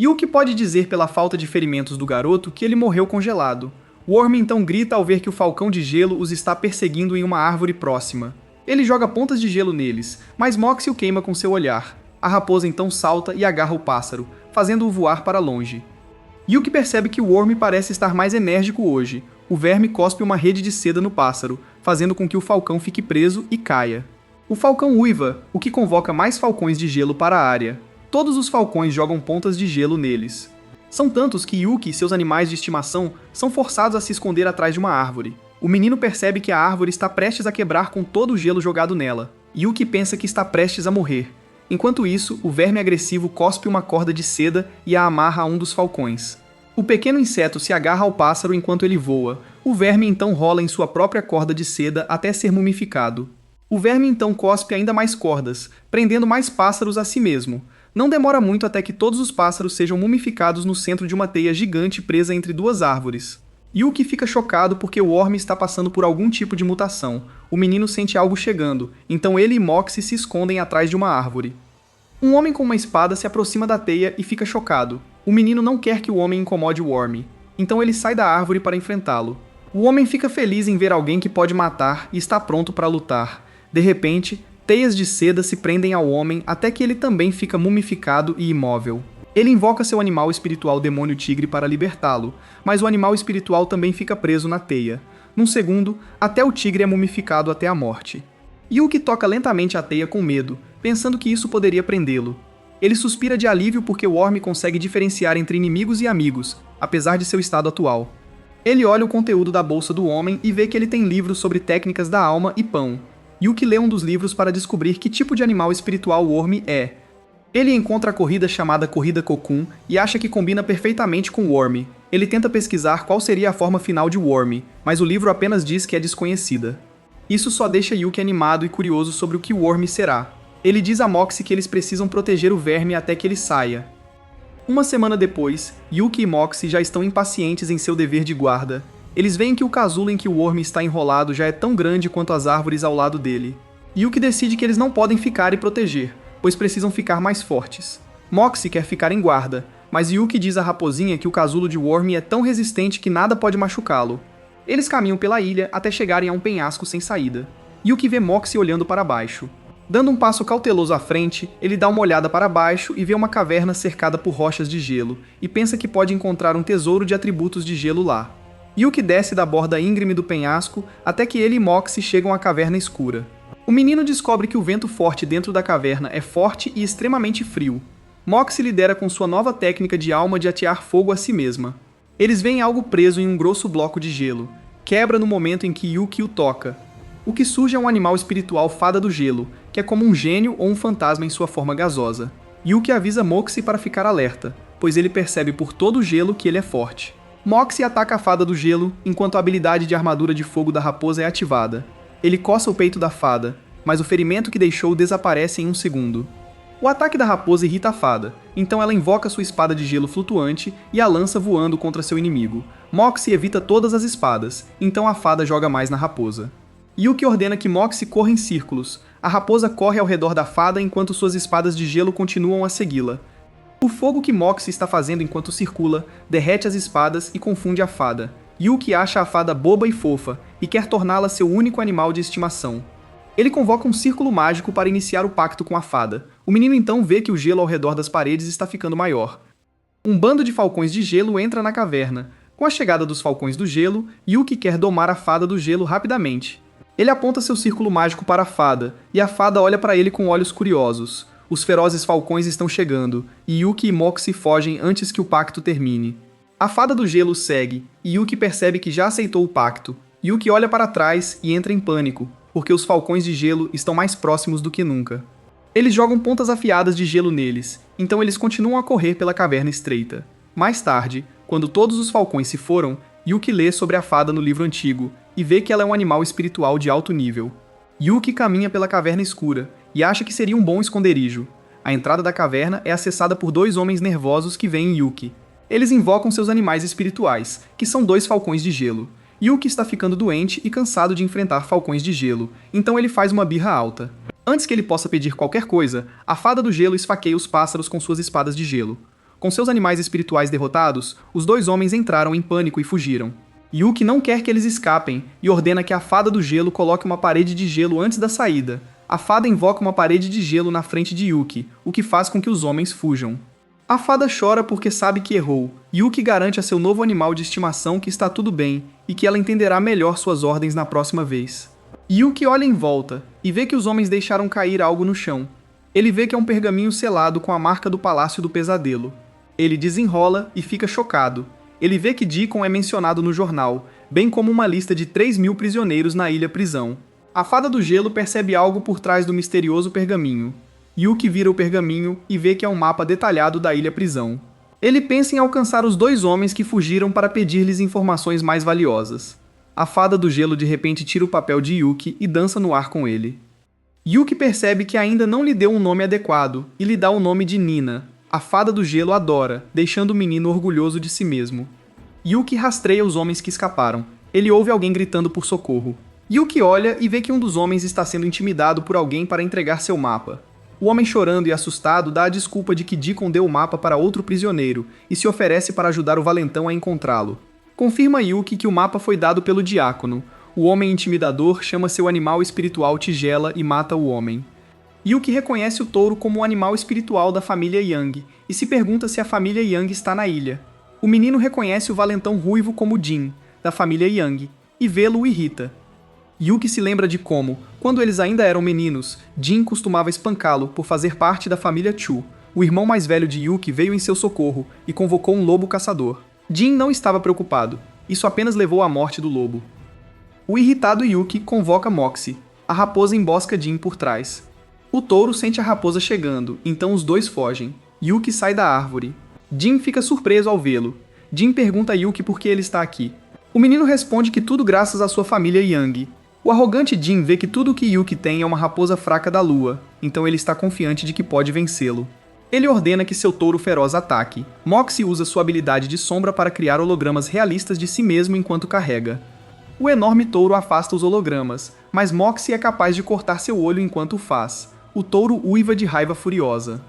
Yuki pode dizer pela falta de ferimentos do garoto que ele morreu congelado. Worm então grita ao ver que o falcão de gelo os está perseguindo em uma árvore próxima. Ele joga pontas de gelo neles, mas Moxie o queima com seu olhar. A raposa então salta e agarra o pássaro, fazendo-o voar para longe. Yuki percebe que o Worm parece estar mais enérgico hoje. O verme cospe uma rede de seda no pássaro, fazendo com que o falcão fique preso e caia. O falcão uiva, o que convoca mais falcões de gelo para a área. Todos os falcões jogam pontas de gelo neles. São tantos que Yuki e seus animais de estimação são forçados a se esconder atrás de uma árvore. O menino percebe que a árvore está prestes a quebrar com todo o gelo jogado nela. Yuki pensa que está prestes a morrer. Enquanto isso, o verme agressivo cospe uma corda de seda e a amarra a um dos falcões. O pequeno inseto se agarra ao pássaro enquanto ele voa. O verme então rola em sua própria corda de seda até ser mumificado. O verme então cospe ainda mais cordas, prendendo mais pássaros a si mesmo. Não demora muito até que todos os pássaros sejam mumificados no centro de uma teia gigante presa entre duas árvores. Yuki fica chocado porque o Worm está passando por algum tipo de mutação. O menino sente algo chegando, então ele e Moxie se escondem atrás de uma árvore. Um homem com uma espada se aproxima da teia e fica chocado. O menino não quer que o homem incomode o Worm, então ele sai da árvore para enfrentá-lo. O homem fica feliz em ver alguém que pode matar e está pronto para lutar. De repente, teias de seda se prendem ao homem até que ele também fica mumificado e imóvel. Ele invoca seu animal espiritual demônio tigre para libertá-lo, mas o animal espiritual também fica preso na teia. Num segundo, até o tigre é mumificado até a morte. Yuki toca lentamente a teia com medo, pensando que isso poderia prendê-lo. Ele suspira de alívio porque o Worm consegue diferenciar entre inimigos e amigos, apesar de seu estado atual. Ele olha o conteúdo da bolsa do homem e vê que ele tem livros sobre técnicas da alma e pão. Yuki lê um dos livros para descobrir que tipo de animal espiritual o Worm é. Ele encontra a corrida chamada Corrida Cocoon e acha que combina perfeitamente com Worm. Ele tenta pesquisar qual seria a forma final de Worm, mas o livro apenas diz que é desconhecida. Isso só deixa Yuki animado e curioso sobre o que Worm será. Ele diz a Moxie que eles precisam proteger o verme até que ele saia. Uma semana depois, Yuki e Moxie já estão impacientes em seu dever de guarda. Eles veem que o casulo em que o Worm está enrolado já é tão grande quanto as árvores ao lado dele. Yuki decide que eles não podem ficar e proteger, pois precisam ficar mais fortes. Moxie quer ficar em guarda, mas Yuki diz à raposinha que o casulo de Worm é tão resistente que nada pode machucá-lo. Eles caminham pela ilha até chegarem a um penhasco sem saída. Yuki vê Moxie olhando para baixo. Dando um passo cauteloso à frente, ele dá uma olhada para baixo e vê uma caverna cercada por rochas de gelo, e pensa que pode encontrar um tesouro de atributos de gelo lá. Yuki desce da borda íngreme do penhasco até que ele e Moxie chegam à caverna escura. O menino descobre que o vento forte dentro da caverna é forte e extremamente frio. Moxie lidera com sua nova técnica de alma de atear fogo a si mesma. Eles veem algo preso em um grosso bloco de gelo. Quebra no momento em que Yuki o toca. O que surge é um animal espiritual fada do gelo, que é como um gênio ou um fantasma em sua forma gasosa. Yuki avisa Moxie para ficar alerta, pois ele percebe por todo o gelo que ele é forte. Moxie ataca a fada do gelo, enquanto a habilidade de armadura de fogo da raposa é ativada. Ele coça o peito da fada, mas o ferimento que deixou desaparece em um segundo. O ataque da raposa irrita a fada, então ela invoca sua espada de gelo flutuante e a lança voando contra seu inimigo. Moxie evita todas as espadas, então a fada joga mais na raposa. Yuki ordena que Moxie corra em círculos. A raposa corre ao redor da fada enquanto suas espadas de gelo continuam a segui-la. O fogo que Moxie está fazendo enquanto circula derrete as espadas e confunde a fada. Yuki acha a fada boba e fofa e quer torná-la seu único animal de estimação. Ele convoca um círculo mágico para iniciar o pacto com a fada. O menino então vê que o gelo ao redor das paredes está ficando maior. Um bando de falcões de gelo entra na caverna. Com a chegada dos falcões do gelo, Yuki quer domar a fada do gelo rapidamente. Ele aponta seu círculo mágico para a fada, e a fada olha para ele com olhos curiosos. Os ferozes falcões estão chegando, e Yuki e Moxie fogem antes que o pacto termine. A fada do gelo segue, e Yuki percebe que já aceitou o pacto. Yuki olha para trás e entra em pânico, porque os falcões de gelo estão mais próximos do que nunca. Eles jogam pontas afiadas de gelo neles, então eles continuam a correr pela caverna estreita. Mais tarde, quando todos os falcões se foram, Yuki lê sobre a fada no livro antigo, e vê que ela é um animal espiritual de alto nível. Yuki caminha pela caverna escura, e acha que seria um bom esconderijo. A entrada da caverna é acessada por dois homens nervosos que veem Yuki. Eles invocam seus animais espirituais, que são dois falcões de gelo. Yuki está ficando doente e cansado de enfrentar falcões de gelo, então ele faz uma birra alta. Antes que ele possa pedir qualquer coisa, a fada do gelo esfaqueia os pássaros com suas espadas de gelo. Com seus animais espirituais derrotados, os dois homens entraram em pânico e fugiram. Yuki não quer que eles escapem e ordena que a fada do gelo coloque uma parede de gelo antes da saída. A fada invoca uma parede de gelo na frente de Yuki, o que faz com que os homens fujam. A fada chora porque sabe que errou. Yuki garante a seu novo animal de estimação que está tudo bem e que ela entenderá melhor suas ordens na próxima vez. Yuki olha em volta e vê que os homens deixaram cair algo no chão. Ele vê que é um pergaminho selado com a marca do Palácio do Pesadelo. Ele desenrola e fica chocado. Ele vê que Deacon é mencionado no jornal, bem como uma lista de 3.000 prisioneiros na Ilha Prisão. A Fada do Gelo percebe algo por trás do misterioso pergaminho. Yuki vira o pergaminho e vê que é um mapa detalhado da Ilha Prisão. Ele pensa em alcançar os 2 homens que fugiram para pedir-lhes informações mais valiosas. A Fada do Gelo de repente tira o papel de Yuki e dança no ar com ele. Yuki percebe que ainda não lhe deu um nome adequado e lhe dá o nome de Nina. A Fada do Gelo adora, deixando o menino orgulhoso de si mesmo. Yuki rastreia os homens que escaparam. Ele ouve alguém gritando por socorro. Yuki olha e vê que um dos homens está sendo intimidado por alguém para entregar seu mapa. O homem, chorando e assustado, dá a desculpa de que Deacon deu o mapa para outro prisioneiro e se oferece para ajudar o valentão a encontrá-lo. Confirma Yuki que o mapa foi dado pelo diácono. O homem intimidador chama seu animal espiritual Tigela e mata o homem. Yuki reconhece o touro como o animal espiritual da família Yang e se pergunta se a família Yang está na ilha. O menino reconhece o valentão ruivo como Jin, da família Yang, e vê-lo o irrita. Yuki se lembra de como, quando eles ainda eram meninos, Jin costumava espancá-lo por fazer parte da família Chu. O irmão mais velho de Yuki veio em seu socorro e convocou um lobo caçador. Jin não estava preocupado, isso apenas levou à morte do lobo. O irritado Yuki convoca Moxie. A raposa embosca Jin por trás. O touro sente a raposa chegando, então os dois fogem. Yuki sai da árvore. Jin fica surpreso ao vê-lo. Jin pergunta a Yuki por que ele está aqui. O menino responde que tudo graças à sua família Yang. O arrogante Jin vê que tudo o que Yuki tem é uma raposa fraca da lua, então ele está confiante de que pode vencê-lo. Ele ordena que seu touro feroz ataque. Moxie usa sua habilidade de sombra para criar hologramas realistas de si mesmo enquanto carrega. O enorme touro afasta os hologramas, mas Moxie é capaz de cortar seu olho enquanto o faz. O touro uiva de raiva furiosa.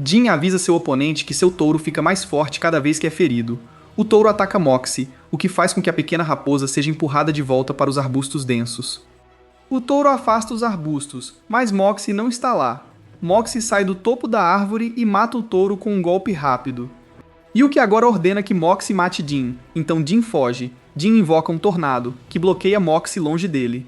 Jin avisa seu oponente que seu touro fica mais forte cada vez que é ferido. O touro ataca Moxie, o que faz com que a pequena raposa seja empurrada de volta para os arbustos densos. O touro afasta os arbustos, mas Moxie não está lá. Moxie sai do topo da árvore e mata o touro com um golpe rápido. Yuki agora ordena que Moxie mate Jin, então Jin foge. Jin invoca um tornado, que bloqueia Moxie longe dele.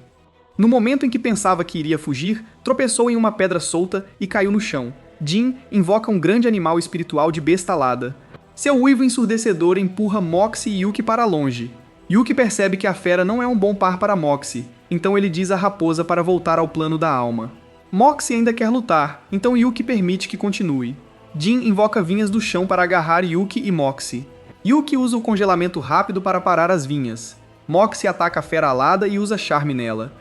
No momento em que pensava que iria fugir, tropeçou em uma pedra solta e caiu no chão. Jin invoca um grande animal espiritual de besta alada. Seu uivo ensurdecedor empurra Moxie e Yuki para longe. Yuki percebe que a fera não é um bom par para Moxie, então ele diz à raposa para voltar ao plano da alma. Moxie ainda quer lutar, então Yuki permite que continue. Jin invoca vinhas do chão para agarrar Yuki e Moxie. Yuki usa o congelamento rápido para parar as vinhas. Moxie ataca a fera alada e usa charme nela.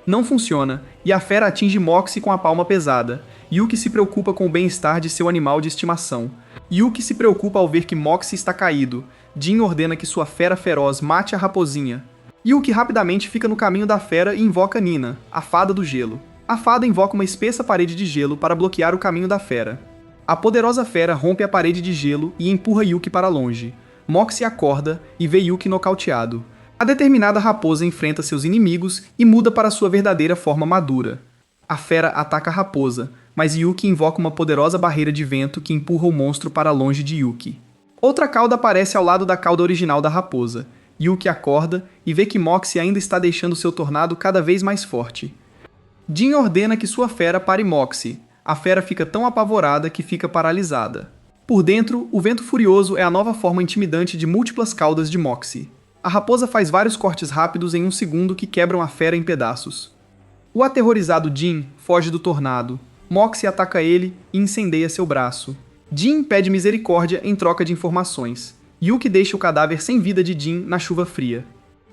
Não funciona, e a fera atinge Moxie com a palma pesada. Yuki se preocupa com o bem-estar de seu animal de estimação. Yuki se preocupa ao ver que Moxie está caído. Jin ordena que sua fera feroz mate a raposinha. Yuki rapidamente fica no caminho da fera e invoca Nina, a Fada do Gelo. A fada invoca uma espessa parede de gelo para bloquear o caminho da fera. A poderosa fera rompe a parede de gelo e empurra Yuki para longe. Moxie acorda e vê Yuki nocauteado. A determinada raposa enfrenta seus inimigos e muda para sua verdadeira forma madura. A fera ataca a raposa, mas Yuki invoca uma poderosa barreira de vento que empurra o monstro para longe de Yuki. Outra cauda aparece ao lado da cauda original da raposa. Yuki acorda e vê que Moxie ainda está deixando seu tornado cada vez mais forte. Jin ordena que sua fera pare Moxie. A fera fica tão apavorada que fica paralisada. Por dentro, o vento furioso é a nova forma intimidante de múltiplas caudas de Moxie. A raposa faz vários cortes rápidos em um segundo que quebram a fera em pedaços. O aterrorizado Jin foge do tornado. Moxie ataca ele e incendeia seu braço. Jin pede misericórdia em troca de informações. Yuki deixa o cadáver sem vida de Jin na chuva fria.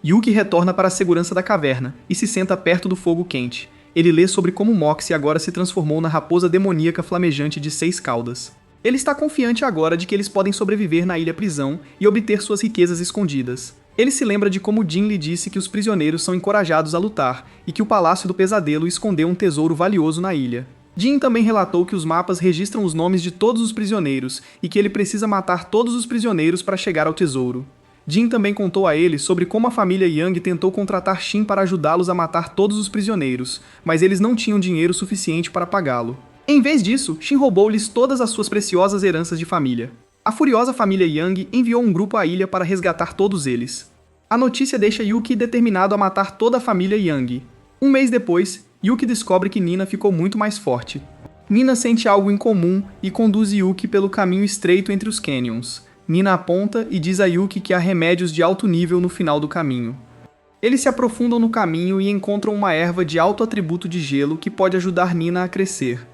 Yuki retorna para a segurança da caverna e se senta perto do fogo quente. Ele lê sobre como Moxie agora se transformou na raposa demoníaca flamejante de 6 caudas. Ele está confiante agora de que eles podem sobreviver na Ilha Prisão e obter suas riquezas escondidas. Ele se lembra de como Jin lhe disse que os prisioneiros são encorajados a lutar e que o Palácio do Pesadelo escondeu um tesouro valioso na ilha. Jin também relatou que os mapas registram os nomes de todos os prisioneiros e que ele precisa matar todos os prisioneiros para chegar ao tesouro. Jin também contou a ele sobre como a família Yang tentou contratar Shin para ajudá-los a matar todos os prisioneiros, mas eles não tinham dinheiro suficiente para pagá-lo. Em vez disso, Shin roubou-lhes todas as suas preciosas heranças de família. A furiosa família Yang enviou um grupo à ilha para resgatar todos eles. A notícia deixa Yuki determinado a matar toda a família Yang. Um mês depois, Yuki descobre que Nina ficou muito mais forte. Nina sente algo incomum e conduz Yuki pelo caminho estreito entre os canyons. Nina aponta e diz a Yuki que há remédios de alto nível no final do caminho. Eles se aprofundam no caminho e encontram uma erva de alto atributo de gelo que pode ajudar Nina a crescer.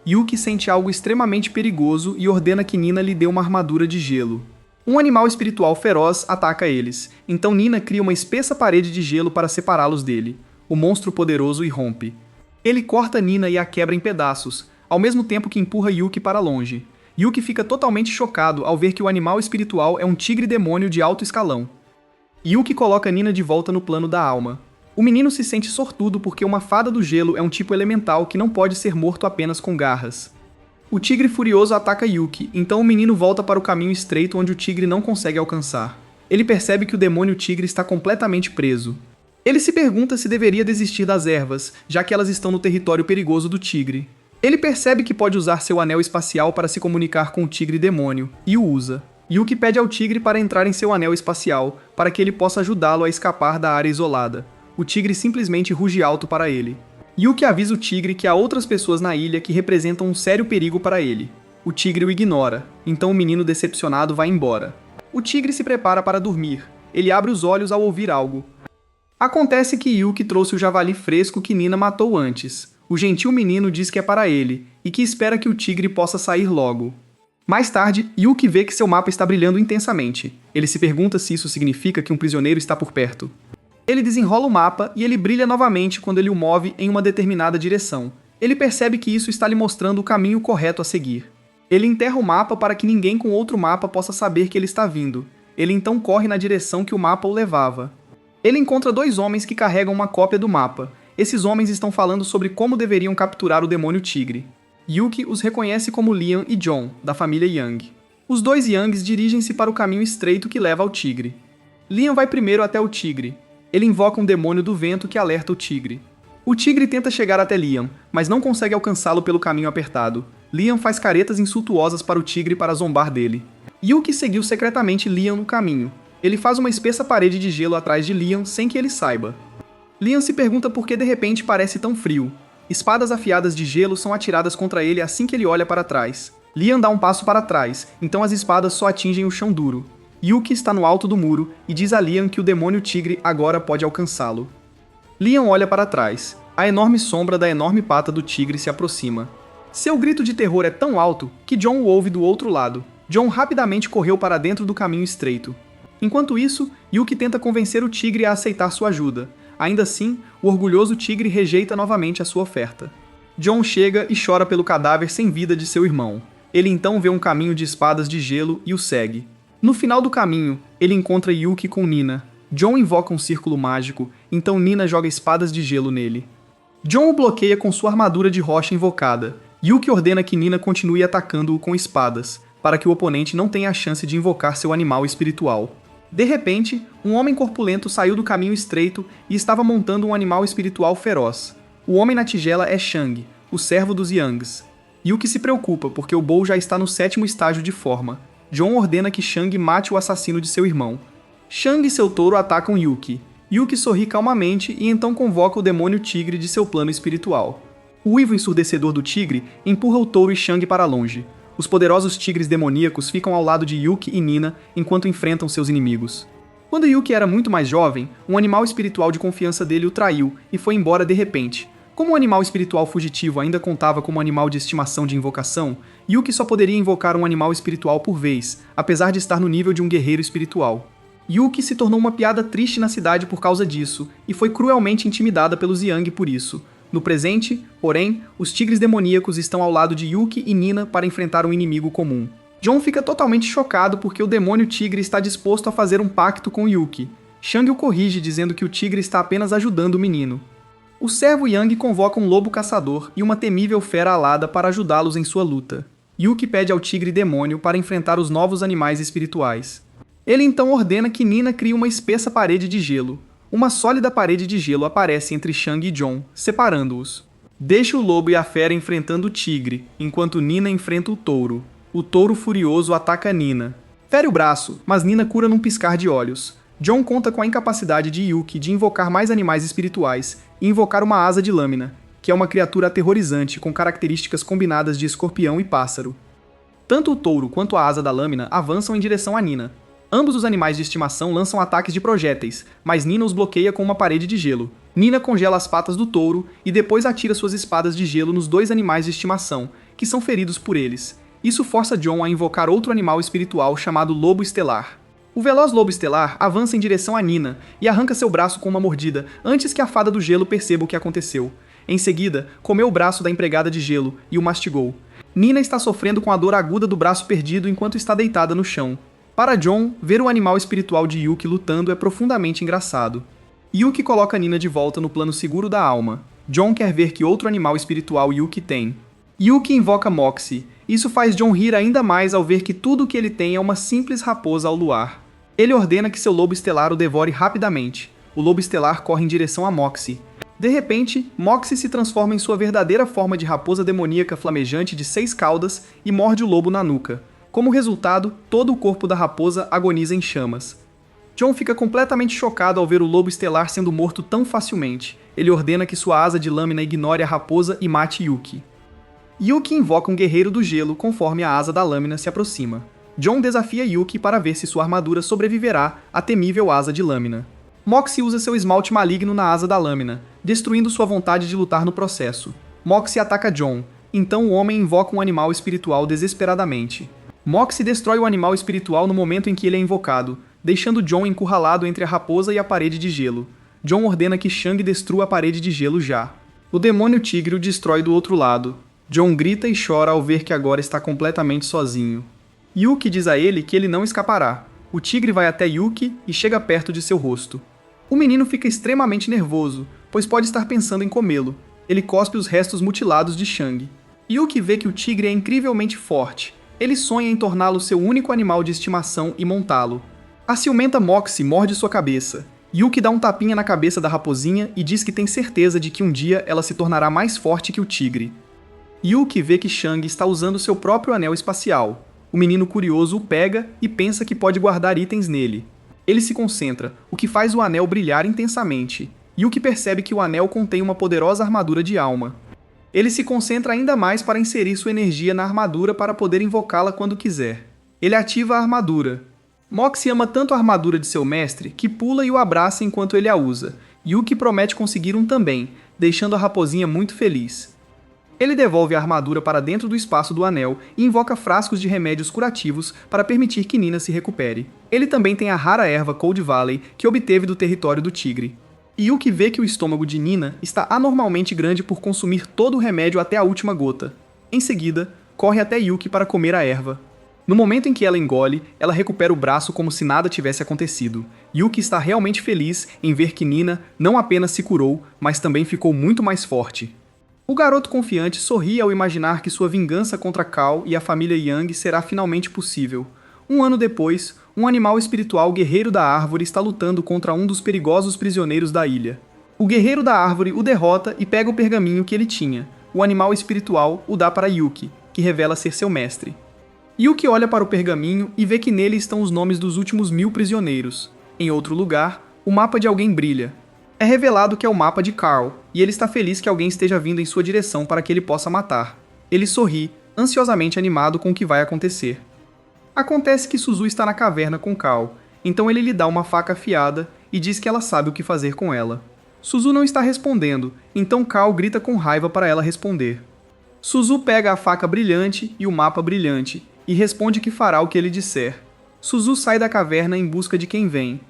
Yuki sente algo extremamente perigoso e ordena que Nina lhe dê uma armadura de gelo. Um animal espiritual feroz ataca eles, então Nina cria uma espessa parede de gelo para separá-los dele. O monstro poderoso irrompe. Ele corta Nina e a quebra em pedaços, ao mesmo tempo que empurra Yuki para longe. Yuki fica totalmente chocado ao ver que o animal espiritual é um tigre demônio de alto escalão. Yuki coloca Nina de volta no plano da alma. O menino se sente sortudo porque uma fada do gelo é um tipo elemental que não pode ser morto apenas com garras. O tigre furioso ataca Yuki, então o menino volta para o caminho estreito onde o tigre não consegue alcançar. Ele percebe que o demônio tigre está completamente preso. Ele se pergunta se deveria desistir das ervas, já que elas estão no território perigoso do tigre. Ele percebe que pode usar seu anel espacial para se comunicar com o tigre demônio, e o usa. Yuki pede ao tigre para entrar em seu anel espacial, para que ele possa ajudá-lo a escapar da área isolada. O tigre simplesmente ruge alto para ele. Yuki avisa o tigre que há outras pessoas na ilha que representam um sério perigo para ele. O tigre o ignora, então o menino decepcionado vai embora. O tigre se prepara para dormir. Ele abre os olhos ao ouvir algo. Acontece que Yuki trouxe o javali fresco que Nina matou antes. O gentil menino diz que é para ele, e que espera que o tigre possa sair logo. Mais tarde, Yuki vê que seu mapa está brilhando intensamente. Ele se pergunta se isso significa que um prisioneiro está por perto. Ele desenrola o mapa e ele brilha novamente quando ele o move em uma determinada direção. Ele percebe que isso está lhe mostrando o caminho correto a seguir. Ele enterra o mapa para que ninguém com outro mapa possa saber que ele está vindo. Ele então corre na direção que o mapa o levava. Ele encontra dois homens que carregam uma cópia do mapa. Esses homens estão falando sobre como deveriam capturar o demônio tigre. Yuki os reconhece como Liam e John, da família Yang. Os dois Yangs dirigem-se para o caminho estreito que leva ao tigre. Liam vai primeiro até o tigre. Ele invoca um demônio do vento que alerta o tigre. O tigre tenta chegar até Liam, mas não consegue alcançá-lo pelo caminho apertado. Liam faz caretas insultuosas para o tigre para zombar dele. Yuki seguiu secretamente Liam no caminho. Ele faz uma espessa parede de gelo atrás de Liam sem que ele saiba. Liam se pergunta por que de repente parece tão frio. Espadas afiadas de gelo são atiradas contra ele assim que ele olha para trás. Liam dá um passo para trás, então as espadas só atingem o chão duro. Yuki está no alto do muro e diz a Liam que o demônio tigre agora pode alcançá-lo. Liam olha para trás. A enorme sombra da enorme pata do tigre se aproxima. Seu grito de terror é tão alto que John o ouve do outro lado. John rapidamente correu para dentro do caminho estreito. Enquanto isso, Yuki tenta convencer o tigre a aceitar sua ajuda. Ainda assim, o orgulhoso tigre rejeita novamente a sua oferta. John chega e chora pelo cadáver sem vida de seu irmão. Ele então vê um caminho de espadas de gelo e o segue. No final do caminho, ele encontra Yuki com Nina. John invoca um círculo mágico, então Nina joga espadas de gelo nele. John o bloqueia com sua armadura de rocha invocada. Yuki ordena que Nina continue atacando-o com espadas, para que o oponente não tenha a chance de invocar seu animal espiritual. De repente, um homem corpulento saiu do caminho estreito e estava montando um animal espiritual feroz. O homem na tigela é Shang, o servo dos Yangs. Yuki se preocupa porque o Bow já está no 7º estágio de forma. John ordena que Shang mate o assassino de seu irmão. Shang e seu touro atacam Yuki. Yuki sorri calmamente e então convoca o demônio tigre de seu plano espiritual. O uivo ensurdecedor do tigre empurra o touro e Shang para longe. Os poderosos tigres demoníacos ficam ao lado de Yuki e Nina enquanto enfrentam seus inimigos. Quando Yuki era muito mais jovem, um animal espiritual de confiança dele o traiu e foi embora de repente. Como o animal espiritual fugitivo ainda contava como animal de estimação de invocação, Yuki só poderia invocar um animal espiritual por vez, apesar de estar no nível de um guerreiro espiritual. Yuki se tornou uma piada triste na cidade por causa disso, e foi cruelmente intimidada pelos Yang por isso. No presente, porém, os tigres demoníacos estão ao lado de Yuki e Nina para enfrentar um inimigo comum. John fica totalmente chocado porque o demônio tigre está disposto a fazer um pacto com Yuki. Shang o corrige dizendo que o tigre está apenas ajudando o menino. O servo Yang convoca um lobo caçador e uma temível fera alada para ajudá-los em sua luta. Yuki pede ao tigre demônio para enfrentar os novos animais espirituais. Ele então ordena que Nina crie uma espessa parede de gelo. Uma sólida parede de gelo aparece entre Shang e John, separando-os. Deixa o lobo e a fera enfrentando o tigre, enquanto Nina enfrenta o touro. O touro furioso ataca Nina. Fere o braço, mas Nina cura num piscar de olhos. John conta com a incapacidade de Yuki de invocar mais animais espirituais e invocar uma asa de lâmina, que é uma criatura aterrorizante com características combinadas de escorpião e pássaro. Tanto o touro quanto a asa da lâmina avançam em direção a Nina. Ambos os animais de estimação lançam ataques de projéteis, mas Nina os bloqueia com uma parede de gelo. Nina congela as patas do touro e depois atira suas espadas de gelo nos dois animais de estimação, que são feridos por eles. Isso força John a invocar outro animal espiritual chamado Lobo Estelar. O veloz Lobo Estelar avança em direção a Nina e arranca seu braço com uma mordida antes que a fada do gelo perceba o que aconteceu. Em seguida, comeu o braço da empregada de gelo e o mastigou. Nina está sofrendo com a dor aguda do braço perdido enquanto está deitada no chão. Para John, ver o animal espiritual de Yuki lutando é profundamente engraçado. Yuki coloca Nina de volta no plano seguro da alma. John quer ver que outro animal espiritual Yuki tem. Yuki invoca Moxie. Isso faz John rir ainda mais ao ver que tudo o que ele tem é uma simples raposa ao luar. Ele ordena que seu lobo estelar o devore rapidamente. O lobo estelar corre em direção a Moxie. De repente, Moxie se transforma em sua verdadeira forma de raposa demoníaca flamejante de 6 caudas e morde o lobo na nuca. Como resultado, todo o corpo da raposa agoniza em chamas. John fica completamente chocado ao ver o lobo estelar sendo morto tão facilmente. Ele ordena que sua asa de lâmina ignore a raposa e mate Yuki. Yuki invoca um guerreiro do gelo conforme a asa da lâmina se aproxima. John desafia Yuki para ver se sua armadura sobreviverá à temível asa de lâmina. Moxie usa seu esmalte maligno na asa da lâmina, destruindo sua vontade de lutar no processo. Moxie ataca John, então o homem invoca um animal espiritual desesperadamente. Moxie destrói o animal espiritual no momento em que ele é invocado, deixando John encurralado entre a raposa e a parede de gelo. John ordena que Shang destrua a parede de gelo já. O demônio tigre o destrói do outro lado. John grita e chora ao ver que agora está completamente sozinho. Yuki diz a ele que ele não escapará. O tigre vai até Yuki e chega perto de seu rosto. O menino fica extremamente nervoso, pois pode estar pensando em comê-lo. Ele cospe os restos mutilados de Shang. Yuki vê que o tigre é incrivelmente forte. Ele sonha em torná-lo seu único animal de estimação e montá-lo. A ciumenta Moxie morde sua cabeça. Yuki dá um tapinha na cabeça da raposinha e diz que tem certeza de que um dia ela se tornará mais forte que o tigre. Yuki vê que Shang está usando seu próprio anel espacial. O menino curioso o pega e pensa que pode guardar itens nele. Ele se concentra, o que faz o anel brilhar intensamente. Yuki percebe que o anel contém uma poderosa armadura de alma. Ele se concentra ainda mais para inserir sua energia na armadura para poder invocá-la quando quiser. Ele ativa a armadura. Moxie ama tanto a armadura de seu mestre que pula e o abraça enquanto ele a usa. Yuki promete conseguir um também, deixando a raposinha muito feliz. Ele devolve a armadura para dentro do espaço do anel e invoca frascos de remédios curativos para permitir que Nina se recupere. Ele também tem a rara erva Cold Valley que obteve do território do tigre. Yuki vê que o estômago de Nina está anormalmente grande por consumir todo o remédio até a última gota. Em seguida, corre até Yuki para comer a erva. No momento em que ela engole, ela recupera o braço como se nada tivesse acontecido. Yuki está realmente feliz em ver que Nina não apenas se curou, mas também ficou muito mais forte. O garoto confiante sorri ao imaginar que sua vingança contra Kao e a família Yang será finalmente possível. Um ano depois, um animal espiritual guerreiro da árvore está lutando contra um dos perigosos prisioneiros da ilha. O guerreiro da árvore o derrota e pega o pergaminho que ele tinha. O animal espiritual o dá para Yuki, que revela ser seu mestre. Yuki olha para o pergaminho e vê que nele estão os nomes dos últimos 1000 prisioneiros. Em outro lugar, o mapa de alguém brilha. É revelado que é o mapa de Carl, e ele está feliz que alguém esteja vindo em sua direção para que ele possa matar. Ele sorri, ansiosamente animado com o que vai acontecer. Acontece que Suzu está na caverna com Carl, então ele lhe dá uma faca afiada e diz que ela sabe o que fazer com ela. Suzu não está respondendo, então Carl grita com raiva para ela responder. Suzu pega a faca brilhante e o mapa brilhante, e responde que fará o que ele disser. Suzu sai da caverna em busca de quem vem.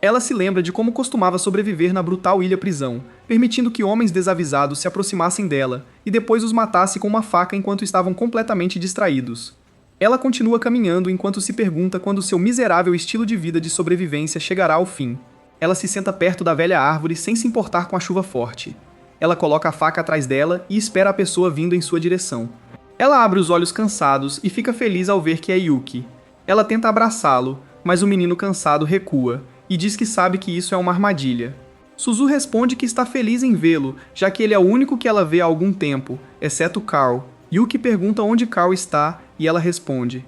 Ela se lembra de como costumava sobreviver na brutal ilha-prisão, permitindo que homens desavisados se aproximassem dela e depois os matasse com uma faca enquanto estavam completamente distraídos. Ela continua caminhando enquanto se pergunta quando seu miserável estilo de vida de sobrevivência chegará ao fim. Ela se senta perto da velha árvore sem se importar com a chuva forte. Ela coloca a faca atrás dela e espera a pessoa vindo em sua direção. Ela abre os olhos cansados e fica feliz ao ver que é Yuki. Ela tenta abraçá-lo, mas o menino cansado recua e diz que sabe que isso é uma armadilha. Suzu responde que está feliz em vê-lo, já que ele é o único que ela vê há algum tempo, exceto Carl. Yuki pergunta onde Kao está e ela responde.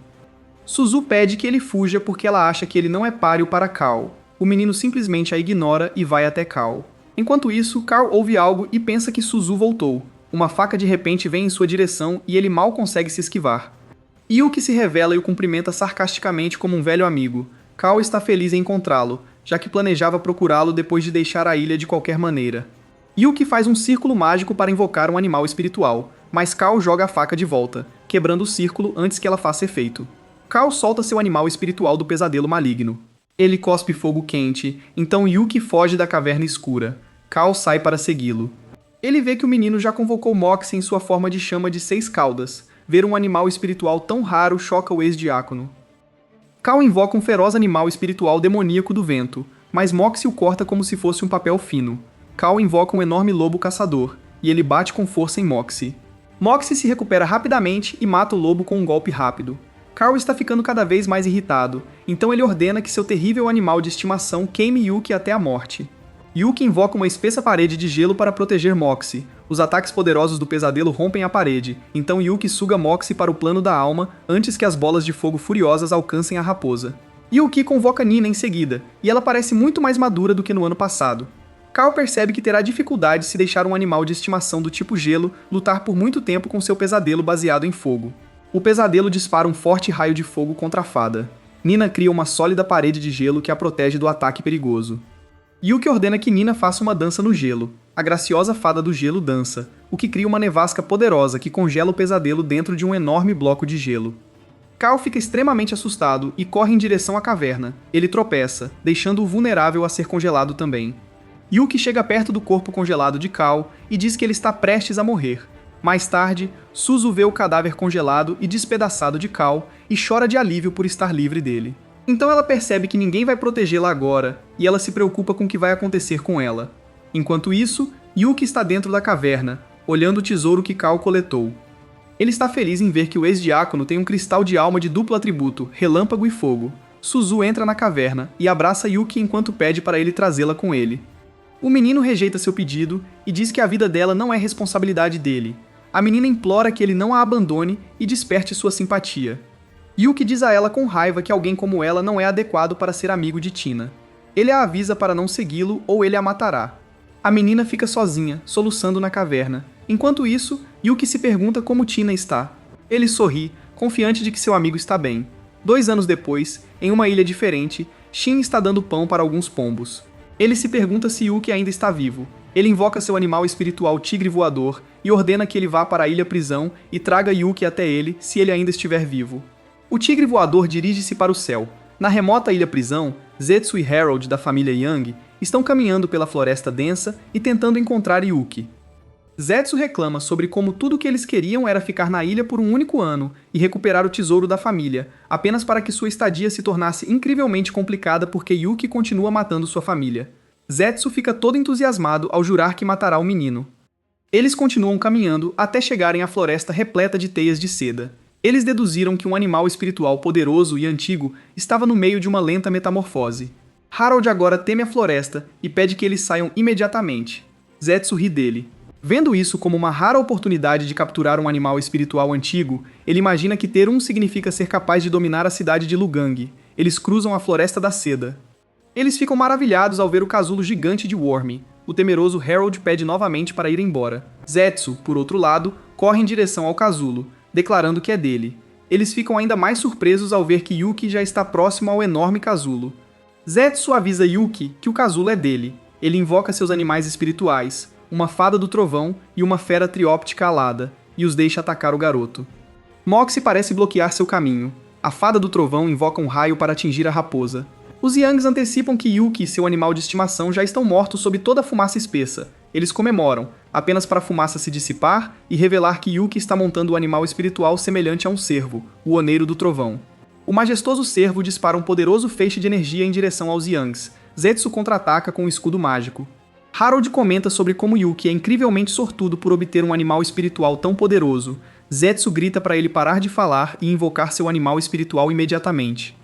Suzu pede que ele fuja porque ela acha que ele não é páreo para Kao. O menino simplesmente a ignora e vai até Kao. Enquanto isso, Kao ouve algo e pensa que Suzu voltou. Uma faca de repente vem em sua direção e ele mal consegue se esquivar. Yuki se revela e o cumprimenta sarcasticamente como um velho amigo. Kao está feliz em encontrá-lo, já que planejava procurá-lo depois de deixar a ilha de qualquer maneira. Yuki faz um círculo mágico para invocar um animal espiritual, mas Kao joga a faca de volta, quebrando o círculo antes que ela faça efeito. Kao solta seu animal espiritual do pesadelo maligno. Ele cospe fogo quente, então Yuki foge da caverna escura. Kao sai para segui-lo. Ele vê que o menino já convocou Moxie em sua forma de chama de 6 caudas. Ver um animal espiritual tão raro choca o ex-diácono. Kao invoca um feroz animal espiritual demoníaco do vento, mas Moxie o corta como se fosse um papel fino. Kao invoca um enorme lobo caçador, e ele bate com força em Moxie. Moxie se recupera rapidamente e mata o lobo com um golpe rápido. Kao está ficando cada vez mais irritado, então ele ordena que seu terrível animal de estimação queime Yuki até a morte. Yuki invoca uma espessa parede de gelo para proteger Moxie. Os ataques poderosos do pesadelo rompem a parede, então Yuki suga Moxie para o plano da alma antes que as bolas de fogo furiosas alcancem a raposa. Yuki convoca Nina em seguida, e ela parece muito mais madura do que no ano passado. Kao percebe que terá dificuldade se deixar um animal de estimação do tipo gelo lutar por muito tempo com seu pesadelo baseado em fogo. O pesadelo dispara um forte raio de fogo contra a fada. Nina cria uma sólida parede de gelo que a protege do ataque perigoso. Yuki ordena que Nina faça uma dança no gelo. A graciosa fada do gelo dança, o que cria uma nevasca poderosa que congela o pesadelo dentro de um enorme bloco de gelo. Kao fica extremamente assustado e corre em direção à caverna. Ele tropeça, deixando-o vulnerável a ser congelado também. Yuki chega perto do corpo congelado de Kao e diz que ele está prestes a morrer. Mais tarde, Suzu vê o cadáver congelado e despedaçado de Kao e chora de alívio por estar livre dele. Então ela percebe que ninguém vai protegê-la agora, e ela se preocupa com o que vai acontecer com ela. Enquanto isso, Yuki está dentro da caverna, olhando o tesouro que Kao coletou. Ele está feliz em ver que o ex-diácono tem um cristal de alma de duplo atributo, relâmpago e fogo. Suzu entra na caverna e abraça Yuki enquanto pede para ele trazê-la com ele. O menino rejeita seu pedido e diz que a vida dela não é responsabilidade dele. A menina implora que ele não a abandone e desperte sua simpatia. Yuki diz a ela com raiva que alguém como ela não é adequado para ser amigo de Tina. Ele a avisa para não segui-lo ou ele a matará. A menina fica sozinha, soluçando na caverna. Enquanto isso, Yuki se pergunta como Tina está. Ele sorri, confiante de que seu amigo está bem. 2 anos depois, em uma ilha diferente, Shin está dando pão para alguns pombos. Ele se pergunta se Yuki ainda está vivo. Ele invoca seu animal espiritual tigre voador e ordena que ele vá para a ilha prisão e traga Yuki até ele se ele ainda estiver vivo. O tigre voador dirige-se para o céu. Na remota ilha prisão, Zetsu e Harold da família Yang estão caminhando pela floresta densa e tentando encontrar Yuki. Zetsu reclama sobre como tudo o que eles queriam era ficar na ilha por um único ano e recuperar o tesouro da família, apenas para que sua estadia se tornasse incrivelmente complicada porque Yuki continua matando sua família. Zetsu fica todo entusiasmado ao jurar que matará o menino. Eles continuam caminhando até chegarem à floresta repleta de teias de seda. Eles deduziram que um animal espiritual poderoso e antigo estava no meio de uma lenta metamorfose. Harold agora teme a floresta e pede que eles saiam imediatamente. Zetsu ri dele. Vendo isso como uma rara oportunidade de capturar um animal espiritual antigo, ele imagina que ter um significa ser capaz de dominar a cidade de Lugang. Eles cruzam a Floresta da Seda. Eles ficam maravilhados ao ver o casulo gigante de Wormy. O temeroso Harold pede novamente para ir embora. Zetsu, por outro lado, corre em direção ao casulo, declarando que é dele. Eles ficam ainda mais surpresos ao ver que Yuki já está próximo ao enorme casulo. Zetsu avisa Yuki que o casulo é dele. Ele invoca seus animais espirituais, uma fada do trovão e uma fera trióptica alada, e os deixa atacar o garoto. Moxie parece bloquear seu caminho. A fada do trovão invoca um raio para atingir a raposa. Os Yangs antecipam que Yuki e seu animal de estimação já estão mortos sob toda a fumaça espessa. Eles comemoram, apenas para a fumaça se dissipar e revelar que Yuki está montando um animal espiritual semelhante a um cervo, o Oneiro do Trovão. O majestoso cervo dispara um poderoso feixe de energia em direção aos Yangs. Zetsu contra-ataca com um escudo mágico. Harold comenta sobre como Yuki é incrivelmente sortudo por obter um animal espiritual tão poderoso. Zetsu grita para ele parar de falar e invocar seu animal espiritual imediatamente.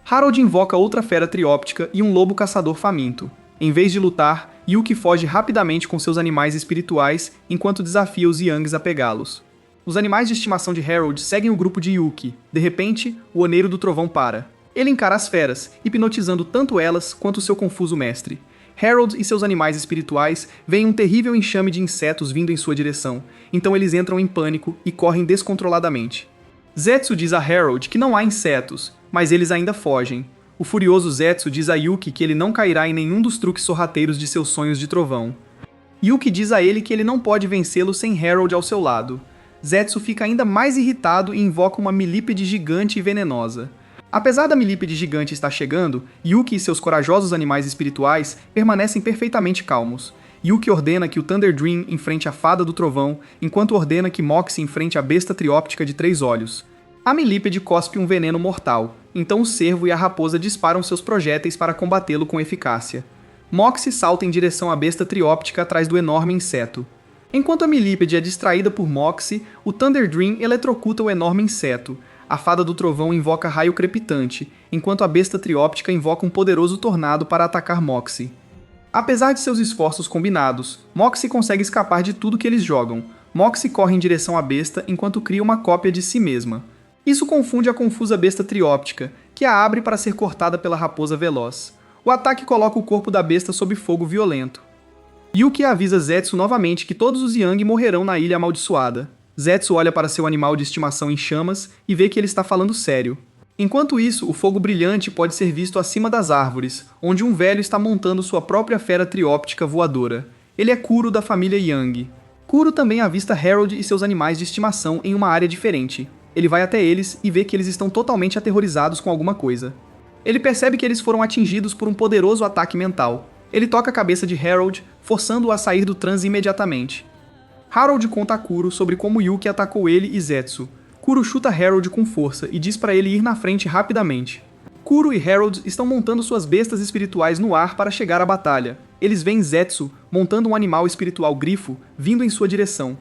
Harold invoca outra fera trióptica e um lobo caçador faminto. Em vez de lutar, Yuki foge rapidamente com seus animais espirituais enquanto desafia os Yangs a pegá-los. Os animais de estimação de Harold seguem o grupo de Yuki. De repente, o Oneiro do Trovão para. Ele encara as feras, hipnotizando tanto elas quanto seu confuso mestre. Harold e seus animais espirituais veem um terrível enxame de insetos vindo em sua direção, então eles entram em pânico e correm descontroladamente. Zetsu diz a Harold que não há insetos, mas eles ainda fogem. O furioso Zetsu diz a Yuki que ele não cairá em nenhum dos truques sorrateiros de seus sonhos de trovão. Yuki diz a ele que ele não pode vencê-lo sem Harold ao seu lado. Zetsu fica ainda mais irritado e invoca uma milípede gigante e venenosa. Apesar da milípede gigante estar chegando, Yuki e seus corajosos animais espirituais permanecem perfeitamente calmos. Yuki ordena que o Thunder Dream enfrente a Fada do Trovão, enquanto ordena que Moxie enfrente a besta trióptica de 3 olhos. A milípede cospe um veneno mortal, então o cervo e a raposa disparam seus projéteis para combatê-lo com eficácia. Moxie salta em direção à besta trióptica atrás do enorme inseto. Enquanto a milípede é distraída por Moxie, o Thunder Dream eletrocuta o enorme inseto. A Fada do Trovão invoca raio crepitante, enquanto a besta trióptica invoca um poderoso tornado para atacar Moxie. Apesar de seus esforços combinados, Moxie consegue escapar de tudo que eles jogam. Moxie corre em direção à besta enquanto cria uma cópia de si mesma. Isso confunde a confusa besta trióptica, que a abre para ser cortada pela raposa veloz. O ataque coloca o corpo da besta sob fogo violento. Yuki avisa Zetsu novamente que todos os Yang morrerão na ilha amaldiçoada. Zetsu olha para seu animal de estimação em chamas e vê que ele está falando sério. Enquanto isso, o fogo brilhante pode ser visto acima das árvores, onde um velho está montando sua própria fera trióptica voadora. Ele é Kuro da família Yang. Kuro também avista Harold e seus animais de estimação em uma área diferente. Ele vai até eles e vê que eles estão totalmente aterrorizados com alguma coisa. Ele percebe que eles foram atingidos por um poderoso ataque mental. Ele toca a cabeça de Harold, forçando-o a sair do transe imediatamente. Harold conta a Kuro sobre como Yuki atacou ele e Zetsu. Kuro chuta Harold com força e diz para ele ir na frente rapidamente. Kuro e Harold estão montando suas bestas espirituais no ar para chegar à batalha. Eles veem Zetsu, montando um animal espiritual grifo, vindo em sua direção.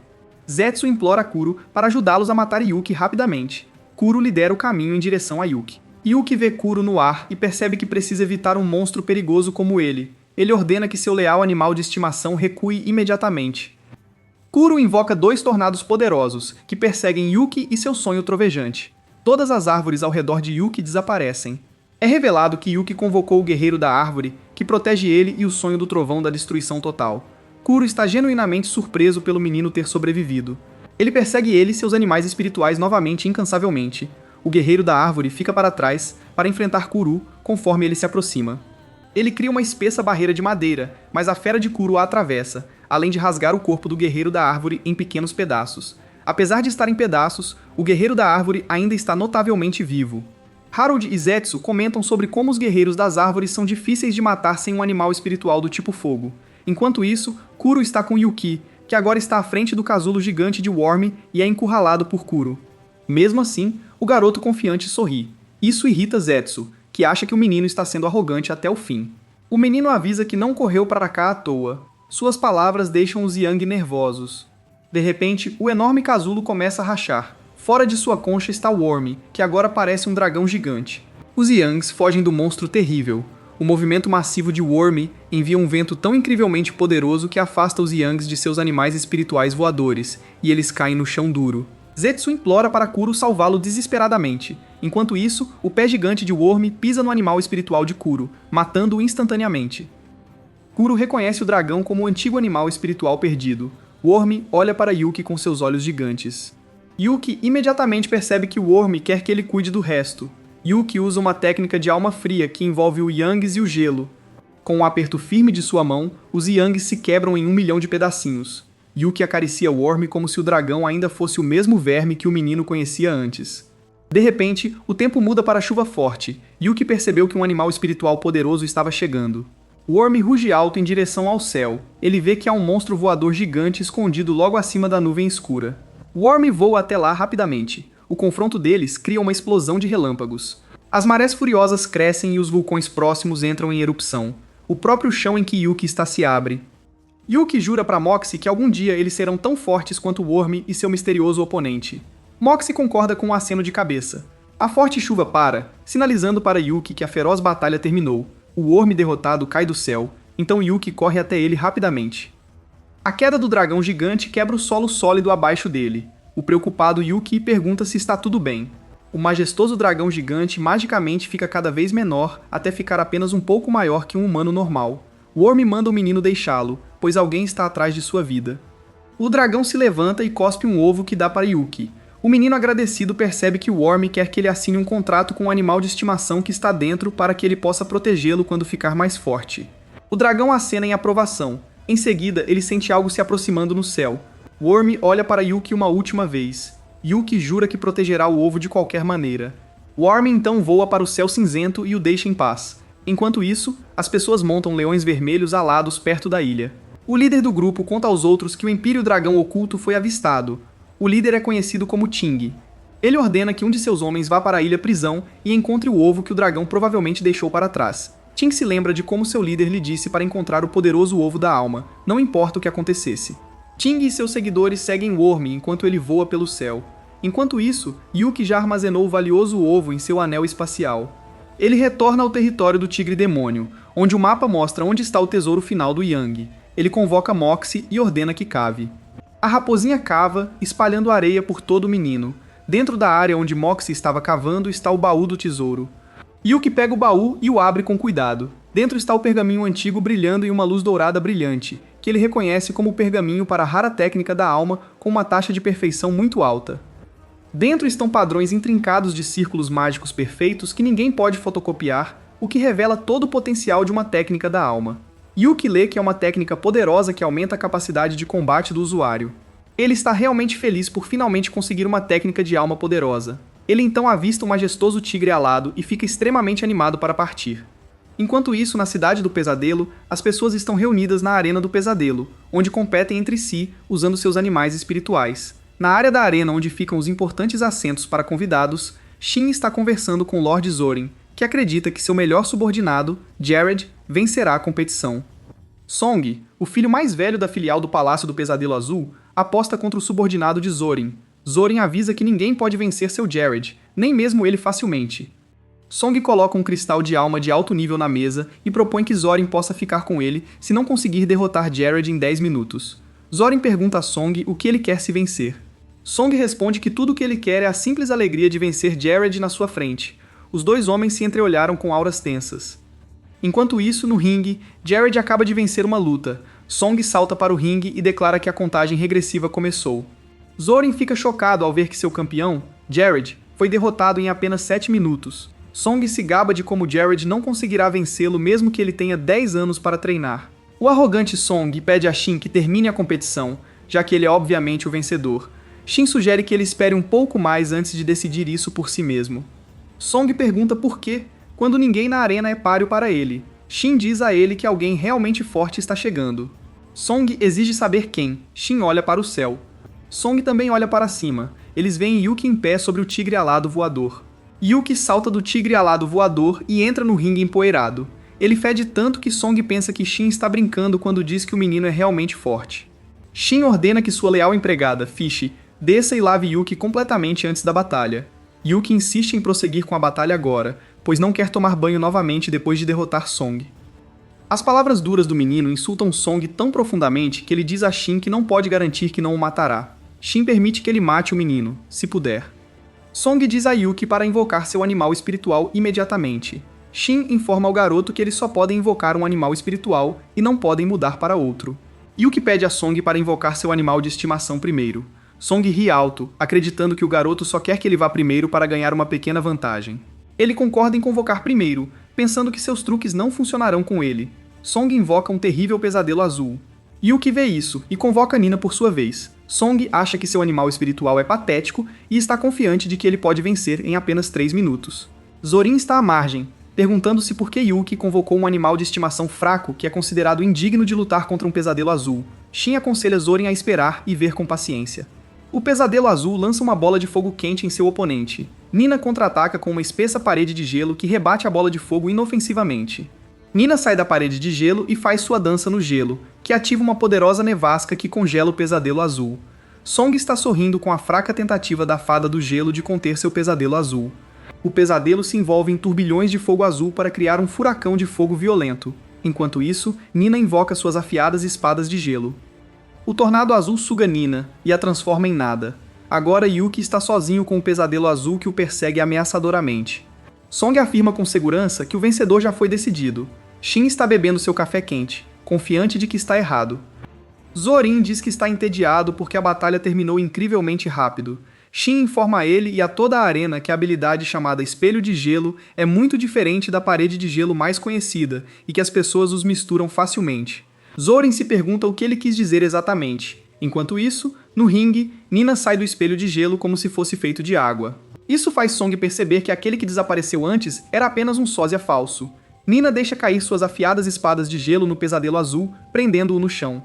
Zetsu implora a Kuro para ajudá-los a matar Yuki rapidamente. Kuro lidera o caminho em direção a Yuki. Yuki vê Kuro no ar e percebe que precisa evitar um monstro perigoso como ele. Ele ordena que seu leal animal de estimação recue imediatamente. Kuro invoca 2 tornados poderosos, que perseguem Yuki e seu sonho trovejante. Todas as árvores ao redor de Yuki desaparecem. É revelado que Yuki convocou o Guerreiro da Árvore, que protege ele e o sonho do trovão da destruição total. Kuro está genuinamente surpreso pelo menino ter sobrevivido. Ele persegue ele e seus animais espirituais novamente incansavelmente. O Guerreiro da Árvore fica para trás para enfrentar Kuro conforme ele se aproxima. Ele cria uma espessa barreira de madeira, mas a fera de Kuro a atravessa, além de rasgar o corpo do Guerreiro da Árvore em pequenos pedaços. Apesar de estar em pedaços, o Guerreiro da Árvore ainda está notavelmente vivo. Harold e Zetsu comentam sobre como os Guerreiros das Árvores são difíceis de matar sem um animal espiritual do tipo fogo. Enquanto isso, Kuro está com Yuki, que agora está à frente do casulo gigante de Worm e é encurralado por Kuro. Mesmo assim, o garoto confiante sorri. Isso irrita Zetsu, que acha que o menino está sendo arrogante até o fim. O menino avisa que não correu para cá à toa. Suas palavras deixam os Yang nervosos. De repente, o enorme casulo começa a rachar. Fora de sua concha está Worm, que agora parece um dragão gigante. Os Yangs fogem do monstro terrível. O movimento massivo de Worm envia um vento tão incrivelmente poderoso que afasta os Yangs de seus animais espirituais voadores, e eles caem no chão duro. Zetsu implora para Kuro salvá-lo desesperadamente. Enquanto isso, o pé gigante de Worm pisa no animal espiritual de Kuro, matando-o instantaneamente. Kuro reconhece o dragão como o antigo animal espiritual perdido. Worm olha para Yuki com seus olhos gigantes. Yuki imediatamente percebe que Worm quer que ele cuide do resto. Yuki usa uma técnica de alma fria que envolve o Yangs e o gelo. Com um aperto firme de sua mão, os Yangs se quebram em 1 milhão de pedacinhos. Yuki acaricia Worm como se o dragão ainda fosse o mesmo verme que o menino conhecia antes. De repente, o tempo muda para chuva forte. Yuki percebeu que um animal espiritual poderoso estava chegando. Worm ruge alto em direção ao céu. Ele vê que há um monstro voador gigante escondido logo acima da nuvem escura. Worm voa até lá rapidamente. O confronto deles cria uma explosão de relâmpagos. As marés furiosas crescem e os vulcões próximos entram em erupção. O próprio chão em que Yuki está se abre. Yuki jura para Moxie que algum dia eles serão tão fortes quanto Worm e seu misterioso oponente. Moxie concorda com um aceno de cabeça. A forte chuva para, sinalizando para Yuki que a feroz batalha terminou. O Worm derrotado cai do céu, então Yuki corre até ele rapidamente. A queda do dragão gigante quebra o solo sólido abaixo dele. O preocupado Yuki pergunta se está tudo bem. O majestoso dragão gigante magicamente fica cada vez menor até ficar apenas um pouco maior que um humano normal. Worm manda o menino deixá-lo, pois alguém está atrás de sua vida. O dragão se levanta e cospe um ovo que dá para Yuki. O menino agradecido percebe que o Worm quer que ele assine um contrato com o animal de estimação que está dentro para que ele possa protegê-lo quando ficar mais forte. O dragão acena em aprovação. Em seguida, ele sente algo se aproximando no céu. Worm olha para Yuki uma última vez. Yuki jura que protegerá o ovo de qualquer maneira. Worm então voa para o céu cinzento e o deixa em paz. Enquanto isso, as pessoas montam leões vermelhos alados perto da ilha. O líder do grupo conta aos outros que o Império Dragão Oculto foi avistado. O líder é conhecido como Ting. Ele ordena que um de seus homens vá para a ilha prisão e encontre o ovo que o dragão provavelmente deixou para trás. Ting se lembra de como seu líder lhe disse para encontrar o poderoso ovo da alma, não importa o que acontecesse. Ting e seus seguidores seguem Worm enquanto ele voa pelo céu. Enquanto isso, Yuki já armazenou o valioso ovo em seu anel espacial. Ele retorna ao território do Tigre Demônio, onde o mapa mostra onde está o tesouro final do Yang. Ele convoca Moxie e ordena que cave. A raposinha cava, espalhando areia por todo o menino. Dentro da área onde Moxie estava cavando está o baú do tesouro. Yuki pega o baú e o abre com cuidado. Dentro está o pergaminho antigo brilhando em uma luz dourada brilhante, que ele reconhece como o pergaminho para a rara técnica da alma com uma taxa de perfeição muito alta. Dentro estão padrões intrincados de círculos mágicos perfeitos que ninguém pode fotocopiar, o que revela todo o potencial de uma técnica da alma. Yuki lê que é uma técnica poderosa que aumenta a capacidade de combate do usuário. Ele está realmente feliz por finalmente conseguir uma técnica de alma poderosa. Ele então avista o majestoso tigre alado e fica extremamente animado para partir. Enquanto isso, na cidade do pesadelo, as pessoas estão reunidas na arena do pesadelo, onde competem entre si usando seus animais espirituais. Na área da arena onde ficam os importantes assentos para convidados, Shin está conversando com Lord Zorin, que acredita que seu melhor subordinado, Jared, vencerá a competição. Song, o filho mais velho da filial do Palácio do Pesadelo Azul, aposta contra o subordinado de Zorin. Zorin avisa que ninguém pode vencer seu Jared, nem mesmo ele facilmente. Song coloca um cristal de alma de alto nível na mesa e propõe que Zorin possa ficar com ele se não conseguir derrotar Jared em 10 minutos. Zorin pergunta a Song o que ele quer se vencer. Song responde que tudo o que ele quer é a simples alegria de vencer Jared na sua frente. Os dois homens se entreolharam com auras tensas. Enquanto isso, no ringue, Jared acaba de vencer uma luta. Song salta para o ringue e declara que a contagem regressiva começou. Zorin fica chocado ao ver que seu campeão, Jared, foi derrotado em apenas 7 minutos. Song se gaba de como Jared não conseguirá vencê-lo mesmo que ele tenha 10 anos para treinar. O arrogante Song pede a Shin que termine a competição, já que ele é obviamente o vencedor. Shin sugere que ele espere um pouco mais antes de decidir isso por si mesmo. Song pergunta por quê, quando ninguém na arena é páreo para ele. Shin diz a ele que alguém realmente forte está chegando. Song exige saber quem. Shin olha para o céu. Song também olha para cima. Eles veem Yuki em pé sobre o tigre alado voador. Yuki salta do tigre alado voador e entra no ringue empoeirado. Ele fede tanto que Song pensa que Shin está brincando quando diz que o menino é realmente forte. Shin ordena que sua leal empregada, Fish, desça e lave Yuki completamente antes da batalha. Yuki insiste em prosseguir com a batalha agora, pois não quer tomar banho novamente depois de derrotar Song. As palavras duras do menino insultam Song tão profundamente que ele diz a Shin que não pode garantir que não o matará. Shin permite que ele mate o menino, se puder. Song diz a Yuki para invocar seu animal espiritual imediatamente. Shin informa ao garoto que eles só podem invocar um animal espiritual e não podem mudar para outro. Yuki pede a Song para invocar seu animal de estimação primeiro. Song ri alto, acreditando que o garoto só quer que ele vá primeiro para ganhar uma pequena vantagem. Ele concorda em convocar primeiro, pensando que seus truques não funcionarão com ele. Song invoca um terrível pesadelo azul. Yuki vê isso e convoca Nina por sua vez. Song acha que seu animal espiritual é patético e está confiante de que ele pode vencer em apenas 3 minutos. Zorin está à margem, perguntando-se por que Yuki convocou um animal de estimação fraco que é considerado indigno de lutar contra um pesadelo azul. Shin aconselha Zorin a esperar e ver com paciência. O pesadelo azul lança uma bola de fogo quente em seu oponente. Nina contra-ataca com uma espessa parede de gelo que rebate a bola de fogo inofensivamente. Nina sai da parede de gelo e faz sua dança no gelo, que ativa uma poderosa nevasca que congela o pesadelo azul. Song está sorrindo com a fraca tentativa da fada do gelo de conter seu pesadelo azul. O pesadelo se envolve em turbilhões de fogo azul para criar um furacão de fogo violento. Enquanto isso, Nina invoca suas afiadas espadas de gelo. O tornado azul suga Nina e a transforma em nada. Agora Yuki está sozinho com o pesadelo azul que o persegue ameaçadoramente. Song afirma com segurança que o vencedor já foi decidido. Shin está bebendo seu café quente, confiante de que está errado. Zorin diz que está entediado porque a batalha terminou incrivelmente rápido. Shin informa a ele e a toda a arena que a habilidade chamada Espelho de Gelo é muito diferente da parede de gelo mais conhecida e que as pessoas os misturam facilmente. Zorin se pergunta o que ele quis dizer exatamente. Enquanto isso, no ringue, Nina sai do espelho de gelo como se fosse feito de água. Isso faz Song perceber que aquele que desapareceu antes era apenas um sósia falso. Nina deixa cair suas afiadas espadas de gelo no pesadelo azul, prendendo-o no chão.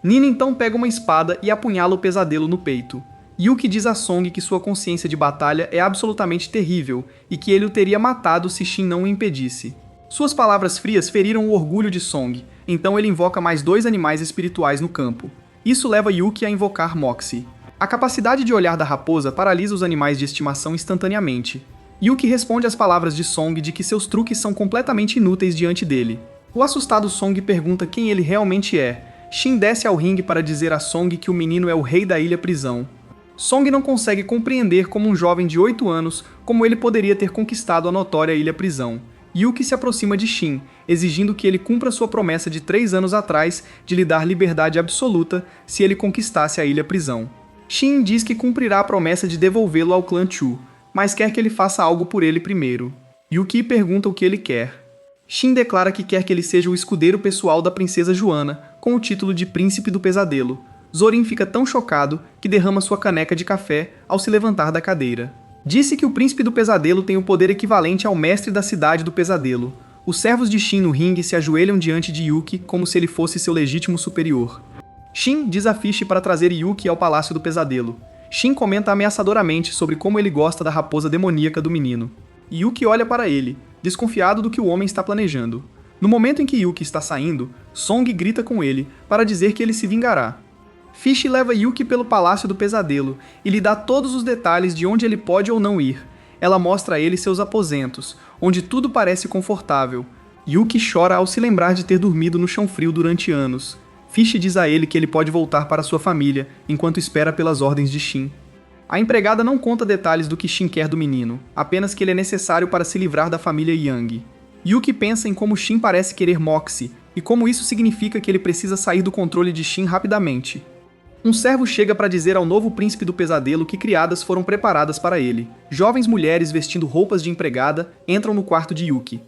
Nina então pega uma espada e apunhala o pesadelo no peito. Yuki diz a Song que sua consciência de batalha é absolutamente terrível e que ele o teria matado se Shin não o impedisse. Suas palavras frias feriram o orgulho de Song, então ele invoca mais 2 animais espirituais no campo. Isso leva Yuki a invocar Moxie. A capacidade de olhar da raposa paralisa os animais de estimação instantaneamente. Yuki responde às palavras de Song de que seus truques são completamente inúteis diante dele. O assustado Song pergunta quem ele realmente é. Shin desce ao ringue para dizer a Song que o menino é o rei da Ilha Prisão. Song não consegue compreender como um jovem de 8 anos como ele poderia ter conquistado a notória Ilha Prisão. Yuki se aproxima de Shin, exigindo que ele cumpra sua promessa de 3 anos atrás de lhe dar liberdade absoluta se ele conquistasse a Ilha Prisão. Shin diz que cumprirá a promessa de devolvê-lo ao clã Chu, mas quer que ele faça algo por ele primeiro. Yuki pergunta o que ele quer. Shin declara que quer que ele seja o escudeiro pessoal da princesa Joanna, com o título de Príncipe do Pesadelo. Zorin fica tão chocado que derrama sua caneca de café ao se levantar da cadeira. Disse que o Príncipe do Pesadelo tem o poder equivalente ao Mestre da Cidade do Pesadelo. Os servos de Shin no ringue se ajoelham diante de Yuki como se ele fosse seu legítimo superior. Shin diz a Fish para trazer Yuki ao Palácio do Pesadelo. Shin comenta ameaçadoramente sobre como ele gosta da raposa demoníaca do menino. Yuki olha para ele, desconfiado do que o homem está planejando. No momento em que Yuki está saindo, Song grita com ele para dizer que ele se vingará. Fish leva Yuki pelo Palácio do Pesadelo e lhe dá todos os detalhes de onde ele pode ou não ir. Ela mostra a ele seus aposentos, onde tudo parece confortável. Yuki chora ao se lembrar de ter dormido no chão frio durante anos. Fish diz a ele que ele pode voltar para sua família, enquanto espera pelas ordens de Shin. A empregada não conta detalhes do que Shin quer do menino, apenas que ele é necessário para se livrar da família Yang. Yuki pensa em como Shin parece querer Moxie, e como isso significa que ele precisa sair do controle de Shin rapidamente. Um servo chega para dizer ao novo príncipe do pesadelo que criadas foram preparadas para ele. Jovens mulheres vestindo roupas de empregada entram no quarto de Yuki.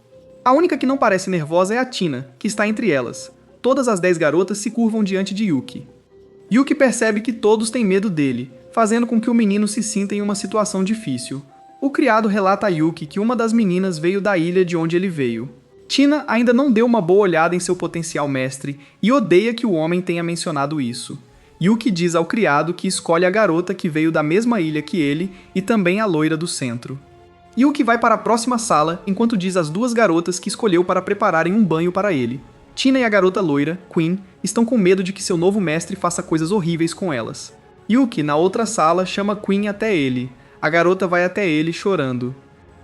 A única que não parece nervosa é a Tina, que está entre elas. Todas as 10 garotas se curvam diante de Yuki. Yuki percebe que todos têm medo dele, fazendo com que o menino se sinta em uma situação difícil. O criado relata a Yuki que uma das meninas veio da ilha de onde ele veio. Tina ainda não deu uma boa olhada em seu potencial mestre e odeia que o homem tenha mencionado isso. Yuki diz ao criado que escolhe a garota que veio da mesma ilha que ele e também a loira do centro. Yuki vai para a próxima sala enquanto diz às 2 garotas que escolheu para prepararem um banho para ele. Tina e a garota loira, Queen, estão com medo de que seu novo mestre faça coisas horríveis com elas. Yuki, na outra sala, chama Queen até ele. A garota vai até ele chorando.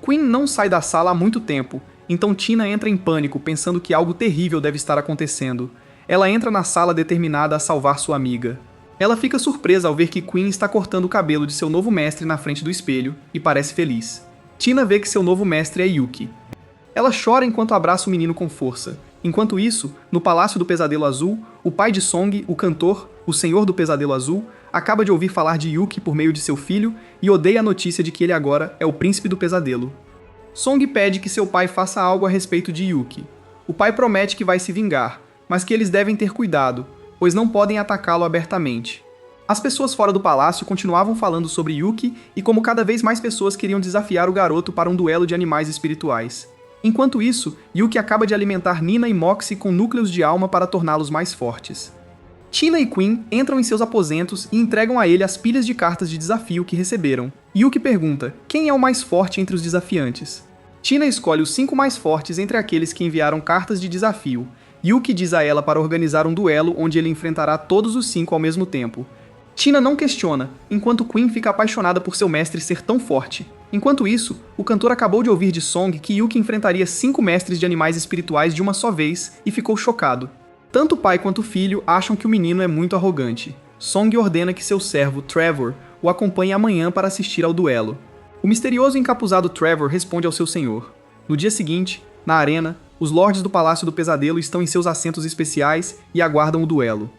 Queen não sai da sala há muito tempo, então Tina entra em pânico pensando que algo terrível deve estar acontecendo. Ela entra na sala determinada a salvar sua amiga. Ela fica surpresa ao ver que Queen está cortando o cabelo de seu novo mestre na frente do espelho e parece feliz. Tina vê que seu novo mestre é Yuki. Ela chora enquanto abraça o menino com força. Enquanto isso, no Palácio do Pesadelo Azul, o pai de Song, o cantor, o Senhor do Pesadelo Azul, acaba de ouvir falar de Yuki por meio de seu filho e odeia a notícia de que ele agora é o Príncipe do Pesadelo. Song pede que seu pai faça algo a respeito de Yuki. O pai promete que vai se vingar, mas que eles devem ter cuidado, pois não podem atacá-lo abertamente. As pessoas fora do palácio continuavam falando sobre Yuki e como cada vez mais pessoas queriam desafiar o garoto para um duelo de animais espirituais. Enquanto isso, Yuki acaba de alimentar Nina e Moxie com núcleos de alma para torná-los mais fortes. Tina e Queen entram em seus aposentos e entregam a ele as pilhas de cartas de desafio que receberam. Yuki pergunta quem é o mais forte entre os desafiantes. Tina escolhe os 5 mais fortes entre aqueles que enviaram cartas de desafio. Yuki diz a ela para organizar um duelo onde ele enfrentará todos os 5 ao mesmo tempo. Tina não questiona, enquanto Queen fica apaixonada por seu mestre ser tão forte. Enquanto isso, o cantor acabou de ouvir de Song que Yuki enfrentaria 5 mestres de animais espirituais de uma só vez e ficou chocado. Tanto o pai quanto o filho acham que o menino é muito arrogante. Song ordena que seu servo, Trevor, o acompanhe amanhã para assistir ao duelo. O misterioso e encapuzado Trevor responde ao seu senhor. No dia seguinte, na arena, os lords do Palácio do Pesadelo estão em seus assentos especiais e aguardam o duelo.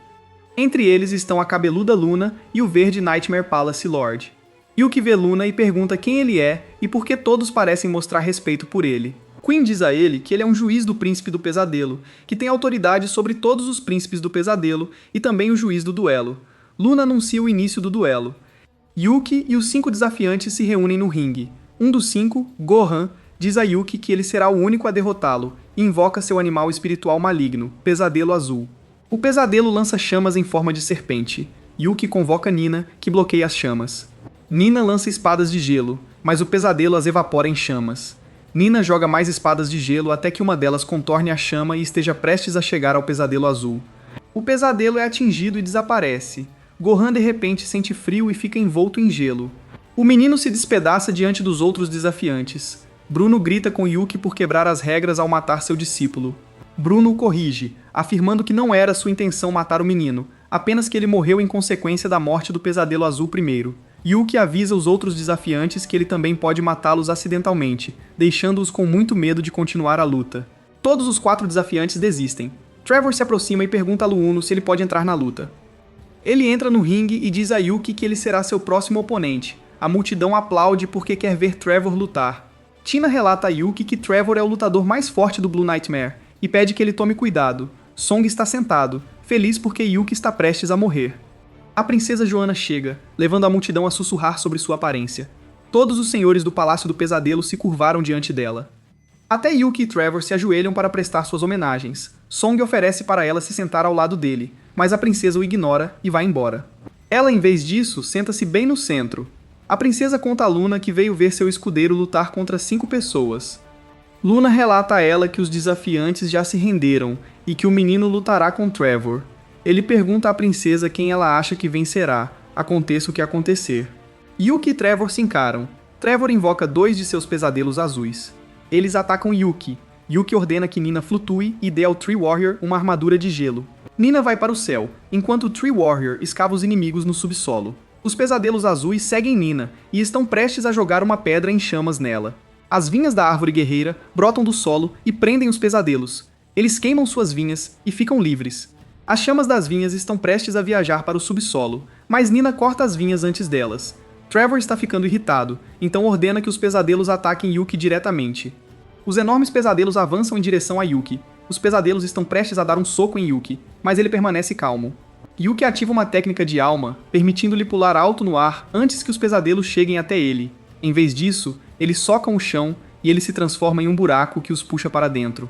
Entre eles estão a cabeluda Luna e o verde Nightmare Palace Lord. Yuki vê Luna e pergunta quem ele é e por que todos parecem mostrar respeito por ele. Queen diz a ele que ele é um juiz do Príncipe do Pesadelo, que tem autoridade sobre todos os príncipes do pesadelo e também o juiz do duelo. Luna anuncia o início do duelo. Yuki e os 5 desafiantes se reúnem no ringue. Um dos 5, Gohan, diz a Yuki que ele será o único a derrotá-lo e invoca seu animal espiritual maligno, Pesadelo Azul. O pesadelo lança chamas em forma de serpente. Yuki convoca Nina, que bloqueia as chamas. Nina lança espadas de gelo, mas o pesadelo as evapora em chamas. Nina joga mais espadas de gelo até que uma delas contorne a chama e esteja prestes a chegar ao pesadelo azul. O pesadelo é atingido e desaparece. Gohan de repente sente frio e fica envolto em gelo. O menino se despedaça diante dos outros desafiantes. Bruno grita com Yuki por quebrar as regras ao matar seu discípulo. Bruno o corrige, afirmando que não era sua intenção matar o menino, apenas que ele morreu em consequência da morte do pesadelo azul primeiro. Yuki avisa os outros desafiantes que ele também pode matá-los acidentalmente, deixando-os com muito medo de continuar a luta. Todos os 4 desafiantes desistem. Trevor se aproxima e pergunta a Luuno se ele pode entrar na luta. Ele entra no ringue e diz a Yuki que ele será seu próximo oponente. A multidão aplaude porque quer ver Trevor lutar. Tina relata a Yuki que Trevor é o lutador mais forte do Blue Nightmare e pede que ele tome cuidado. Song está sentado, feliz porque Yuki está prestes a morrer. A princesa Joana chega, levando a multidão a sussurrar sobre sua aparência. Todos os senhores do Palácio do Pesadelo se curvaram diante dela. Até Yuki e Trevor se ajoelham para prestar suas homenagens. Song oferece para ela se sentar ao lado dele, mas a princesa o ignora e vai embora. Ela, em vez disso, senta-se bem no centro. A princesa conta a Luna que veio ver seu escudeiro lutar contra 5 pessoas. Luna relata a ela que os desafiantes já se renderam e que o menino lutará com Trevor. Ele pergunta à princesa quem ela acha que vencerá, aconteça o que acontecer. Yuki e Trevor se encaram. Trevor invoca 2 de seus pesadelos azuis. Eles atacam Yuki. Yuki ordena que Nina flutue e dê ao Tree Warrior uma armadura de gelo. Nina vai para o céu, enquanto o Tree Warrior escava os inimigos no subsolo. Os pesadelos azuis seguem Nina e estão prestes a jogar uma pedra em chamas nela. As vinhas da árvore guerreira brotam do solo e prendem os pesadelos. Eles queimam suas vinhas e ficam livres. As chamas das vinhas estão prestes a viajar para o subsolo, mas Nina corta as vinhas antes delas. Trevor está ficando irritado, então ordena que os pesadelos ataquem Yuki diretamente. Os enormes pesadelos avançam em direção a Yuki. Os pesadelos estão prestes a dar um soco em Yuki, mas ele permanece calmo. Yuki ativa uma técnica de alma, permitindo-lhe pular alto no ar antes que os pesadelos cheguem até ele. Em vez disso, eles socam o chão e ele se transforma em um buraco que os puxa para dentro.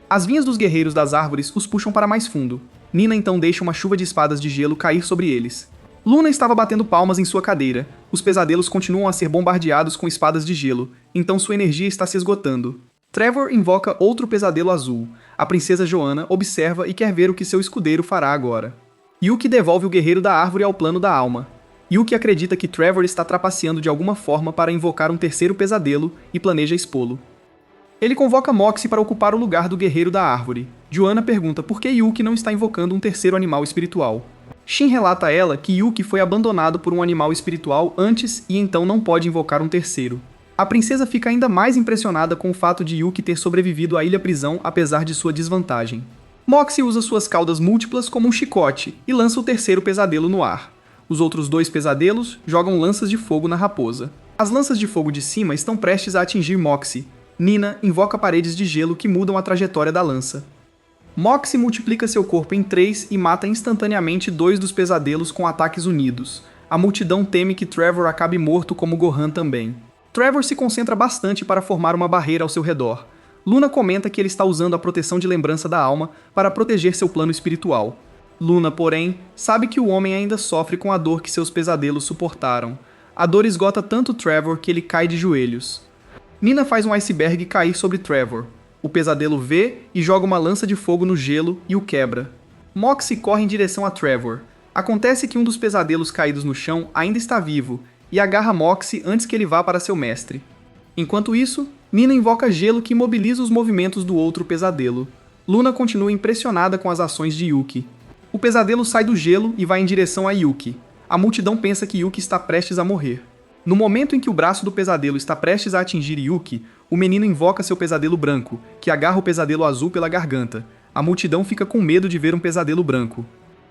As vinhas dos guerreiros das árvores os puxam para mais fundo. Nina então deixa uma chuva de espadas de gelo cair sobre eles. Luna estava batendo palmas em sua cadeira. Os pesadelos continuam a ser bombardeados com espadas de gelo, então sua energia está se esgotando. Trevor invoca outro pesadelo azul. A princesa Joana observa e quer ver o que seu escudeiro fará agora. Yuki devolve o guerreiro da árvore ao plano da alma. Yuki acredita que Trevor está trapaceando de alguma forma para invocar um terceiro pesadelo e planeja expô-lo. Ele convoca Moxie para ocupar o lugar do guerreiro da árvore. Joana pergunta por que Yuki não está invocando um terceiro animal espiritual. Shin relata a ela que Yuki foi abandonado por um animal espiritual antes e então não pode invocar um terceiro. A princesa fica ainda mais impressionada com o fato de Yuki ter sobrevivido à ilha-prisão apesar de sua desvantagem. Moxie usa suas caudas múltiplas como um chicote e lança o terceiro pesadelo no ar. Os outros 2 pesadelos jogam lanças de fogo na raposa. As lanças de fogo de cima estão prestes a atingir Moxie. Nina invoca paredes de gelo que mudam a trajetória da lança. Moxie multiplica seu corpo em 3 e mata instantaneamente 2 dos pesadelos com ataques unidos. A multidão teme que Trevor acabe morto como Gohan também. Trevor se concentra bastante para formar uma barreira ao seu redor. Luna comenta que ele está usando a proteção de lembrança da alma para proteger seu plano espiritual. Luna, porém, sabe que o homem ainda sofre com a dor que seus pesadelos suportaram. A dor esgota tanto Trevor que ele cai de joelhos. Nina faz um iceberg cair sobre Trevor. O pesadelo vê e joga uma lança de fogo no gelo e o quebra. Moxie corre em direção a Trevor. Acontece que um dos pesadelos caídos no chão ainda está vivo e agarra Moxie antes que ele vá para seu mestre. Enquanto isso, Nina invoca gelo que imobiliza os movimentos do outro pesadelo. Luna continua impressionada com as ações de Yuki. O pesadelo sai do gelo e vai em direção a Yuki. A multidão pensa que Yuki está prestes a morrer. No momento em que o braço do pesadelo está prestes a atingir Yuki, o menino invoca seu pesadelo branco, que agarra o pesadelo azul pela garganta. A multidão fica com medo de ver um pesadelo branco.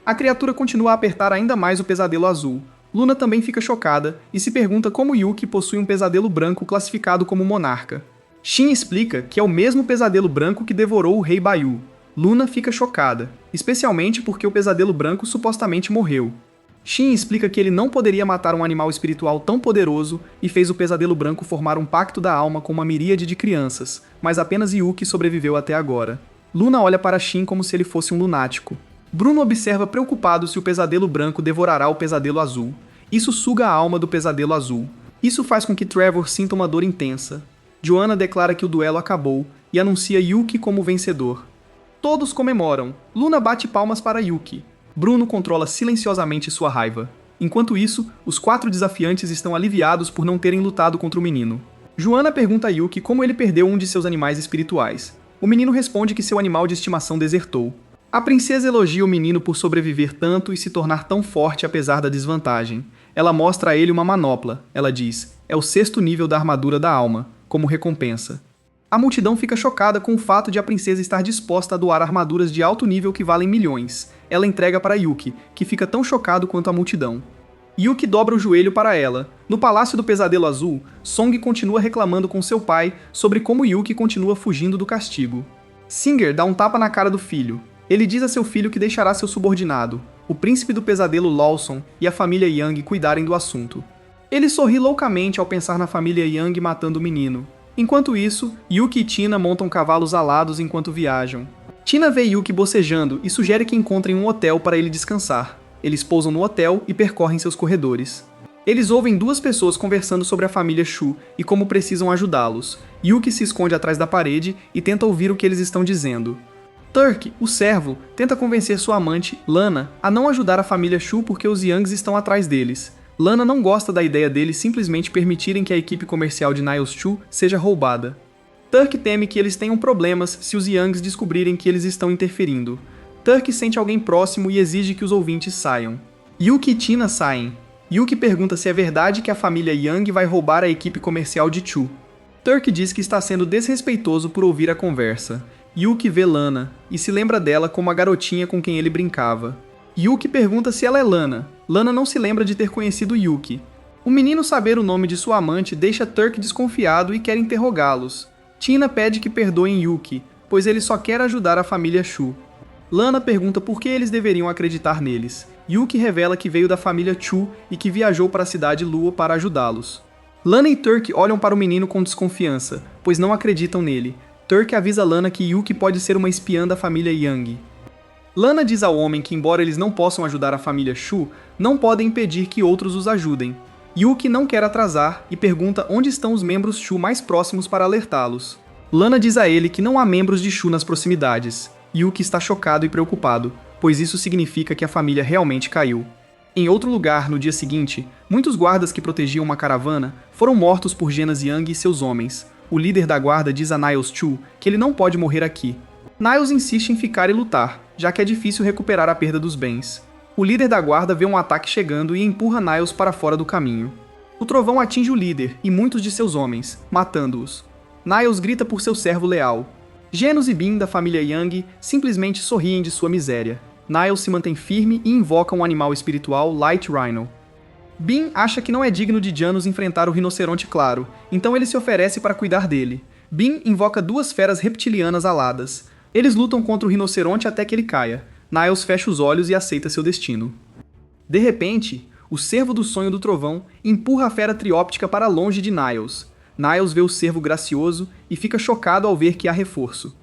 A criatura continua a apertar ainda mais o pesadelo azul. Luna também fica chocada e se pergunta como Yuki possui um pesadelo branco classificado como monarca. Shin explica que é o mesmo pesadelo branco que devorou o rei Baiu. Luna fica chocada, especialmente porque o pesadelo branco supostamente morreu. Shin explica que ele não poderia matar um animal espiritual tão poderoso e fez o pesadelo branco formar um pacto da alma com uma miríade de crianças, mas apenas Yuki sobreviveu até agora. Luna olha para Shin como se ele fosse um lunático. Bruno observa preocupado se o pesadelo branco devorará o pesadelo azul. Isso suga a alma do pesadelo azul. Isso faz com que Trevor sinta uma dor intensa. Joanna declara que o duelo acabou e anuncia Yuki como vencedor. Todos comemoram. Luna bate palmas para Yuki. Bruno controla silenciosamente sua raiva. Enquanto isso, os 4 desafiantes estão aliviados por não terem lutado contra o menino. Joanna pergunta a Yuki como ele perdeu um de seus animais espirituais. O menino responde que seu animal de estimação desertou. A princesa elogia o menino por sobreviver tanto e se tornar tão forte apesar da desvantagem. Ela mostra a ele uma manopla. Ela diz, é o 6º nível da armadura da alma, como recompensa. A multidão fica chocada com o fato de a princesa estar disposta a doar armaduras de alto nível que valem milhões. Ela entrega para Yuki, que fica tão chocado quanto a multidão. Yuki dobra o joelho para ela. No Palácio do Pesadelo Azul, Song continua reclamando com seu pai sobre como Yuki continua fugindo do castigo. Singer dá um tapa na cara do filho. Ele diz a seu filho que deixará seu subordinado, o príncipe do pesadelo Lawson e a família Yang cuidarem do assunto. Ele sorri loucamente ao pensar na família Yang matando o menino. Enquanto isso, Yuki e Tina montam cavalos alados enquanto viajam. Tina vê Yuki bocejando e sugere que encontrem um hotel para ele descansar. Eles pousam no hotel e percorrem seus corredores. Eles ouvem 2 pessoas conversando sobre a família Shu e como precisam ajudá-los. Yuki se esconde atrás da parede e tenta ouvir o que eles estão dizendo. Turk, o servo, tenta convencer sua amante, Lana, a não ajudar a família Shu porque os Yangs estão atrás deles. Lana não gosta da ideia deles simplesmente permitirem que a equipe comercial de Niles Shu seja roubada. Turk teme que eles tenham problemas se os Yangs descobrirem que eles estão interferindo. Turk sente alguém próximo e exige que os ouvintes saiam. Yuki e Tina saem. Yuki pergunta se é verdade que a família Yang vai roubar a equipe comercial de Chu. Turk diz que está sendo desrespeitoso por ouvir a conversa. Yuki vê Lana e se lembra dela como a garotinha com quem ele brincava. Yuki pergunta se ela é Lana. Lana não se lembra de ter conhecido Yuki. O menino saber o nome de sua amante deixa Turk desconfiado e quer interrogá-los. Tina pede que perdoem Yuki, pois ele só quer ajudar a família Shu. Lana pergunta por que eles deveriam acreditar neles. Yuki revela que veio da família Chu e que viajou para a cidade Lua para ajudá-los. Lana e Turk olham para o menino com desconfiança, pois não acreditam nele. Turk avisa Lana que Yuki pode ser uma espiã da família Yang. Lana diz ao homem que, embora eles não possam ajudar a família Shu, não podem impedir que outros os ajudem. Yuki não quer atrasar e pergunta onde estão os membros Shu mais próximos para alertá-los. Lana diz a ele que não há membros de Shu nas proximidades. Yuki está chocado e preocupado, pois isso significa que a família realmente caiu. Em outro lugar, no dia seguinte, muitos guardas que protegiam uma caravana foram mortos por Genas Yang e seus homens. O líder da guarda diz a Niles Chu que ele não pode morrer aqui. Niles insiste em ficar e lutar, já que é difícil recuperar a perda dos bens. O líder da guarda vê um ataque chegando e empurra Niles para fora do caminho. O trovão atinge o líder e muitos de seus homens, matando-os. Niles grita por seu servo leal. Genos e Bin, da família Yang, simplesmente sorriem de sua miséria. Niles se mantém firme e invoca um animal espiritual, Light Rhino. Bin acha que não é digno de Janus enfrentar o rinoceronte claro, então ele se oferece para cuidar dele. Bin invoca 2 feras reptilianas aladas. Eles lutam contra o rinoceronte até que ele caia. Niles fecha os olhos e aceita seu destino. De repente, o cervo do sonho do trovão empurra a fera trióptica para longe de Niles. Niles vê o cervo gracioso e fica chocado ao ver que há reforço.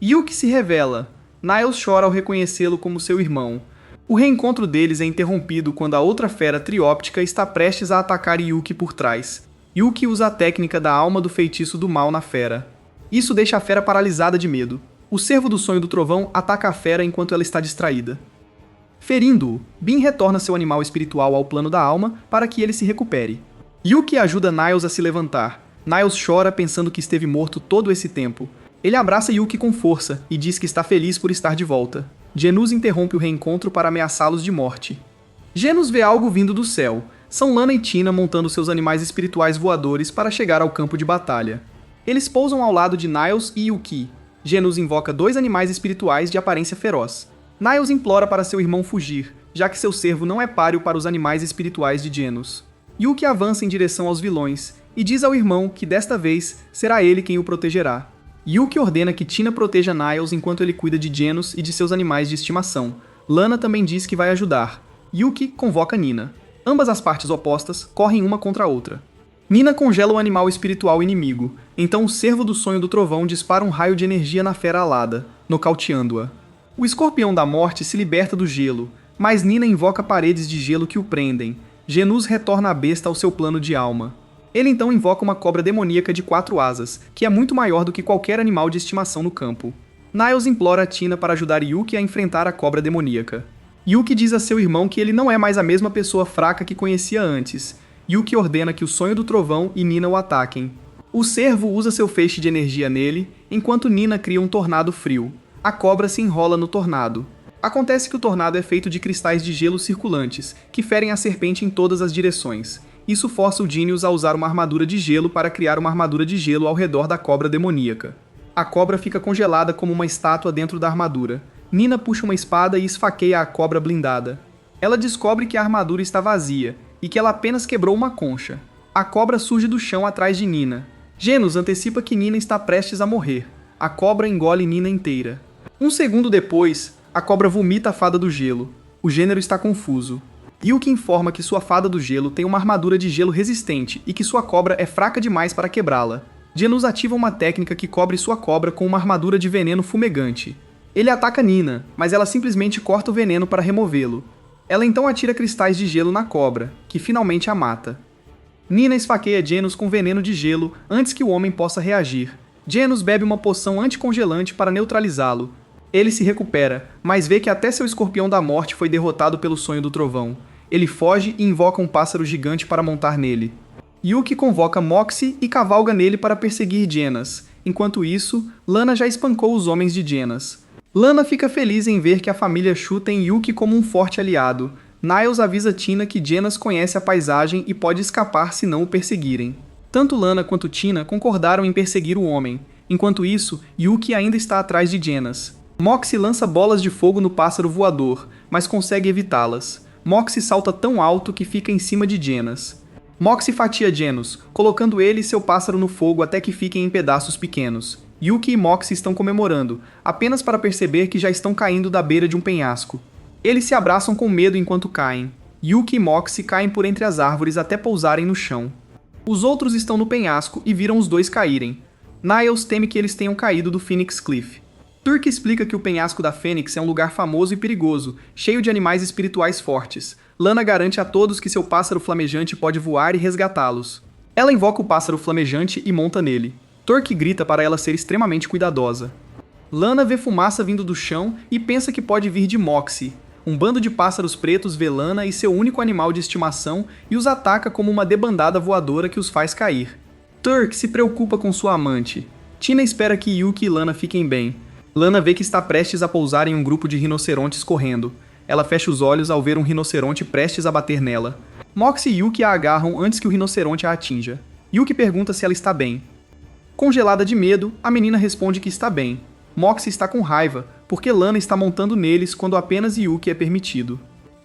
Yuki se revela. Niles chora ao reconhecê-lo como seu irmão. O reencontro deles é interrompido quando a outra fera trióptica está prestes a atacar Yuki por trás. Yuki usa a técnica da alma do feitiço do mal na fera. Isso deixa a fera paralisada de medo. O cervo do sonho do trovão ataca a fera enquanto ela está distraída. Ferindo-o, Bin retorna seu animal espiritual ao plano da alma para que ele se recupere. Yuki ajuda Niles a se levantar. Niles chora pensando que esteve morto todo esse tempo. Ele abraça Yuki com força e diz que está feliz por estar de volta. Genus interrompe o reencontro para ameaçá-los de morte. Genos vê algo vindo do céu. São Lana e Tina montando seus animais espirituais voadores para chegar ao campo de batalha. Eles pousam ao lado de Niles e Yuki. Genos invoca 2 animais espirituais de aparência feroz. Niles implora para seu irmão fugir, já que seu servo não é páreo para os animais espirituais de Genos. Yuki avança em direção aos vilões e diz ao irmão que desta vez será ele quem o protegerá. Yuki ordena que Tina proteja Niles enquanto ele cuida de Genos e de seus animais de estimação. Lana também diz que vai ajudar. Yuki convoca Nina. Ambas as partes opostas correm uma contra a outra. Nina congela o animal espiritual inimigo, então o servo do sonho do trovão dispara um raio de energia na fera alada, nocauteando-a. O escorpião da morte se liberta do gelo, mas Nina invoca paredes de gelo que o prendem. Genus retorna a besta ao seu plano de alma. Ele então invoca uma cobra demoníaca de 4 asas, que é muito maior do que qualquer animal de estimação no campo. Niles implora a Tina para ajudar Yuki a enfrentar a cobra demoníaca. Yuki diz a seu irmão que ele não é mais a mesma pessoa fraca que conhecia antes. Yuki ordena que o sonho do trovão e Nina o ataquem. O servo usa seu feixe de energia nele, enquanto Nina cria um tornado frio. A cobra se enrola no tornado. Acontece que o tornado é feito de cristais de gelo circulantes, que ferem a serpente em todas as direções. Isso força o Genius a usar uma armadura de gelo para criar uma armadura de gelo ao redor da cobra demoníaca. A cobra fica congelada como uma estátua dentro da armadura. Nina puxa uma espada e esfaqueia a cobra blindada. Ela descobre que a armadura está vazia e que ela apenas quebrou uma concha. A cobra surge do chão atrás de Nina. Genos antecipa que Nina está prestes a morrer. A cobra engole Nina inteira. Um segundo depois, a cobra vomita a fada do gelo. O gênero está confuso. Yuki informa que sua fada do gelo tem uma armadura de gelo resistente e que sua cobra é fraca demais para quebrá-la. Genus ativa uma técnica que cobre sua cobra com uma armadura de veneno fumegante. Ele ataca Nina, mas ela simplesmente corta o veneno para removê-lo. Ela então atira cristais de gelo na cobra, que finalmente a mata. Nina esfaqueia Genus com veneno de gelo antes que o homem possa reagir. Genus bebe uma poção anticongelante para neutralizá-lo. Ele se recupera, mas vê que até seu escorpião da morte foi derrotado pelo sonho do trovão. Ele foge e invoca um pássaro gigante para montar nele. Yuki convoca Moxie e cavalga nele para perseguir Genas. Enquanto isso, Lana já espancou os homens de Genas. Lana fica feliz em ver que a família Shu tem Yuki como um forte aliado. Niles avisa Tina que Genas conhece a paisagem e pode escapar se não o perseguirem. Tanto Lana quanto Tina concordaram em perseguir o homem. Enquanto isso, Yuki ainda está atrás de Genas. Moxie lança bolas de fogo no pássaro voador, mas consegue evitá-las. Moxie salta tão alto que fica em cima de Genas. Moxie fatia Genus, colocando ele e seu pássaro no fogo até que fiquem em pedaços pequenos. Yuki e Moxie estão comemorando, apenas para perceber que já estão caindo da beira de um penhasco. Eles se abraçam com medo enquanto caem. Yuki e Moxie caem por entre as árvores até pousarem no chão. Os outros estão no penhasco e viram os dois caírem. Niles teme que eles tenham caído do Phoenix Cliff. Turk explica que o penhasco da Fênix é um lugar famoso e perigoso, cheio de animais espirituais fortes. Lana garante a todos que seu pássaro flamejante pode voar e resgatá-los. Ela invoca o pássaro flamejante e monta nele. Turk grita para ela ser extremamente cuidadosa. Lana vê fumaça vindo do chão e pensa que pode vir de Moxie. Um bando de pássaros pretos vê Lana e seu único animal de estimação e os ataca como uma debandada voadora que os faz cair. Turk se preocupa com sua amante. Tina espera que Yuki e Lana fiquem bem. Lana vê que está prestes a pousar em um grupo de rinocerontes correndo. Ela fecha os olhos ao ver um rinoceronte prestes a bater nela. Moxie e Yuki a agarram antes que o rinoceronte a atinja. Yuki pergunta se ela está bem. Congelada de medo, a menina responde que está bem. Moxie está com raiva, porque Lana está montando neles quando apenas Yuki é permitido.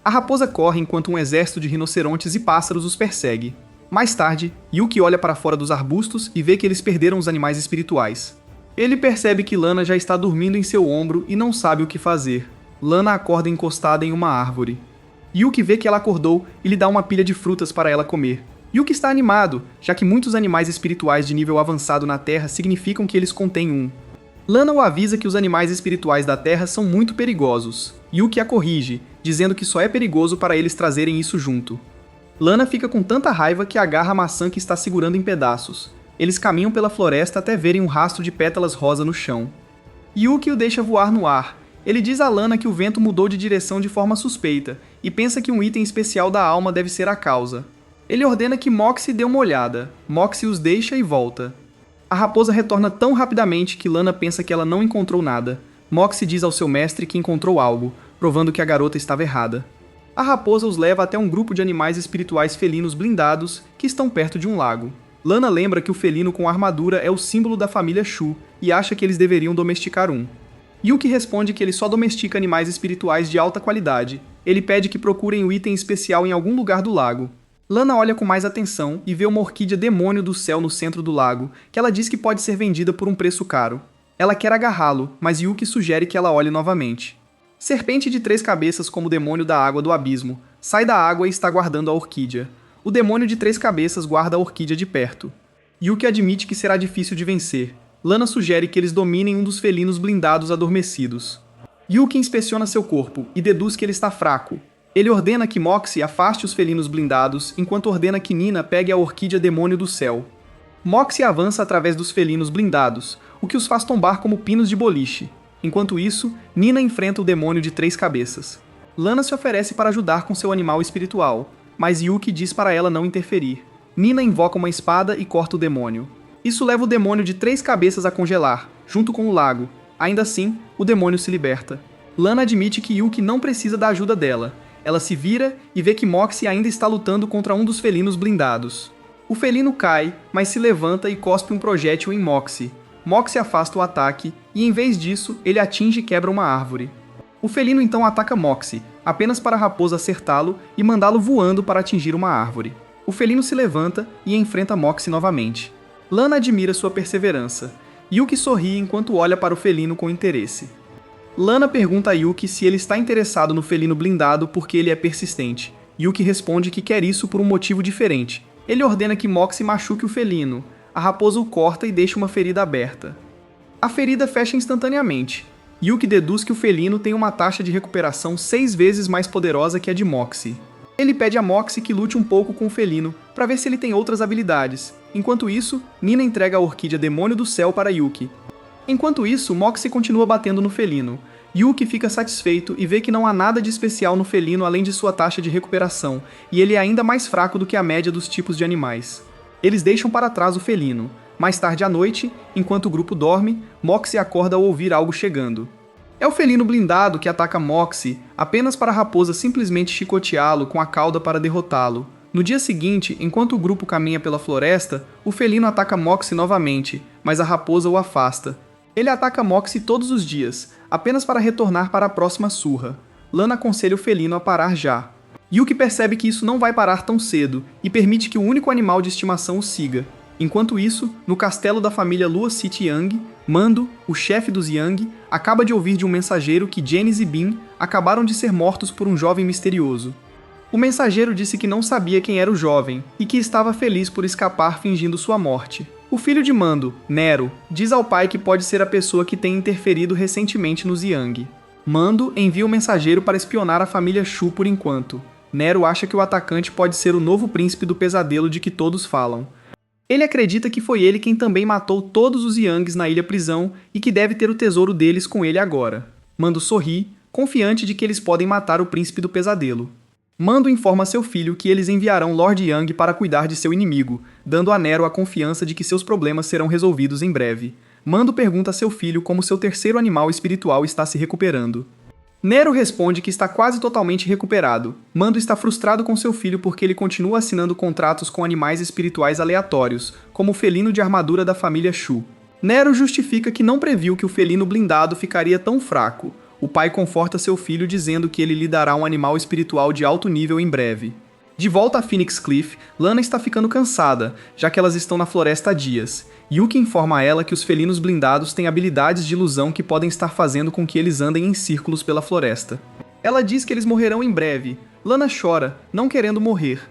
A raposa corre enquanto um exército de rinocerontes e pássaros os persegue. Mais tarde, Yuki olha para fora dos arbustos e vê que eles perderam os animais espirituais. Ele percebe que Lana já está dormindo em seu ombro e não sabe o que fazer. Lana acorda encostada em uma árvore. Yuki vê que ela acordou e lhe dá uma pilha de frutas para ela comer. Yuki está animado, já que muitos animais espirituais de nível avançado na Terra significam que eles contêm um. Lana o avisa que os animais espirituais da Terra são muito perigosos. Yuki a corrige, dizendo que só é perigoso para eles trazerem isso junto. Lana fica com tanta raiva que agarra a maçã que está segurando em pedaços. Eles caminham pela floresta até verem um rastro de pétalas rosa no chão. Yuki o deixa voar no ar. Ele diz a Lana que o vento mudou de direção de forma suspeita, e pensa que um item especial da alma deve ser a causa. Ele ordena que Moxie dê uma olhada. Moxie os deixa e volta. A raposa retorna tão rapidamente que Lana pensa que ela não encontrou nada. Moxie diz ao seu mestre que encontrou algo, provando que a garota estava errada. A raposa os leva até um grupo de animais espirituais felinos blindados que estão perto de um lago. Lana lembra que o felino com armadura é o símbolo da família Shu e acha que eles deveriam domesticar um. Yuki responde que ele só domestica animais espirituais de alta qualidade. Ele pede que procurem o item especial em algum lugar do lago. Lana olha com mais atenção e vê uma orquídea demônio do céu no centro do lago, que ela diz que pode ser vendida por um preço caro. Ela quer agarrá-lo, mas Yuki sugere que ela olhe novamente. Serpente de 3 cabeças como o demônio da água do abismo, sai da água e está guardando a orquídea. O demônio de 3 cabeças guarda a orquídea de perto. Yuki admite que será difícil de vencer. Lana sugere que eles dominem um dos felinos blindados adormecidos. Yuki inspeciona seu corpo e deduz que ele está fraco. Ele ordena que Moxie afaste os felinos blindados, enquanto ordena que Nina pegue a orquídea demônio do céu. Moxie avança através dos felinos blindados, o que os faz tombar como pinos de boliche. Enquanto isso, Nina enfrenta o demônio de 3 cabeças. Lana se oferece para ajudar com seu animal espiritual, mas Yuki diz para ela não interferir. Nina invoca uma espada e corta o demônio. Isso leva o demônio de 3 cabeças a congelar, junto com o lago. Ainda assim, o demônio se liberta. Lana admite que Yuki não precisa da ajuda dela. Ela se vira e vê que Moxie ainda está lutando contra um dos felinos blindados. O felino cai, mas se levanta e cospe um projétil em Moxie. Moxie afasta o ataque e, em vez disso, ele atinge e quebra uma árvore. O felino então ataca Moxie, apenas para a raposa acertá-lo e mandá-lo voando para atingir uma árvore. O felino se levanta e enfrenta Moxie novamente. Lana admira sua perseverança. Yuki sorri enquanto olha para o felino com interesse. Lana pergunta a Yuki se ele está interessado no felino blindado porque ele é persistente. Yuki responde que quer isso por um motivo diferente. Ele ordena que Moxie machuque o felino. A raposa o corta e deixa uma ferida aberta. A ferida fecha instantaneamente. Yuki deduz que o felino tem uma taxa de recuperação 6 vezes mais poderosa que a de Moxie. Ele pede a Moxie que lute um pouco com o felino, para ver se ele tem outras habilidades. Enquanto isso, Nina entrega a orquídea demônio do céu para Yuki. Enquanto isso, Moxie continua batendo no felino. Yuki fica satisfeito e vê que não há nada de especial no felino além de sua taxa de recuperação, e ele é ainda mais fraco do que a média dos tipos de animais. Eles deixam para trás o felino. Mais tarde à noite, enquanto o grupo dorme, Moxie acorda ao ouvir algo chegando. É o felino blindado que ataca Moxie, apenas para a raposa simplesmente chicoteá-lo com a cauda para derrotá-lo. No dia seguinte, enquanto o grupo caminha pela floresta, o felino ataca Moxie novamente, mas a raposa o afasta. Ele ataca Moxie todos os dias, apenas para retornar para a próxima surra. Lana aconselha o felino a parar já. Yuki percebe que isso não vai parar tão cedo, e permite que o único animal de estimação o siga. Enquanto isso, no castelo da família Lua City Yang, Mando, o chefe dos Yang, acaba de ouvir de um mensageiro que Janice e Bin acabaram de ser mortos por um jovem misterioso. O mensageiro disse que não sabia quem era o jovem, e que estava feliz por escapar fingindo sua morte. O filho de Mando, Nero, diz ao pai que pode ser a pessoa que tem interferido recentemente nos Yang. Mando envia o mensageiro para espionar a família Shu por enquanto. Nero acha que o atacante pode ser o novo príncipe do pesadelo de que todos falam. Ele acredita que foi ele quem também matou todos os Yangs na ilha-prisão e que deve ter o tesouro deles com ele agora. Mando sorri, confiante de que eles podem matar o príncipe do pesadelo. Mando informa seu filho que eles enviarão Lord Yang para cuidar de seu inimigo, dando a Nero a confiança de que seus problemas serão resolvidos em breve. Mando pergunta a seu filho como seu terceiro animal espiritual está se recuperando. Nero responde que está quase totalmente recuperado. Mando está frustrado com seu filho porque ele continua assinando contratos com animais espirituais aleatórios, como o felino de armadura da família Shu. Nero justifica que não previu que o felino blindado ficaria tão fraco. O pai conforta seu filho dizendo que ele lhe dará um animal espiritual de alto nível em breve. De volta a Phoenix Cliff, Lana está ficando cansada, já que elas estão na floresta há dias. Yuki informa a ela que os felinos blindados têm habilidades de ilusão que podem estar fazendo com que eles andem em círculos pela floresta. Ela diz que eles morrerão em breve. Lana chora, não querendo morrer.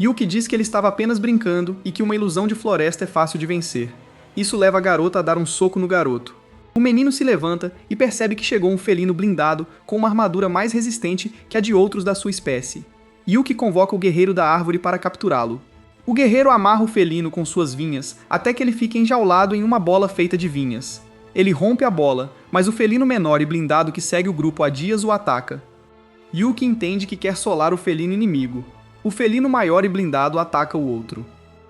Yuki diz que ele estava apenas brincando e que uma ilusão de floresta é fácil de vencer. Isso leva a garota a dar um soco no garoto. O menino se levanta e percebe que chegou um felino blindado com uma armadura mais resistente que a de outros da sua espécie. Yuki convoca o guerreiro da árvore para capturá-lo. O guerreiro amarra o felino com suas vinhas até que ele fique enjaulado em uma bola feita de vinhas. Ele rompe a bola, mas o felino menor e blindado que segue o grupo há dias o ataca. Yuki entende que quer solar o felino inimigo. O felino maior e blindado ataca o outro.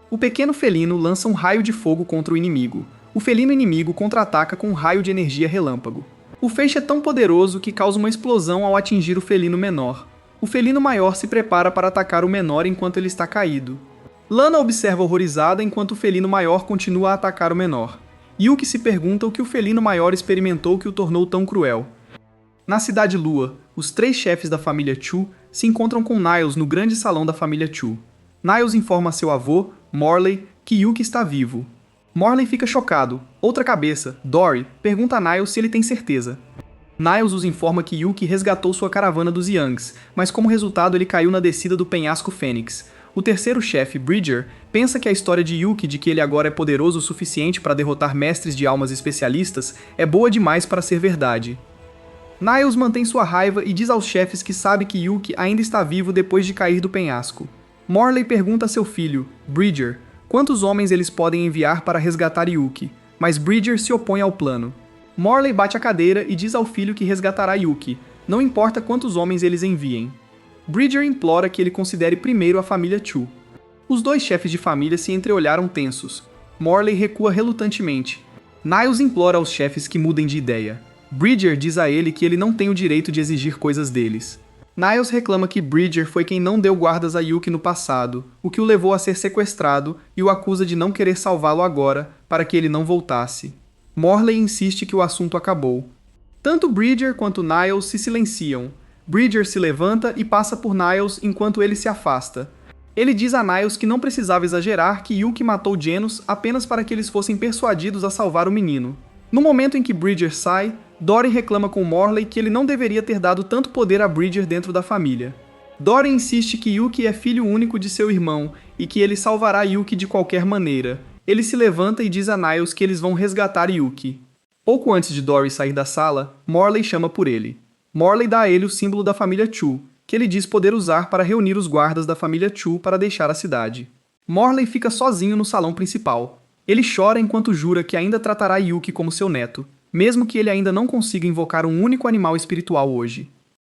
O pequeno felino lança um raio de fogo contra o inimigo. O felino inimigo contra-ataca com um raio de energia relâmpago. O feixe é tão poderoso que causa uma explosão ao atingir o felino menor. O felino maior se prepara para atacar o menor enquanto ele está caído. Lana observa horrorizada enquanto o felino maior continua a atacar o menor. Yuki se pergunta o que o felino maior experimentou que o tornou tão cruel. Na Cidade Lua, os 3 chefes da família Chu se encontram com Niles no grande salão da família Chu. Niles informa a seu avô, Morley, que Yuki está vivo. Morley fica chocado. Outra cabeça, Dory, pergunta a Niles se ele tem certeza. Niles os informa que Yuki resgatou sua caravana dos Youngs, mas como resultado ele caiu na descida do penhasco Fênix. O terceiro chefe, Bridger, pensa que a história de Yuki de que ele agora é poderoso o suficiente para derrotar mestres de almas especialistas é boa demais para ser verdade. Niles mantém sua raiva e diz aos chefes que sabe que Yuki ainda está vivo depois de cair do penhasco. Morley pergunta a seu filho, Bridger, quantos homens eles podem enviar para resgatar Yuki, mas Bridger se opõe ao plano. Morley bate a cadeira e diz ao filho que resgatará Yuki, não importa quantos homens eles enviem. Bridger implora que ele considere primeiro a família Chu. Os 2 chefes de família se entreolharam tensos. Morley recua relutantemente. Niles implora aos chefes que mudem de ideia. Bridger diz a ele que ele não tem o direito de exigir coisas deles. Niles reclama que Bridger foi quem não deu guardas a Yuki no passado, o que o levou a ser sequestrado e o acusa de não querer salvá-lo agora, para que ele não voltasse. Morley insiste que o assunto acabou. Tanto Bridger quanto Niles se silenciam. Bridger se levanta e passa por Niles enquanto ele se afasta. Ele diz a Niles que não precisava exagerar que Yuki matou Genos apenas para que eles fossem persuadidos a salvar o menino. No momento em que Bridger sai, Dory reclama com Morley que ele não deveria ter dado tanto poder a Bridger dentro da família. Dory insiste que Yuki é filho único de seu irmão e que ele salvará Yuki de qualquer maneira. Ele se levanta e diz a Niles que eles vão resgatar Yuki. Pouco antes de Dory sair da sala, Morley chama por ele. Morley dá a ele o símbolo da família Chu, que ele diz poder usar para reunir os guardas da família Chu para deixar a cidade. Morley fica sozinho no salão principal. Ele chora enquanto jura que ainda tratará Yuki como seu neto, mesmo que ele ainda não consiga invocar um único animal espiritual hoje.